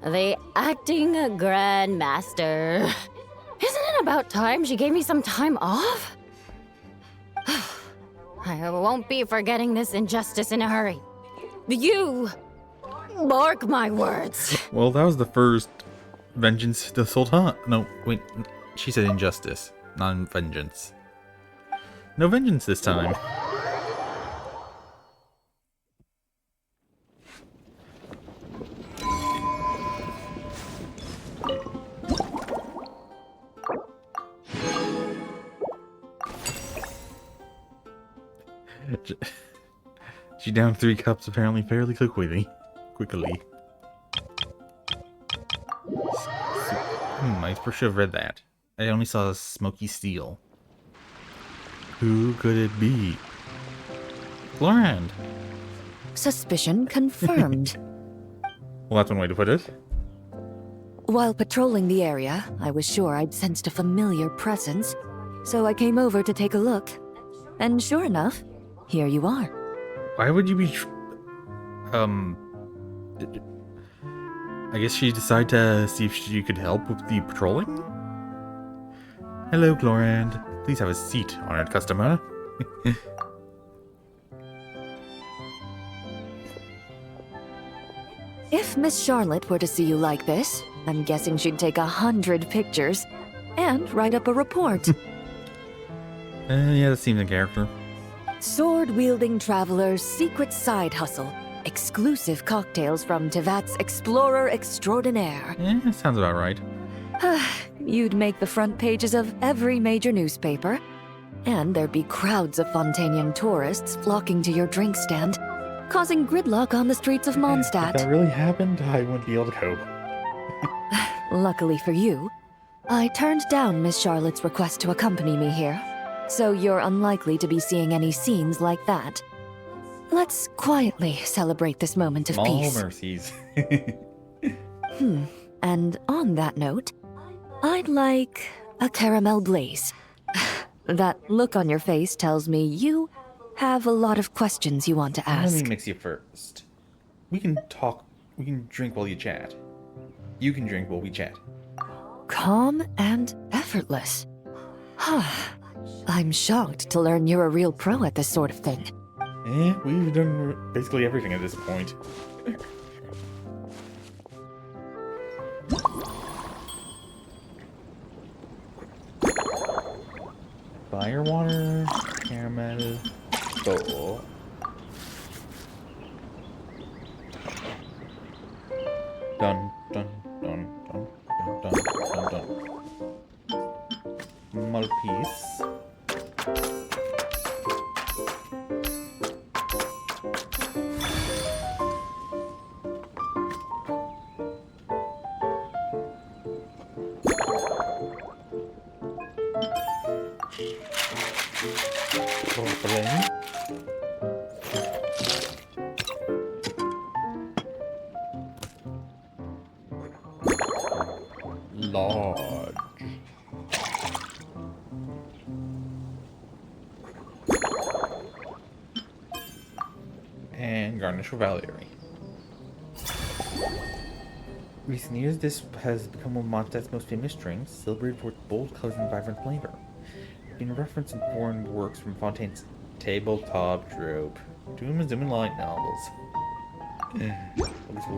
the acting grandmaster. Isn't it about time she gave me some time off? I won't be forgetting this injustice in a hurry. You mark my words. Well, that was the first vengeance to the Sultan. No, wait. She said injustice, not vengeance. No vengeance this time. She downed 3 cups apparently fairly quickly. I should have read that. I only saw smoky steel. Who could it be? Chlorinde. Suspicion confirmed. Well, that's one way to put it. While patrolling the area, I was sure I'd sensed a familiar presence, so I came over to take a look. And sure enough, here you are. Why would you be... I guess she decided to see if she could help with the patrolling? Hello, Chlorinde. Please have a seat, honored customer. If Miss Charlotte were to see you like this, I'm guessing she'd take 100 pictures and write up a report. Yeah, that seems a character. Sword-wielding traveler's secret side hustle. Exclusive cocktails from Tevat's Explorer Extraordinaire. Yeah, sounds about right. You'd make the front pages of every major newspaper, and there'd be crowds of Fontanian tourists flocking to your drink stand, causing gridlock on the streets of Mondstadt. If that really happened, I wouldn't be able to cope. Luckily for you, I turned down Miss Charlotte's request to accompany me here, so you're unlikely to be seeing any scenes like that. Let's quietly celebrate this moment of Small peace. mercies. And on that note, I'd like a caramel glaze. That look on your face tells me you have a lot of questions you want to Let ask. me mix you first. We can talk. We can drink while you chat. You can drink while we chat. Calm and effortless. I'm shocked to learn you're a real pro at this sort of thing. We've done basically everything at this point. Fire water, caramel, bowl. Dun dun dun dun dun dun dun. Malpiece. Lodge. And garnish with Valerie. Recent years, this has become one of Mondstadt's most famous drinks, celebrated for its bold colors and vibrant flavor. It's been referenced in foreign works from Fontaine's tabletop trope to Doom and Light novels.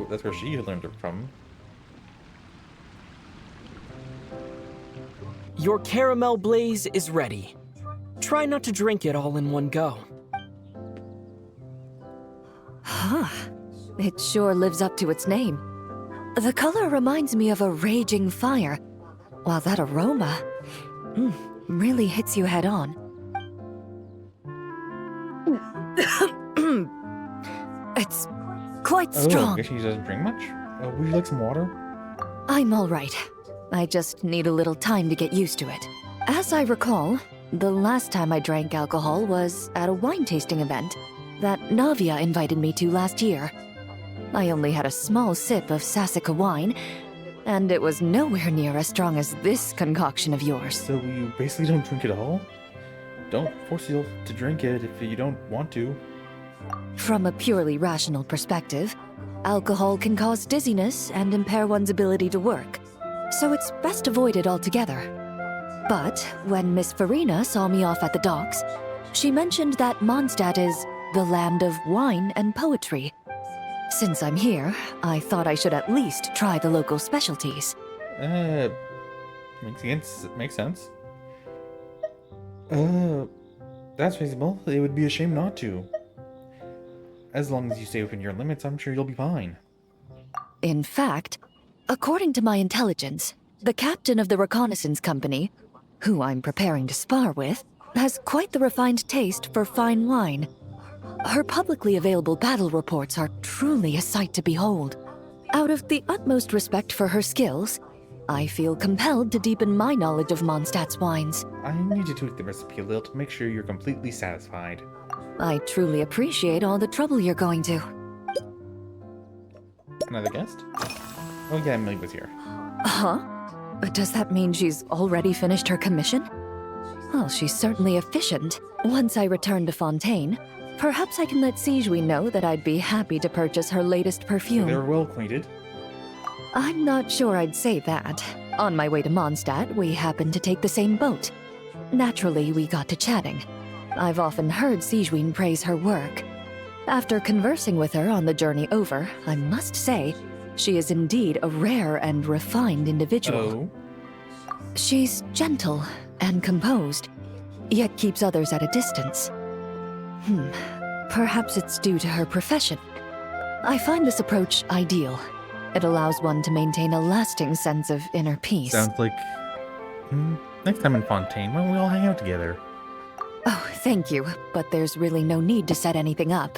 That's where she learned it from. Your caramel blaze is ready. Try not to drink it all in one go. It sure lives up to its name. The color reminds me of a raging fire, while that aroma really hits you head on. It's quite strong. I guess she doesn't drink much? Would you like some water? I'm all right. I just need a little time to get used to it. As I recall, the last time I drank alcohol was at a wine tasting event that Navia invited me to last year. I only had a small sip of Sassica wine, and it was nowhere near as strong as this concoction of yours. So you basically don't drink at all? Don't force yourself to drink it if you don't want to. From a purely rational perspective, alcohol can cause dizziness and impair one's ability to work, so it's best avoided altogether. But when Miss Farina saw me off at the docks, she mentioned that Mondstadt is the land of wine and poetry. Since I'm here, I thought I should at least try the local specialties. Makes sense. That's reasonable. It would be a shame not to. As long as you stay within your limits, I'm sure you'll be fine. In fact, according to my intelligence, the captain of the reconnaissance company, who I'm preparing to spar with, has quite the refined taste for fine wine. Her publicly available battle reports are truly a sight to behold. Out of the utmost respect for her skills, I feel compelled to deepen my knowledge of Mondstadt's wines. I need to tweak the recipe a little to make sure you're completely satisfied. I truly appreciate all the trouble you're going to. Another guest? Oh yeah, Millie was here. Huh? Does that mean she's already finished her commission? Well, she's certainly efficient. Once I return to Fontaine, perhaps I can let Sigewin know that I'd be happy to purchase her latest perfume. They're well acquainted. I'm not sure I'd say that. On my way to Mondstadt, we happened to take the same boat. Naturally, we got to chatting. I've often heard Sigewin praise her work. After conversing with her on the journey over, I must say, she is indeed a rare and refined individual. Oh? She's gentle and composed, yet keeps others at a distance. Perhaps it's due to her profession. I find this approach ideal. It allows one to maintain a lasting sense of inner peace. Sounds like... next time in Fontaine, why don't we all hang out together? Oh, thank you, but there's really no need to set anything up.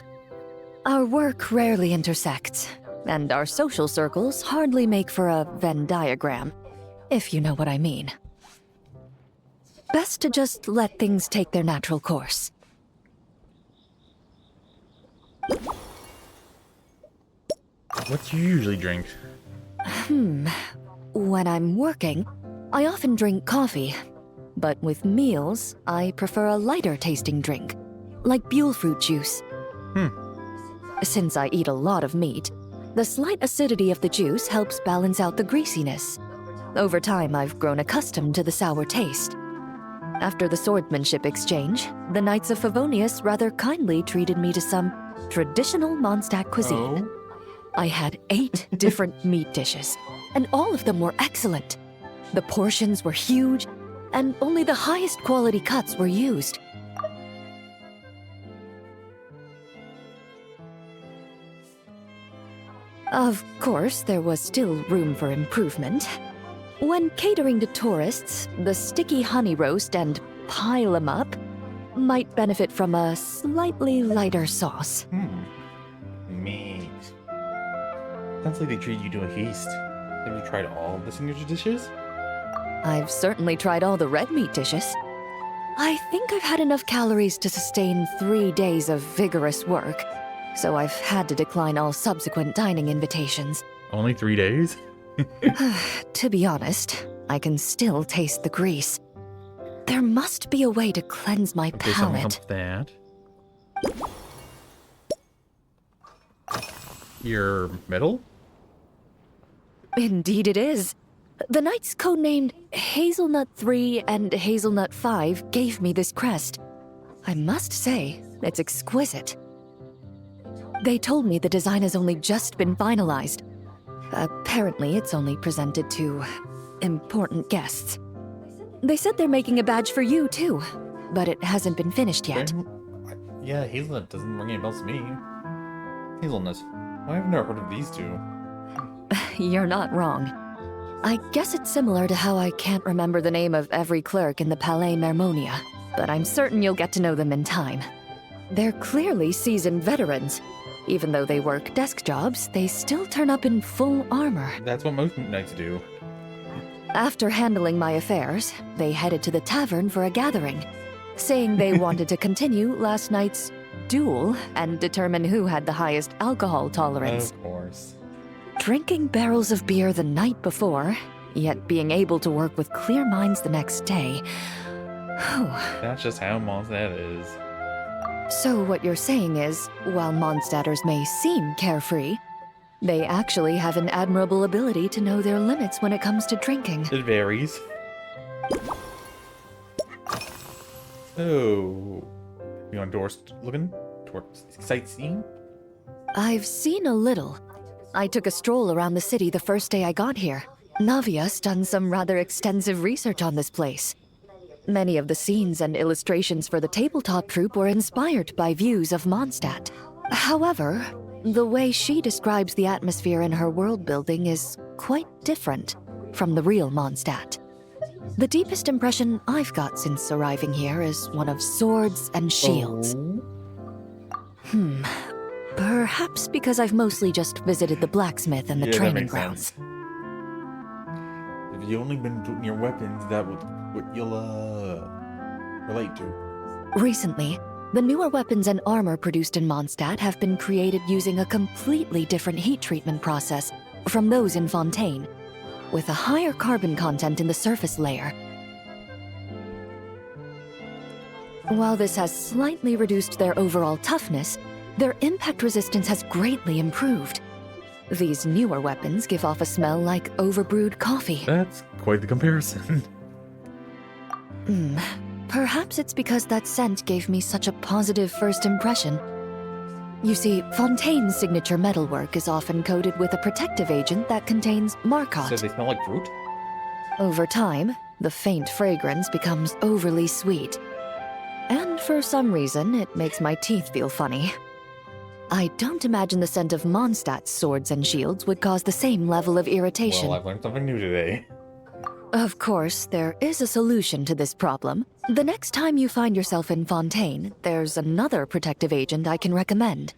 Our work rarely intersects, and our social circles hardly make for a Venn diagram, if you know what I mean. Best to just let things take their natural course. What do you usually drink? When I'm working, I often drink coffee. But with meals, I prefer a lighter tasting drink, like Buell fruit juice. Since I eat a lot of meat, the slight acidity of the juice helps balance out the greasiness. Over time, I've grown accustomed to the sour taste. After the swordsmanship exchange, the Knights of Favonius rather kindly treated me to some traditional Mondstadt cuisine. I had 8 different meat dishes, and all of them were excellent. The portions were huge, and only the highest quality cuts were used. Of course, there was still room for improvement. When catering to tourists, the sticky honey roast and pile 'em up might benefit from a slightly lighter sauce. Meat. Sounds like they treat you to a feast. Have you tried all the signature dishes? I've certainly tried all the red meat dishes. I think I've had enough calories to sustain 3 days of vigorous work, so I've had to decline all subsequent dining invitations. Only 3 days? To be honest, I can still taste the grease. There must be a way to cleanse my palate. That. Your medal? Indeed it is. The knights codenamed Hazelnut 3 and Hazelnut 5 gave me this crest. I must say, it's exquisite. They told me the design has only just been finalized. Apparently, it's only presented to important guests. They said they're making a badge for you, too, but it hasn't been finished yet. Yeah, hazelnut doesn't ring any bells to me. Hazelnut. Why have I never heard of these two? You're not wrong. I guess it's similar to how I can't remember the name of every clerk in the Palais Mermonia, but I'm certain you'll get to know them in time. They're clearly seasoned veterans. Even though they work desk jobs, they still turn up in full armor. That's what most knights do. After handling my affairs, they headed to the tavern for a gathering, saying they wanted to continue last night's duel and determine who had the highest alcohol tolerance. Of course. Drinking barrels of beer the night before, yet being able to work with clear minds the next day. That's just how Mondstadt is. So what you're saying is, while Mondstadters may seem carefree, they actually have an admirable ability to know their limits when it comes to drinking. It varies. So, you on doors looking towards sightseeing? I've seen a little. I took a stroll around the city the first day I got here. Navia's done some rather extensive research on this place. Many of the scenes and illustrations for the tabletop troupe were inspired by views of Mondstadt. However, the way she describes the atmosphere in her world building is quite different from the real Mondstadt. The deepest impression I've got since arriving here is one of swords and shields. Perhaps because I've mostly just visited the blacksmith and the training grounds. Sense. If you only been near weapons, that would what you'll relate to. Recently, the newer weapons and armor produced in Mondstadt have been created using a completely different heat treatment process from those in Fontaine, with a higher carbon content in the surface layer. While this has slightly reduced their overall toughness, their impact resistance has greatly improved. These newer weapons give off a smell like overbrewed coffee. That's quite the comparison. Perhaps it's because that scent gave me such a positive first impression. You see, Fontaine's signature metalwork is often coated with a protective agent that contains Marcotte. So they smell like fruit? Over time, the faint fragrance becomes overly sweet. And for some reason, it makes my teeth feel funny. I don't imagine the scent of Mondstadt's swords and shields would cause the same level of irritation. Well, I've learned something new today. Of course, there is a solution to this problem. The next time you find yourself in Fontaine, there's another protective agent I can recommend.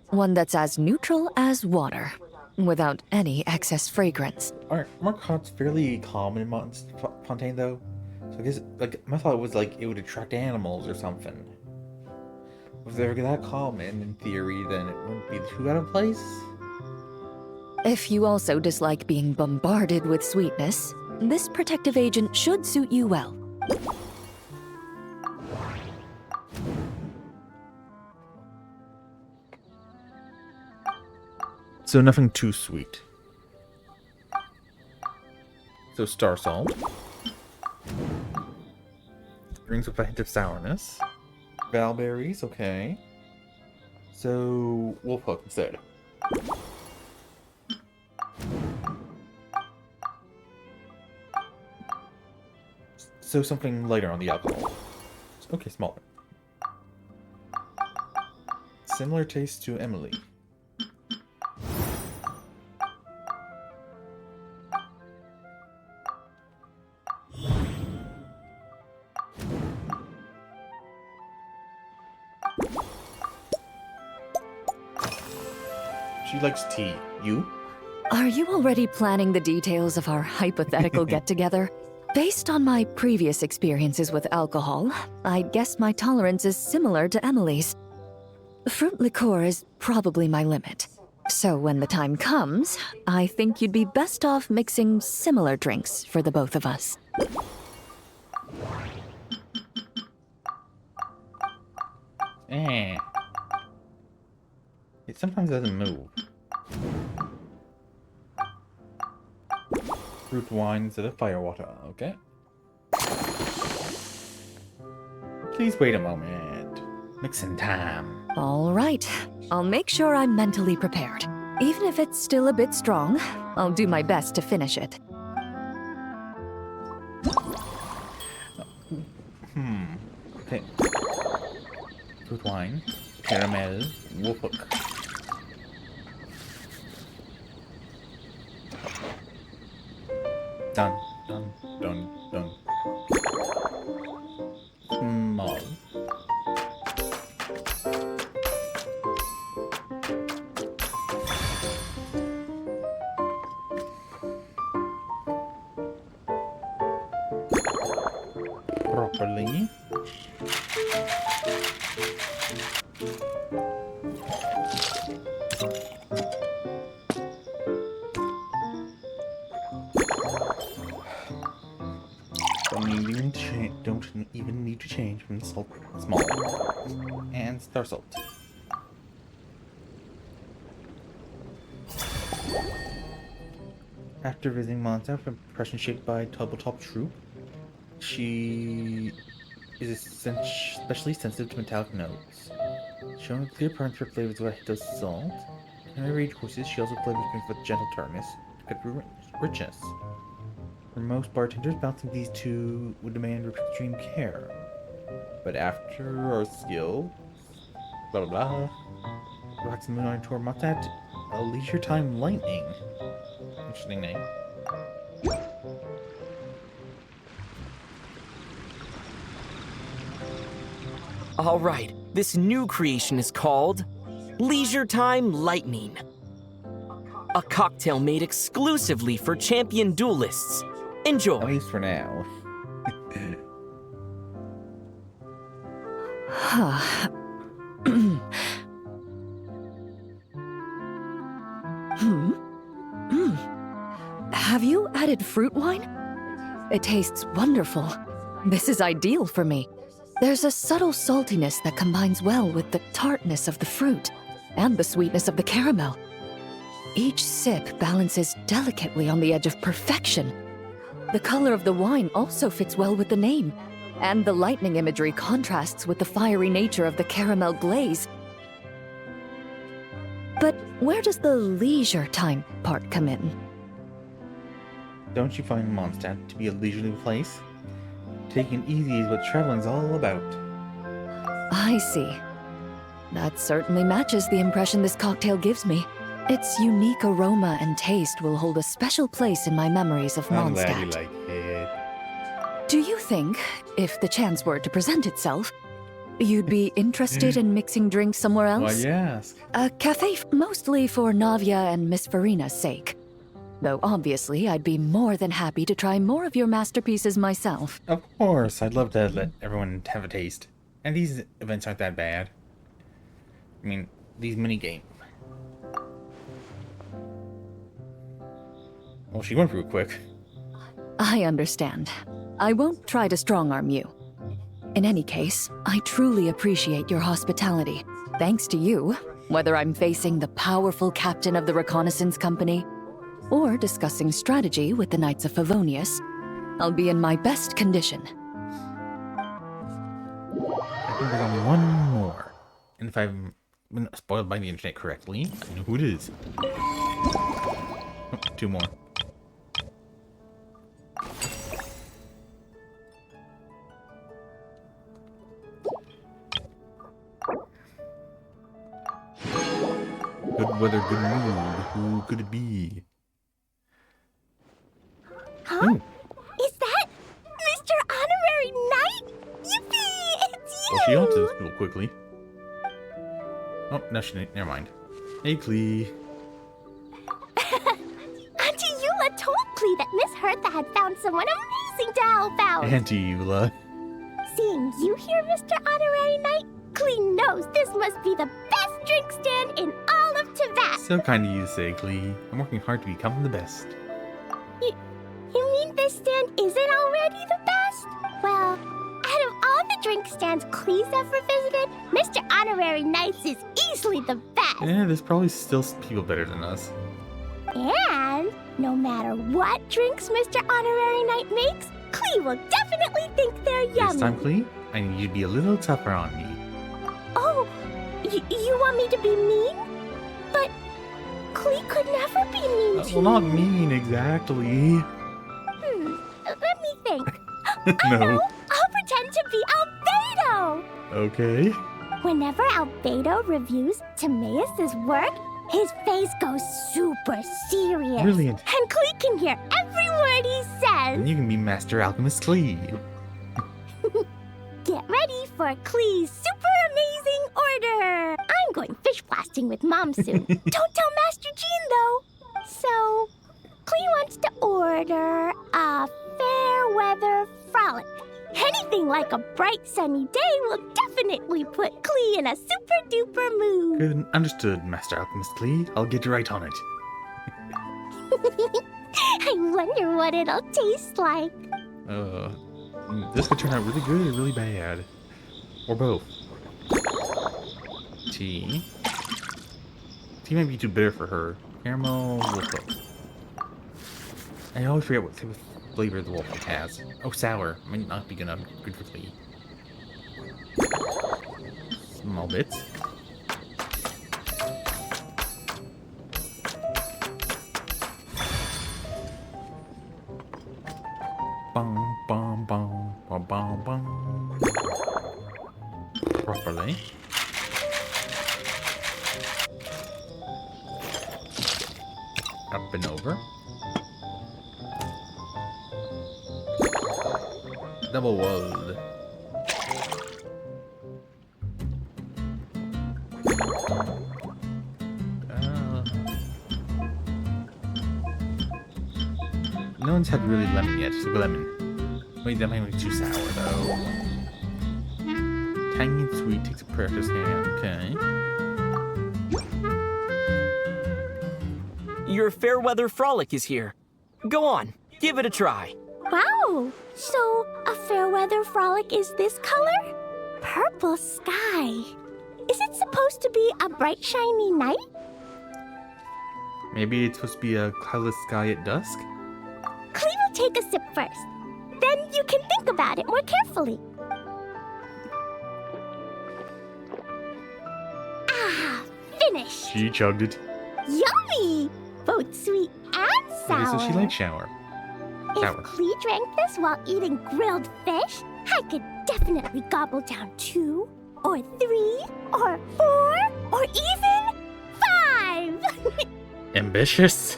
One that's as neutral as water, without any excess fragrance. Marcotte's fairly common in Fontaine, though. So I guess, my thought was it would attract animals or something. If they're that common, in theory, then it wouldn't be too out of place? If you also dislike being bombarded with sweetness, this protective agent should suit you well. So nothing too sweet. So star salt. Drinks with a hint of sourness. Valberries, okay. So wolf hook instead. So something lighter on the alcohol. Okay, smaller. Similar taste to Emily. She likes tea. You? Are you already planning the details of our hypothetical get-together? Based on my previous experiences with alcohol, I guess my tolerance is similar to Emily's. Fruit liqueur is probably my limit. So when the time comes, I think you'd be best off mixing similar drinks for the both of us. It sometimes doesn't move. Fruit wine instead of firewater, okay? Please wait a moment. Mixing time. All right. I'll make sure I'm mentally prepared. Even if it's still a bit strong, I'll do my best to finish it. Okay. Fruit wine, caramel, wolf hook. Done, done, done, done. Small. Properly. Don't even need to change from salt, small, and star salt. After visiting Monza from impression shaped by Tabletop Troop, she is especially sensitive to metallic notes. Showing clear preference for flavors with a hint of salt. In her age courses, she also flavors drinks with gentle tartness to cut through richness. For most bartenders, balancing these two would demand extreme care. But after our skill, blah blah blah, relax and move on to our Motat, a leisure time lightning. Interesting name. All right, this new creation is called Leisure Time Lightning. A cocktail made exclusively for champion duelists. Enjoy. At least for now. Have you added fruit wine? It tastes wonderful. This is ideal for me. There's a subtle saltiness that combines well with the tartness of the fruit and the sweetness of the caramel. Each sip balances delicately on the edge of perfection. The color of the wine also fits well with the name, and the lightning imagery contrasts with the fiery nature of the caramel glaze. But where does the leisure time part come in? Don't you find Mondstadt to be a leisurely place? Taking it easy is what traveling's all about. I see. That certainly matches the impression this cocktail gives me. Its unique aroma and taste will hold a special place in my memories of I'm glad Mondstadt. you like it. Do you think, if the chance were to present itself, you'd be interested in mixing drinks somewhere else? Why you ask? A cafe mostly for Navia and Miss Farina's sake. Though obviously I'd be more than happy to try more of your masterpieces myself. Of course, I'd love to let everyone have a taste. And these events aren't that bad. I mean, these mini games. Well, she went real quick. I understand. I won't try to strong-arm you. In any case, I truly appreciate your hospitality. Thanks to you, whether I'm facing the powerful captain of the reconnaissance company or discussing strategy with the Knights of Favonius, I'll be in my best condition. I think there's only one more. And if I've been spoiled by the internet correctly, I know who it is. Oh, two more. Good weather, good mood. Who could it be? Huh? Ooh. Is that Mr. Honorary Knight? Yippee! It's you! Well, she answered this real quickly. Oh, no, she didn't. Never mind. Hey, Klee. Auntie Eula told Klee that Miss Hertha had found someone amazing to help out. Auntie Eula. Seeing you here, Mr. Honorary Knight, Klee knows this must be the best drink stand in all of Teyvat. So kind of you to say, Klee. I'm working hard to become the best. You mean this stand isn't already the best? Well, out of all the drink stands Klee's ever visited, Mr. Honorary Knight's is easily the best. Yeah, there's probably still people better than us. And no matter what drinks Mr. Honorary Knight makes, Klee will definitely think they're yummy. This time, Klee, I need you to be a little tougher on me. Oh, you want me to be mean? But Klee could never be mean to Well, not you. mean exactly. Let me think. No. I know. I'll pretend to be Albedo. Okay. Whenever Albedo reviews Timaeus' work, his face goes super serious. Brilliant. And Klee can hear every word he says. And you can be Master Alchemist Klee. Get ready for Klee's super amazing order. I'm going fish blasting with Mom soon. Don't tell Master Jean, though. So, Klee wants to order a fair weather frolic. Anything like a bright sunny day will definitely put Klee in a super duper mood. Good. Understood, Master Alchemist Klee. I'll get right on it. I wonder what it'll taste like. This could turn out really good or really bad. Or both. Tea. Tea might be too bitter for her. Caramel wolf. I always forget what type of flavor the wolf has. Oh, sour. Might not be good for Klee. Small bits. Bum, bum, bum, bum, bum, bum. Properly. Up and over. Double walled. No one's had really lemon yet, so lemon. Wait, that might be too sour though. Tangy and sweet takes a precious hand. Okay. Your Fairweather Frolic is here. Go on, give it a try. Wow! So, a fair weather frolic is this color? Purple sky. Is it supposed to be a bright, shiny night? Maybe it's supposed to be a cloudless sky at dusk? Klee will take a sip first. Then you can think about it more carefully. Ah, finished. She chugged it. Yummy! Both sweet and sour. Okay, so she likes shower. If Sour. Klee drank this while eating grilled fish, I could definitely gobble down 2, or 3, or 4, or even 5! Ambitious.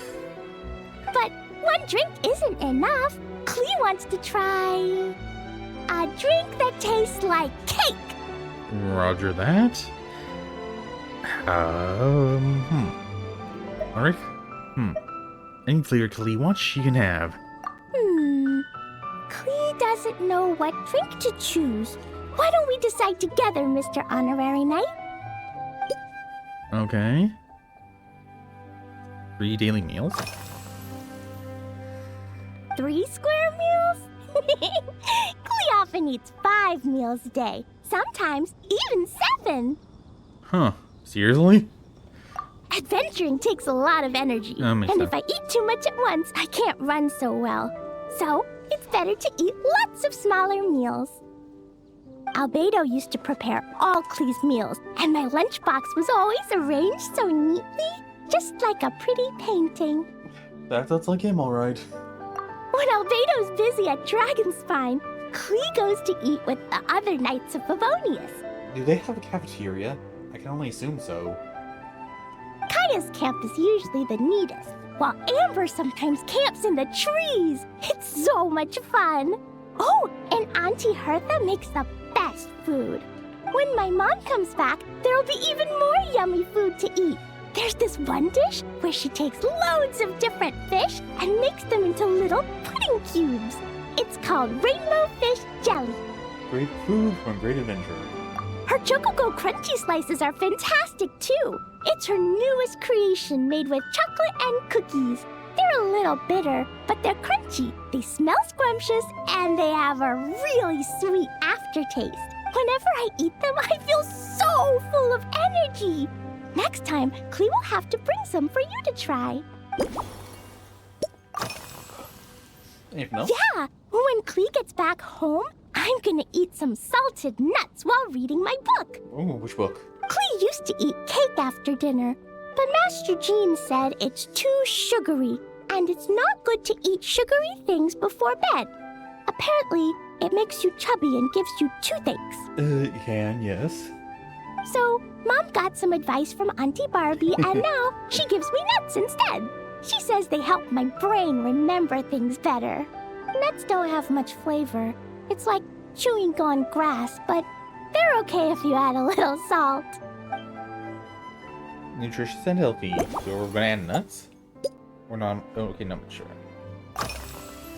But one drink isn't enough. Klee wants to try a drink that tastes like cake. Roger that. Alright. Any flavor Klee wants, she can have. Klee doesn't know what drink to choose. Why don't we decide together, Mr. Honorary Knight? Okay. 3 daily meals. 3 square meals? Klee often eats 5 meals a day, sometimes even 7. Huh. Seriously? Adventuring takes a lot of energy, and makes if I eat too much at once, I can't run so well. So, it's better to eat lots of smaller meals. Albedo used to prepare all Klee's meals, and my lunchbox was always arranged so neatly, just like a pretty painting. That's like him, alright. When Albedo's busy at Dragonspine, Klee goes to eat with the other Knights of Favonius. Do they have a cafeteria? I can only assume so. Kaya's camp is usually the neatest, while Amber sometimes camps in the trees. It's so much fun. Oh, and Auntie Hertha makes the best food. When my mom comes back, there'll be even more yummy food to eat. There's this one dish where she takes loads of different fish and makes them into little pudding cubes. It's called Rainbow Fish Jelly. Great food from great adventure. Her Chocogo Crunchy Slices are fantastic too. It's her newest creation made with chocolate and cookies. They're a little bitter, but they're crunchy. They smell scrumptious, and they have a really sweet aftertaste. Whenever I eat them, I feel so full of energy. Next time, Klee will have to bring some for you to try. Anything else? Yeah, when Klee gets back home, I'm gonna eat some salted nuts while reading my book. Ooh, which book? Klee used to eat cake after dinner, but Master Jean said it's too sugary, and it's not good to eat sugary things before bed. Apparently, it makes you chubby and gives you toothaches. It can, yes. So, Mom got some advice from Auntie Barbie, and now she gives me nuts instead. She says they help my brain remember things better. Nuts don't have much flavor. It's like chewing on grass, but they're okay if you add a little salt. Nutritious and healthy. So we're gonna add nuts? We're not. Oh, okay, no, sure.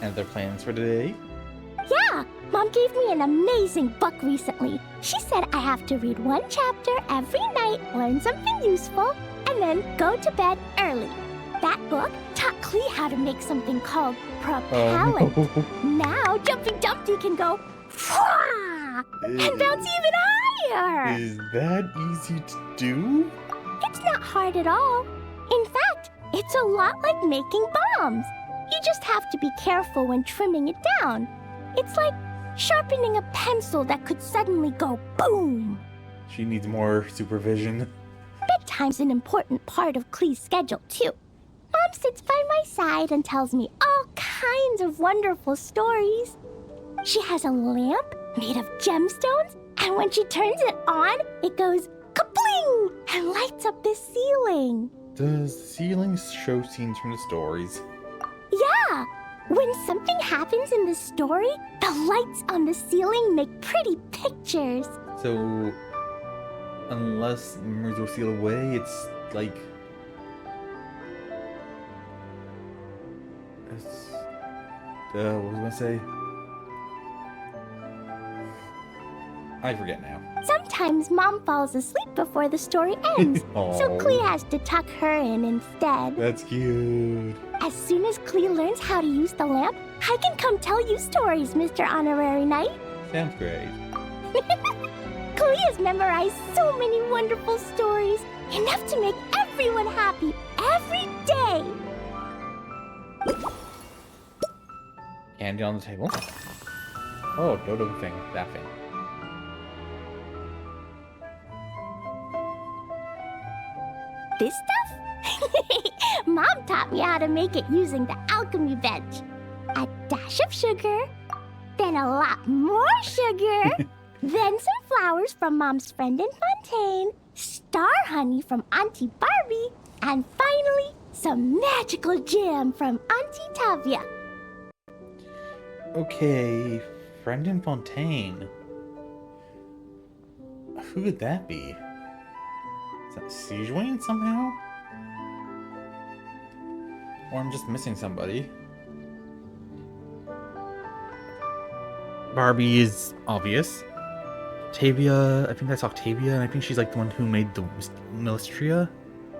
And their plans for today? Yeah, Mom gave me an amazing book recently. She said I have to read 1 chapter every night, learn something useful, and then go to bed early. That book taught Klee how to make something called propellant. Now Jumpy Dumpty can go and bounce even higher. Is that easy to do? It's not hard at all. In fact, it's a lot like making bombs. You just have to be careful when trimming it down. It's like sharpening a pencil that could suddenly go boom. She needs more supervision. Bedtime's an important part of Klee's schedule, too. Mom sits by my side and tells me all kinds of wonderful stories. She has a lamp made of gemstones, and when she turns it on, it goes kabling and lights up the ceiling. Does the ceiling show scenes from the stories? Yeah! When something happens in the story, the lights on the ceiling make pretty pictures. So, unless memories will seal away, it's like... what was I gonna say? I forget now. Sometimes Mom falls asleep before the story ends, so Klee has to tuck her in instead. That's cute. As soon as Klee learns how to use the lamp, I can come tell you stories, Mr. Honorary Knight. Sounds great. Klee has memorized so many wonderful stories, enough to make everyone happy every day. Candy on the table. Oh, dodo thing. That thing. This stuff? Mom taught me how to make it using the alchemy bench. A dash of sugar, then a lot more sugar, then some flowers from Mom's friend in Fontaine, star honey from Auntie Barbie, and finally, some magical jam from Auntie Tavia. Okay, friend in Fontaine. Who could that be? Is that Sijuane somehow? Or I'm just missing somebody. Barbie is obvious. Octavia, I think that's Octavia, and I think she's like the one who made the Milistria.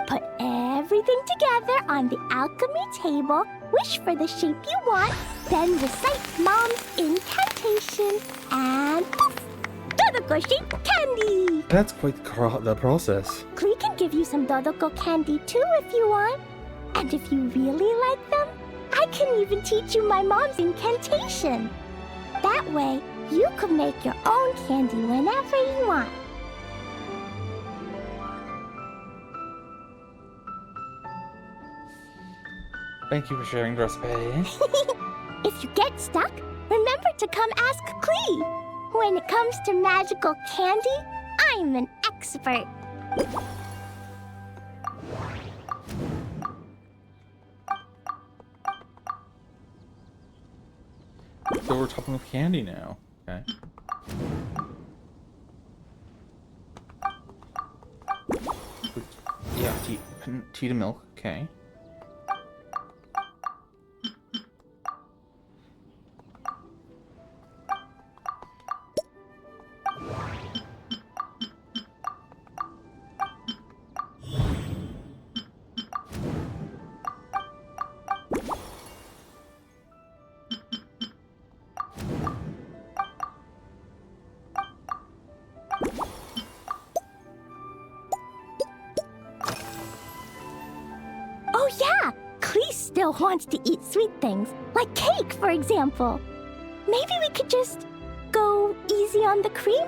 Put everything together on the alchemy table wish for the shape you want, then recite Mom's incantation, and poof! Dodoko-shaped candy! That's quite the process. Klee can give you some Dodoko candy too if you want. And if you really like them, I can even teach you my mom's incantation. That way, you can make your own candy whenever you want. Thank you for sharing the recipe. If you get stuck, remember to come ask Klee. When it comes to magical candy, I'm an expert. So we're topping with candy now. Okay. Yeah, tea to milk. Okay. Oh yeah! Klee still wants to eat sweet things, like cake, for example. Maybe we could just go easy on the cream?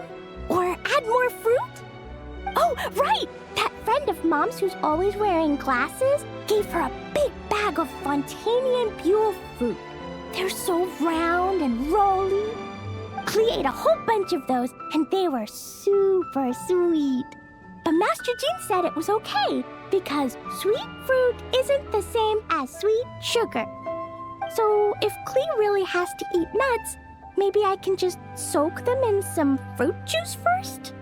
Or add more fruit? Oh, right! That friend of Mom's who's always wearing glasses gave her a big bag of Fontanian Buell fruit. They're so round and rolly. Klee ate a whole bunch of those, and they were super sweet. But Master Jean said it was okay, because sweet fruit isn't the same as sweet sugar. So if Klee really has to eat nuts, maybe I can just soak them in some fruit juice first?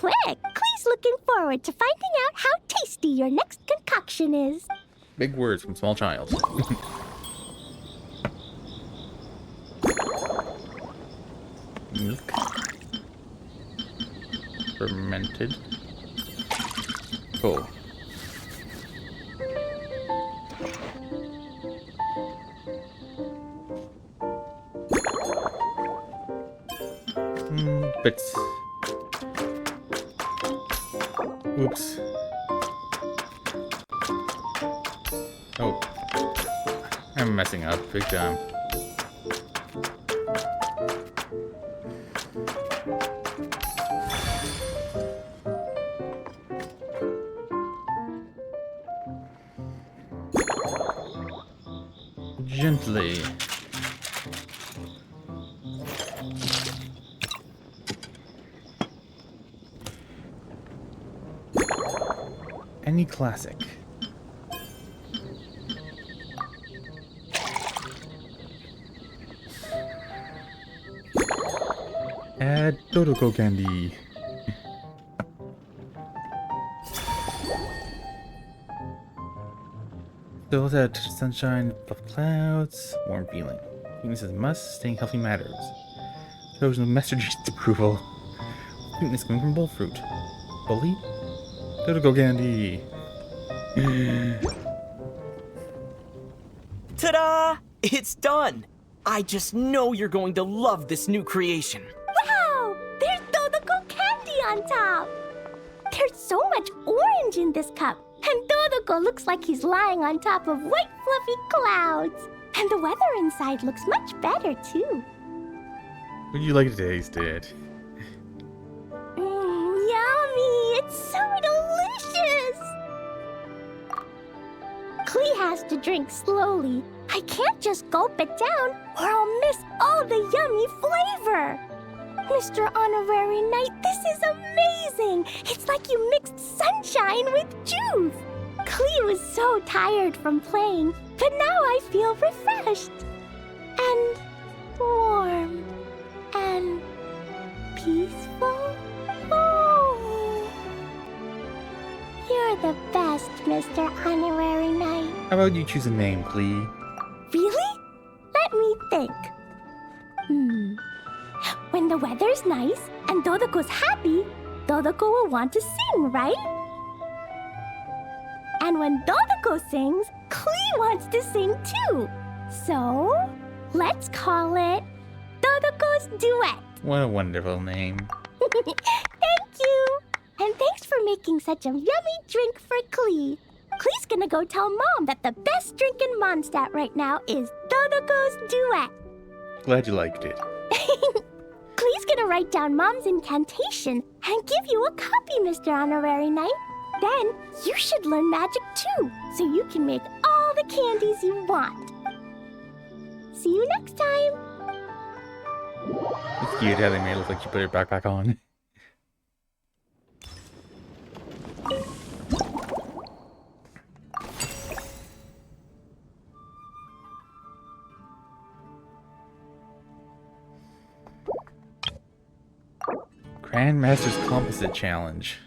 quick. Clee's looking forward to finding out how tasty your next concoction is. Big words from small child. Milk. Fermented. Cool. Bits. Oops. Oh. I'm messing up big time. Gently. Any classic. Add Dodoko candy. Still that sunshine of clouds, warm feeling. Sweetness is a must, staying healthy matters. Shows no messages to approval. Sweetness coming from bull fruit. Bully? Dodoko candy. Ta-da! It's done! I just know you're going to love this new creation. Wow! There's Dodoko candy on top! There's so much orange in this cup, and Dodoko looks like he's lying on top of white fluffy clouds. And the weather inside looks much better, too. Would you like to taste it? Yummy! It's so delicious! Klee has to drink slowly. I can't just gulp it down, or I'll miss all the yummy flavor. Mr. Honorary Knight, this is amazing! It's like you mixed sunshine with juice. Klee was so tired from playing, but now I feel refreshed. And warm. And peaceful. Oh. You're the best, Mr. Honorary Knight. How about you choose a name, Klee? Really? Let me think. When the weather's nice and Dodoko's happy, Dodoko will want to sing, right? And when Dodoko sings, Klee wants to sing too. So, let's call it Dodoko's Duet. What a wonderful name. Thank you. And thanks for making such a yummy drink for Klee. Klee's gonna go tell Mom that the best drink in Mondstadt right now is Dodoko's Duet. Glad you liked it. Klee's gonna write down Mom's incantation and give you a copy, Mr. Honorary Knight. Then you should learn magic too, so you can make all the candies you want. See you next time. It's cute how they made it look like she put her backpack on. Grandmaster's Composite Challenge.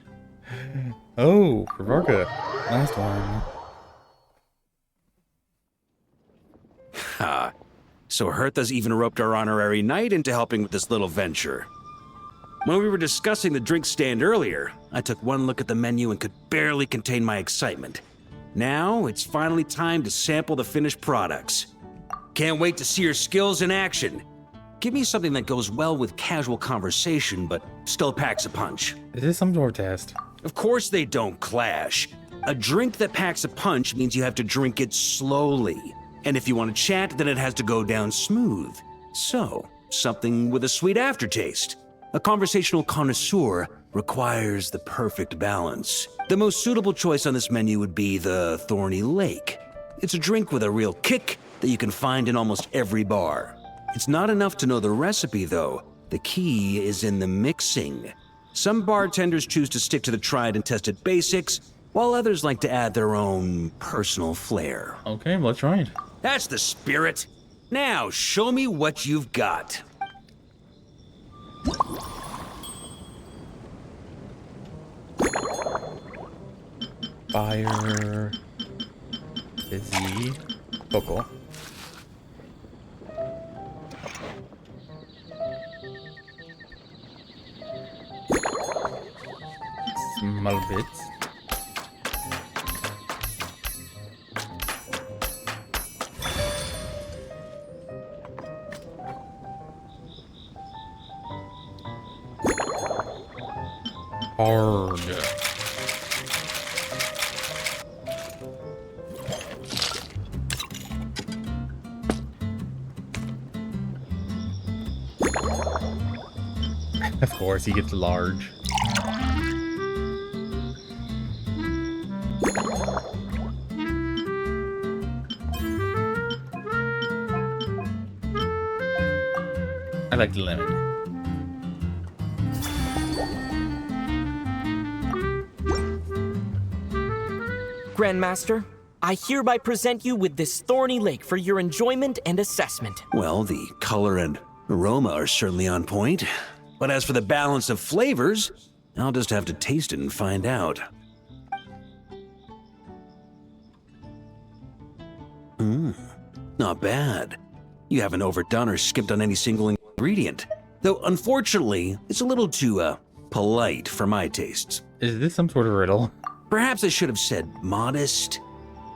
Oh, Ravarka. Last one. Ha. So Hertha's even roped our honorary knight into helping with this little venture. When we were discussing the drink stand earlier, I took one look at the menu and could barely contain my excitement. Now, it's finally time to sample the finished products. Can't wait to see your skills in action. Give me something that goes well with casual conversation, but still packs a punch. Is this some sort of test? Of course they don't clash. A drink that packs a punch means you have to drink it slowly. And if you want to chat, then it has to go down smooth. So, something with a sweet aftertaste. A conversational connoisseur requires the perfect balance. The most suitable choice on this menu would be the Thorny Lake. It's a drink with a real kick that you can find in almost every bar. It's not enough to know the recipe, though. The key is in the mixing. Some bartenders choose to stick to the tried and tested basics, while others like to add their own personal flair. Okay, let's try it. That's the spirit. Now, show me what you've got. Fire. Fizzy. Vocal. Small bits. Hard. Of course, he gets large. I like the lemon. Grandmaster, I hereby present you with this thorny lake for your enjoyment and assessment. Well, the color and aroma are certainly on point. But as for the balance of flavors, I'll just have to taste it and find out. Not bad. You haven't overdone or skipped on any single ingredient. Though, unfortunately, it's a little too, polite for my tastes. Is this some sort of riddle? Perhaps I should have said modest.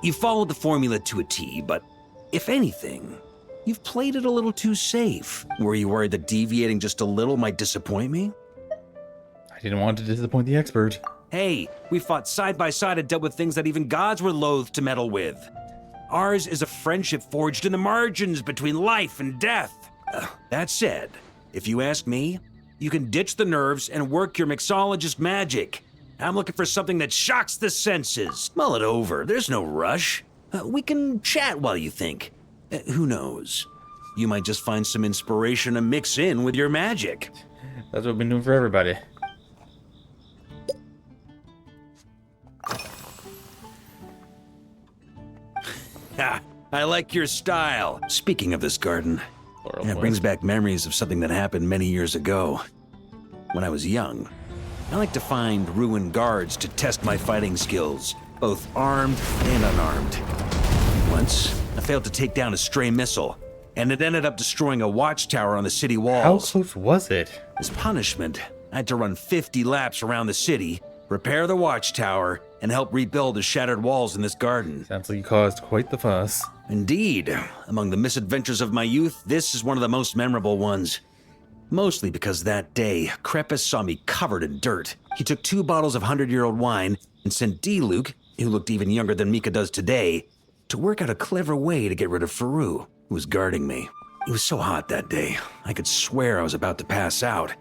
You followed the formula to a T, but if anything, you've played it a little too safe. Were you worried that deviating just a little might disappoint me? I didn't want to disappoint the expert. Hey, we fought side by side and dealt with things that even gods were loath to meddle with. Ours is a friendship forged in the margins between life and death. That said, if you ask me, you can ditch the nerves and work your mixologist magic. I'm looking for something that shocks the senses. Mull it over, there's no rush. We can chat while you think. Who knows? You might just find some inspiration to mix in with your magic. That's what we've been doing for everybody. Ha! I like your style. Speaking of this garden, it brings back memories of something that happened many years ago. When I was young, I like to find ruined guards to test my fighting skills, both armed and unarmed. Once, I failed to take down a stray missile, and it ended up destroying a watchtower on the city walls. How close was it? As punishment, I had to run 50 laps around the city, repair the watchtower, and help rebuild the shattered walls in this garden. Sounds like you caused quite the fuss. Indeed. Among the misadventures of my youth, this is one of the most memorable ones. Mostly because that day, Crepus saw me covered in dirt. He took 2 bottles of 100-year-old wine and sent D-Luke, who looked even younger than Mika does today, to work out a clever way to get rid of Faru, who was guarding me. It was so hot that day, I could swear I was about to pass out.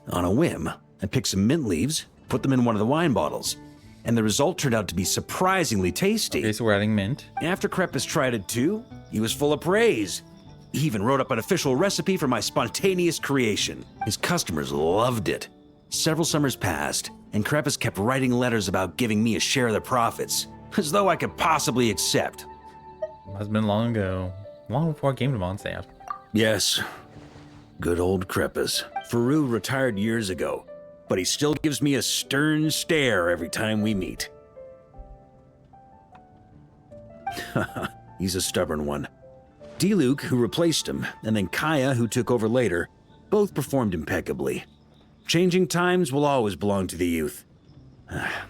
On a whim, I picked some mint leaves, put them in one of the wine bottles, and the result turned out to be surprisingly tasty. Okay, so we're adding mint. After Crepus tried it too, he was full of praise. He even wrote up an official recipe for my spontaneous creation. His customers loved it. Several summers passed, and Crepus kept writing letters about giving me a share of the profits, as though I could possibly accept. Has been long ago. Long before I came to Mondstadt. Yes. Good old Crepus. Faru retired years ago, but he still gives me a stern stare every time we meet. He's a stubborn one. D-Luke, who replaced him, and then Kaya, who took over later, both performed impeccably. Changing times will always belong to the youth.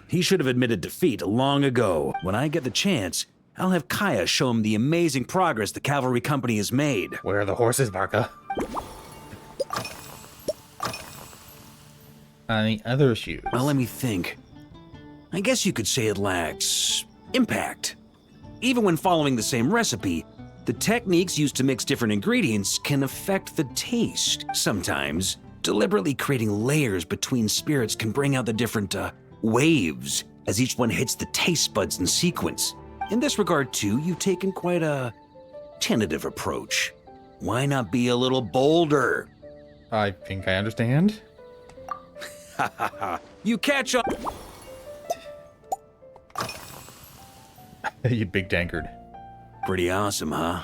He should have admitted defeat long ago. When I get the chance, I'll have Kaya show him the amazing progress the cavalry company has made. Where are the horses, Barca? On the other shoes. Well, let me think. I guess you could say it lacks impact. Even when following the same recipe, the techniques used to mix different ingredients can affect the taste. Sometimes, deliberately creating layers between spirits can bring out the different, waves as each one hits the taste buds in sequence. In this regard, too, you've taken quite a tentative approach. Why not be a little bolder? I think I understand. Ha ha ha. You catch on. You big tankard. Pretty awesome, huh?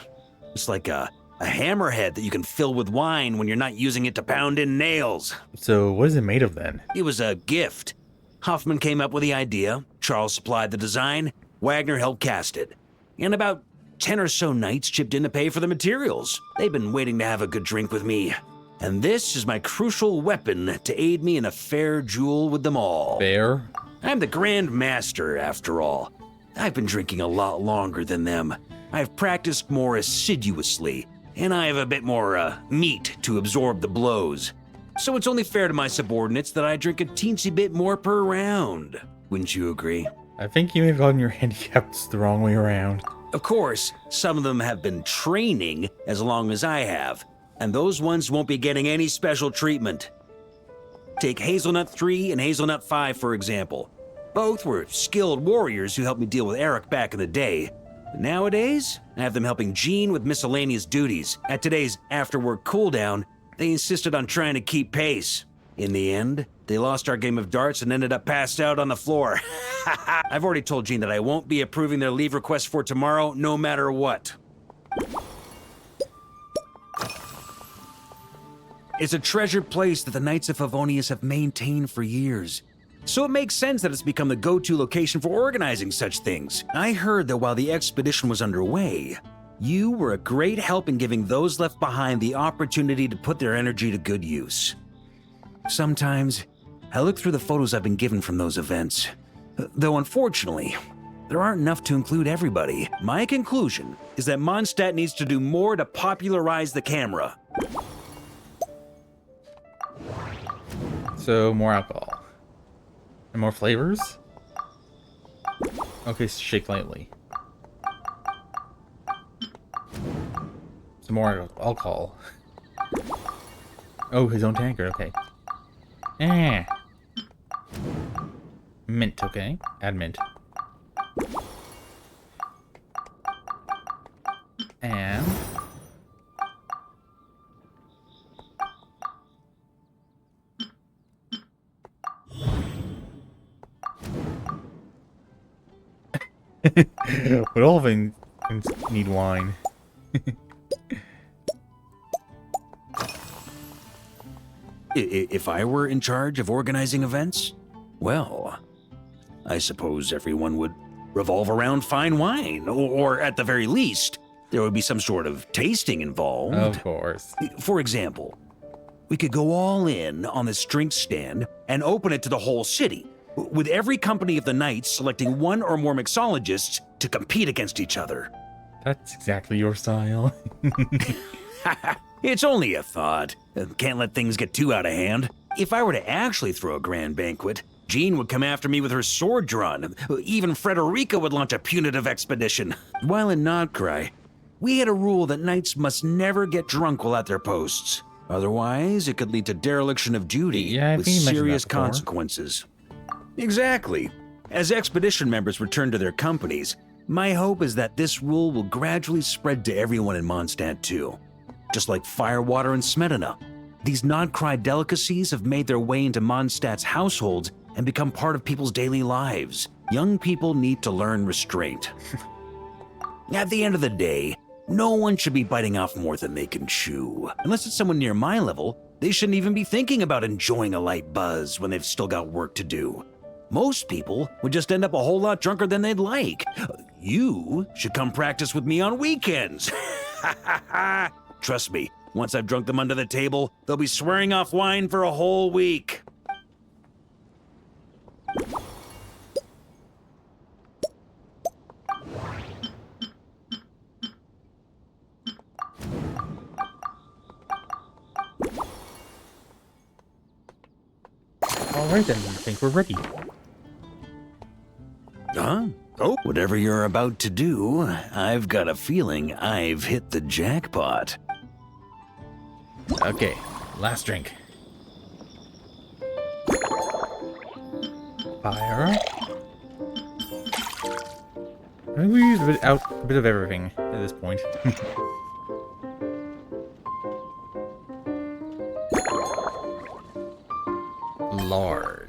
It's like a hammerhead that you can fill with wine when you're not using it to pound in nails. So what is it made of then? It was a gift. Hoffman came up with the idea, Charles supplied the design, Wagner helped cast it. And about 10 or so knights chipped in to pay for the materials. They've been waiting to have a good drink with me. And this is my crucial weapon to aid me in a fair duel with them all. Fair? I'm the Grand Master, after all. I've been drinking a lot longer than them. I've practiced more assiduously, and I have a bit more, meat to absorb the blows. So it's only fair to my subordinates that I drink a teensy bit more per round. Wouldn't you agree? I think you may have gotten your handicaps the wrong way around. Of course, some of them have been training as long as I have, and those ones won't be getting any special treatment. Take Hazelnut 3 and Hazelnut 5, for example. Both were skilled warriors who helped me deal with Eric back in the day. But nowadays, I have them helping Jean with miscellaneous duties. At today's after-work cooldown, they insisted on trying to keep pace. In the end, they lost our game of darts and ended up passed out on the floor. I've already told Jean that I won't be approving their leave request for tomorrow, no matter what. It's a treasured place that the Knights of Favonius have maintained for years. So it makes sense that it's become the go-to location for organizing such things. I heard that while the expedition was underway, you were a great help in giving those left behind the opportunity to put their energy to good use. Sometimes, I look through the photos I've been given from those events. Though unfortunately, there aren't enough to include everybody. My conclusion is that Mondstadt needs to do more to popularize the camera. So, more alcohol. And more flavors? Okay, shake lightly. Some more alcohol. Oh, his own tankard, okay. Mint, okay. Add mint. And... but all of them need wine. If I were in charge of organizing events, well, I suppose everyone would revolve around fine wine, or at the very least, there would be some sort of tasting involved. Of course. For example, we could go all in on this drink stand and open it to the whole city, with every company of the Knights selecting one or more mixologists to compete against each other. That's exactly your style. It's only a thought. Can't let things get too out of hand. If I were to actually throw a grand banquet, Jean would come after me with her sword drawn. Even Frederica would launch a punitive expedition. While in Nodcry, we had a rule that knights must never get drunk while at their posts. Otherwise, it could lead to dereliction of duty with serious consequences. Exactly. As expedition members return to their companies, my hope is that this rule will gradually spread to everyone in Mondstadt too. Just like firewater and Smedina, these Nodcry delicacies have made their way into Mondstadt's households and become part of people's daily lives. Young people need to learn restraint. At the end of the day, no one should be biting off more than they can chew. Unless it's someone near my level, they shouldn't even be thinking about enjoying a light buzz when they've still got work to do. Most people would just end up a whole lot drunker than they'd like. You should come practice with me on weekends. Trust me, once I've drunk them under the table, they'll be swearing off wine for a whole week. Alright then, I think we're ready. Huh? Oh, whatever you're about to do, I've got a feeling I've hit the jackpot. Okay, last drink. Fire. I think we used a bit of everything at this point. Large.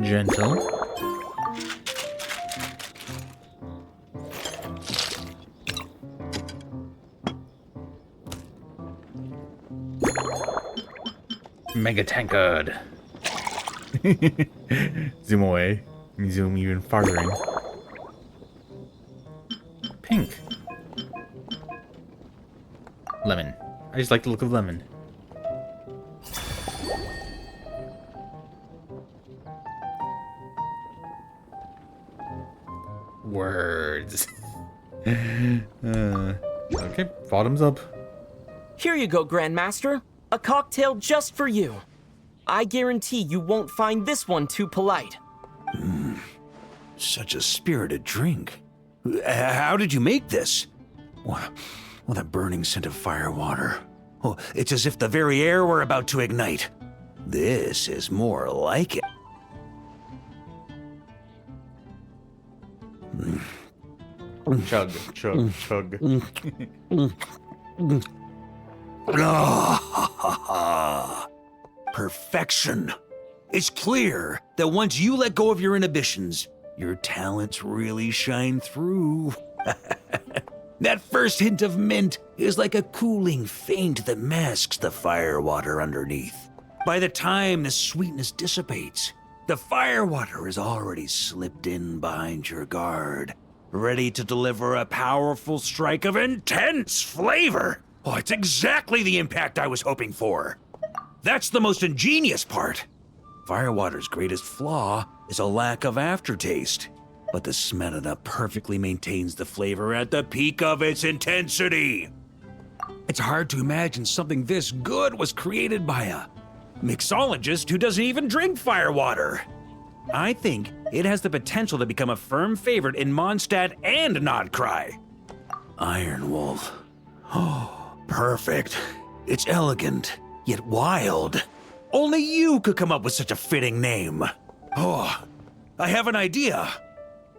Gentle. Mega tankard. Zoom away. Zoom even farther in. Pink. Lemon. I just like the look of lemon. Words. Okay, bottoms up. Here you go, Grandmaster. A cocktail just for you. I guarantee you won't find this one too polite. Such a spirited drink. How did you make this? What a burning scent of firewater. Oh, it's as if the very air were about to ignite. This is more like it. Chug, chug, chug. Perfection. It's clear that once you let go of your inhibitions, your talents really shine through. That first hint of mint is like a cooling feint that masks the firewater underneath. By the time the sweetness dissipates, the firewater is already slipped in behind your guard, ready to deliver a powerful strike of intense flavor. Oh, it's exactly the impact I was hoping for. That's the most ingenious part. Firewater's greatest flaw is a lack of aftertaste, but the Smetana perfectly maintains the flavor at the peak of its intensity. It's hard to imagine something this good was created by a mixologist who doesn't even drink firewater. I think it has the potential to become a firm favorite in Mondstadt and Nodcry. Iron Wolf. Oh, perfect. It's elegant, yet wild. Only you could come up with such a fitting name. Oh, I have an idea.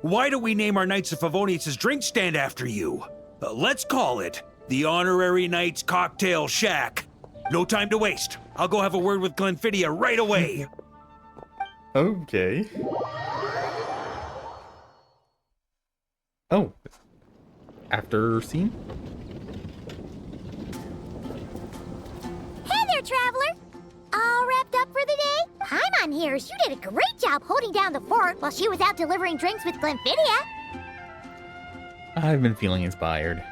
Why don't we name our Knights of Favonius' drink stand after you? Let's call it the Honorary Knights Cocktail Shack. No time to waste. I'll go have a word with Glenfiddia right away. Okay. Oh. After scene? Hey there, traveler! All wrapped up for the day? Paimon hears you did a great job holding down the fort while she was out delivering drinks with Glenfiddia. I've been feeling inspired.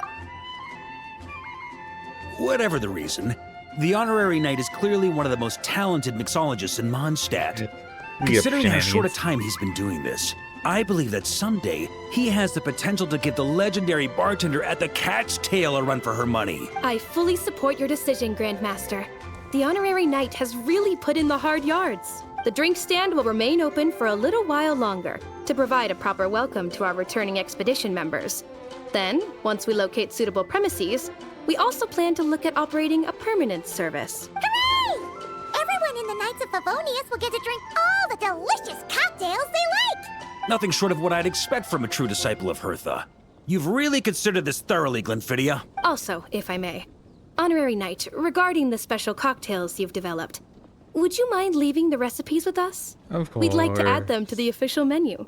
Whatever the reason, the Honorary Knight is clearly one of the most talented mixologists in Mondstadt. Considering how short a time he's been doing this, I believe that someday he has the potential to give the legendary bartender at the Cat's Tail a run for her money. I fully support your decision, Grandmaster. The Honorary Knight has really put in the hard yards. The drink stand will remain open for a little while longer to provide a proper welcome to our returning expedition members. Then, once we locate suitable premises, we also plan to look at operating a permanent service. Hooray! Everyone in the Knights of Favonius will get to drink all the delicious cocktails they like! Nothing short of what I'd expect from a true disciple of Hertha. You've really considered this thoroughly, Glenfiddia. Also, if I may, Honorary Knight, regarding the special cocktails you've developed, would you mind leaving the recipes with us? Of course. We'd like to add them to the official menu.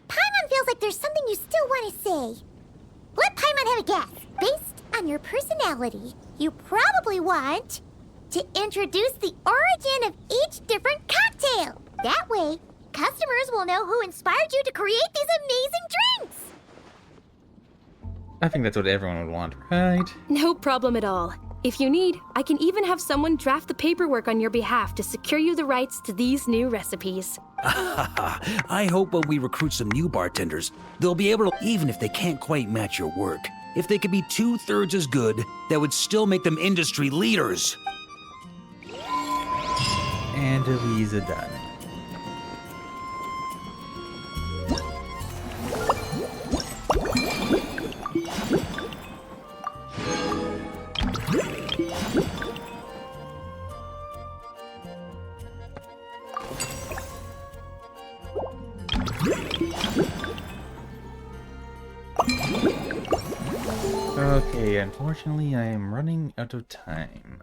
Paimon feels like there's something you still want to say. Let Paimon have a guess. Based on your personality, you probably want to introduce the origin of each different cocktail. That way, customers will know who inspired you to create these amazing drinks. I think that's what everyone would want, right? No problem at all. If you need, I can even have someone draft the paperwork on your behalf to secure you the rights to these new recipes. I hope when we recruit some new bartenders, they'll be able to, even if they can't quite match your work, if they could be 2/3 as good, that would still make them industry leaders. And Elisa done. Okay, unfortunately, I am running out of time.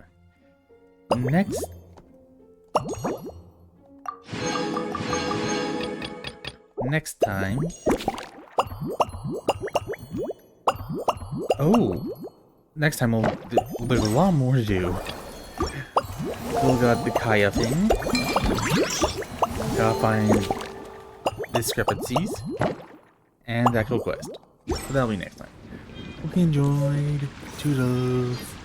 Next time. Oh, next time there's a lot more to do. Still got the Kaya thing. Gotta find discrepancies. And the actual quest. So that'll be next time. Hope you enjoyed. Toodles.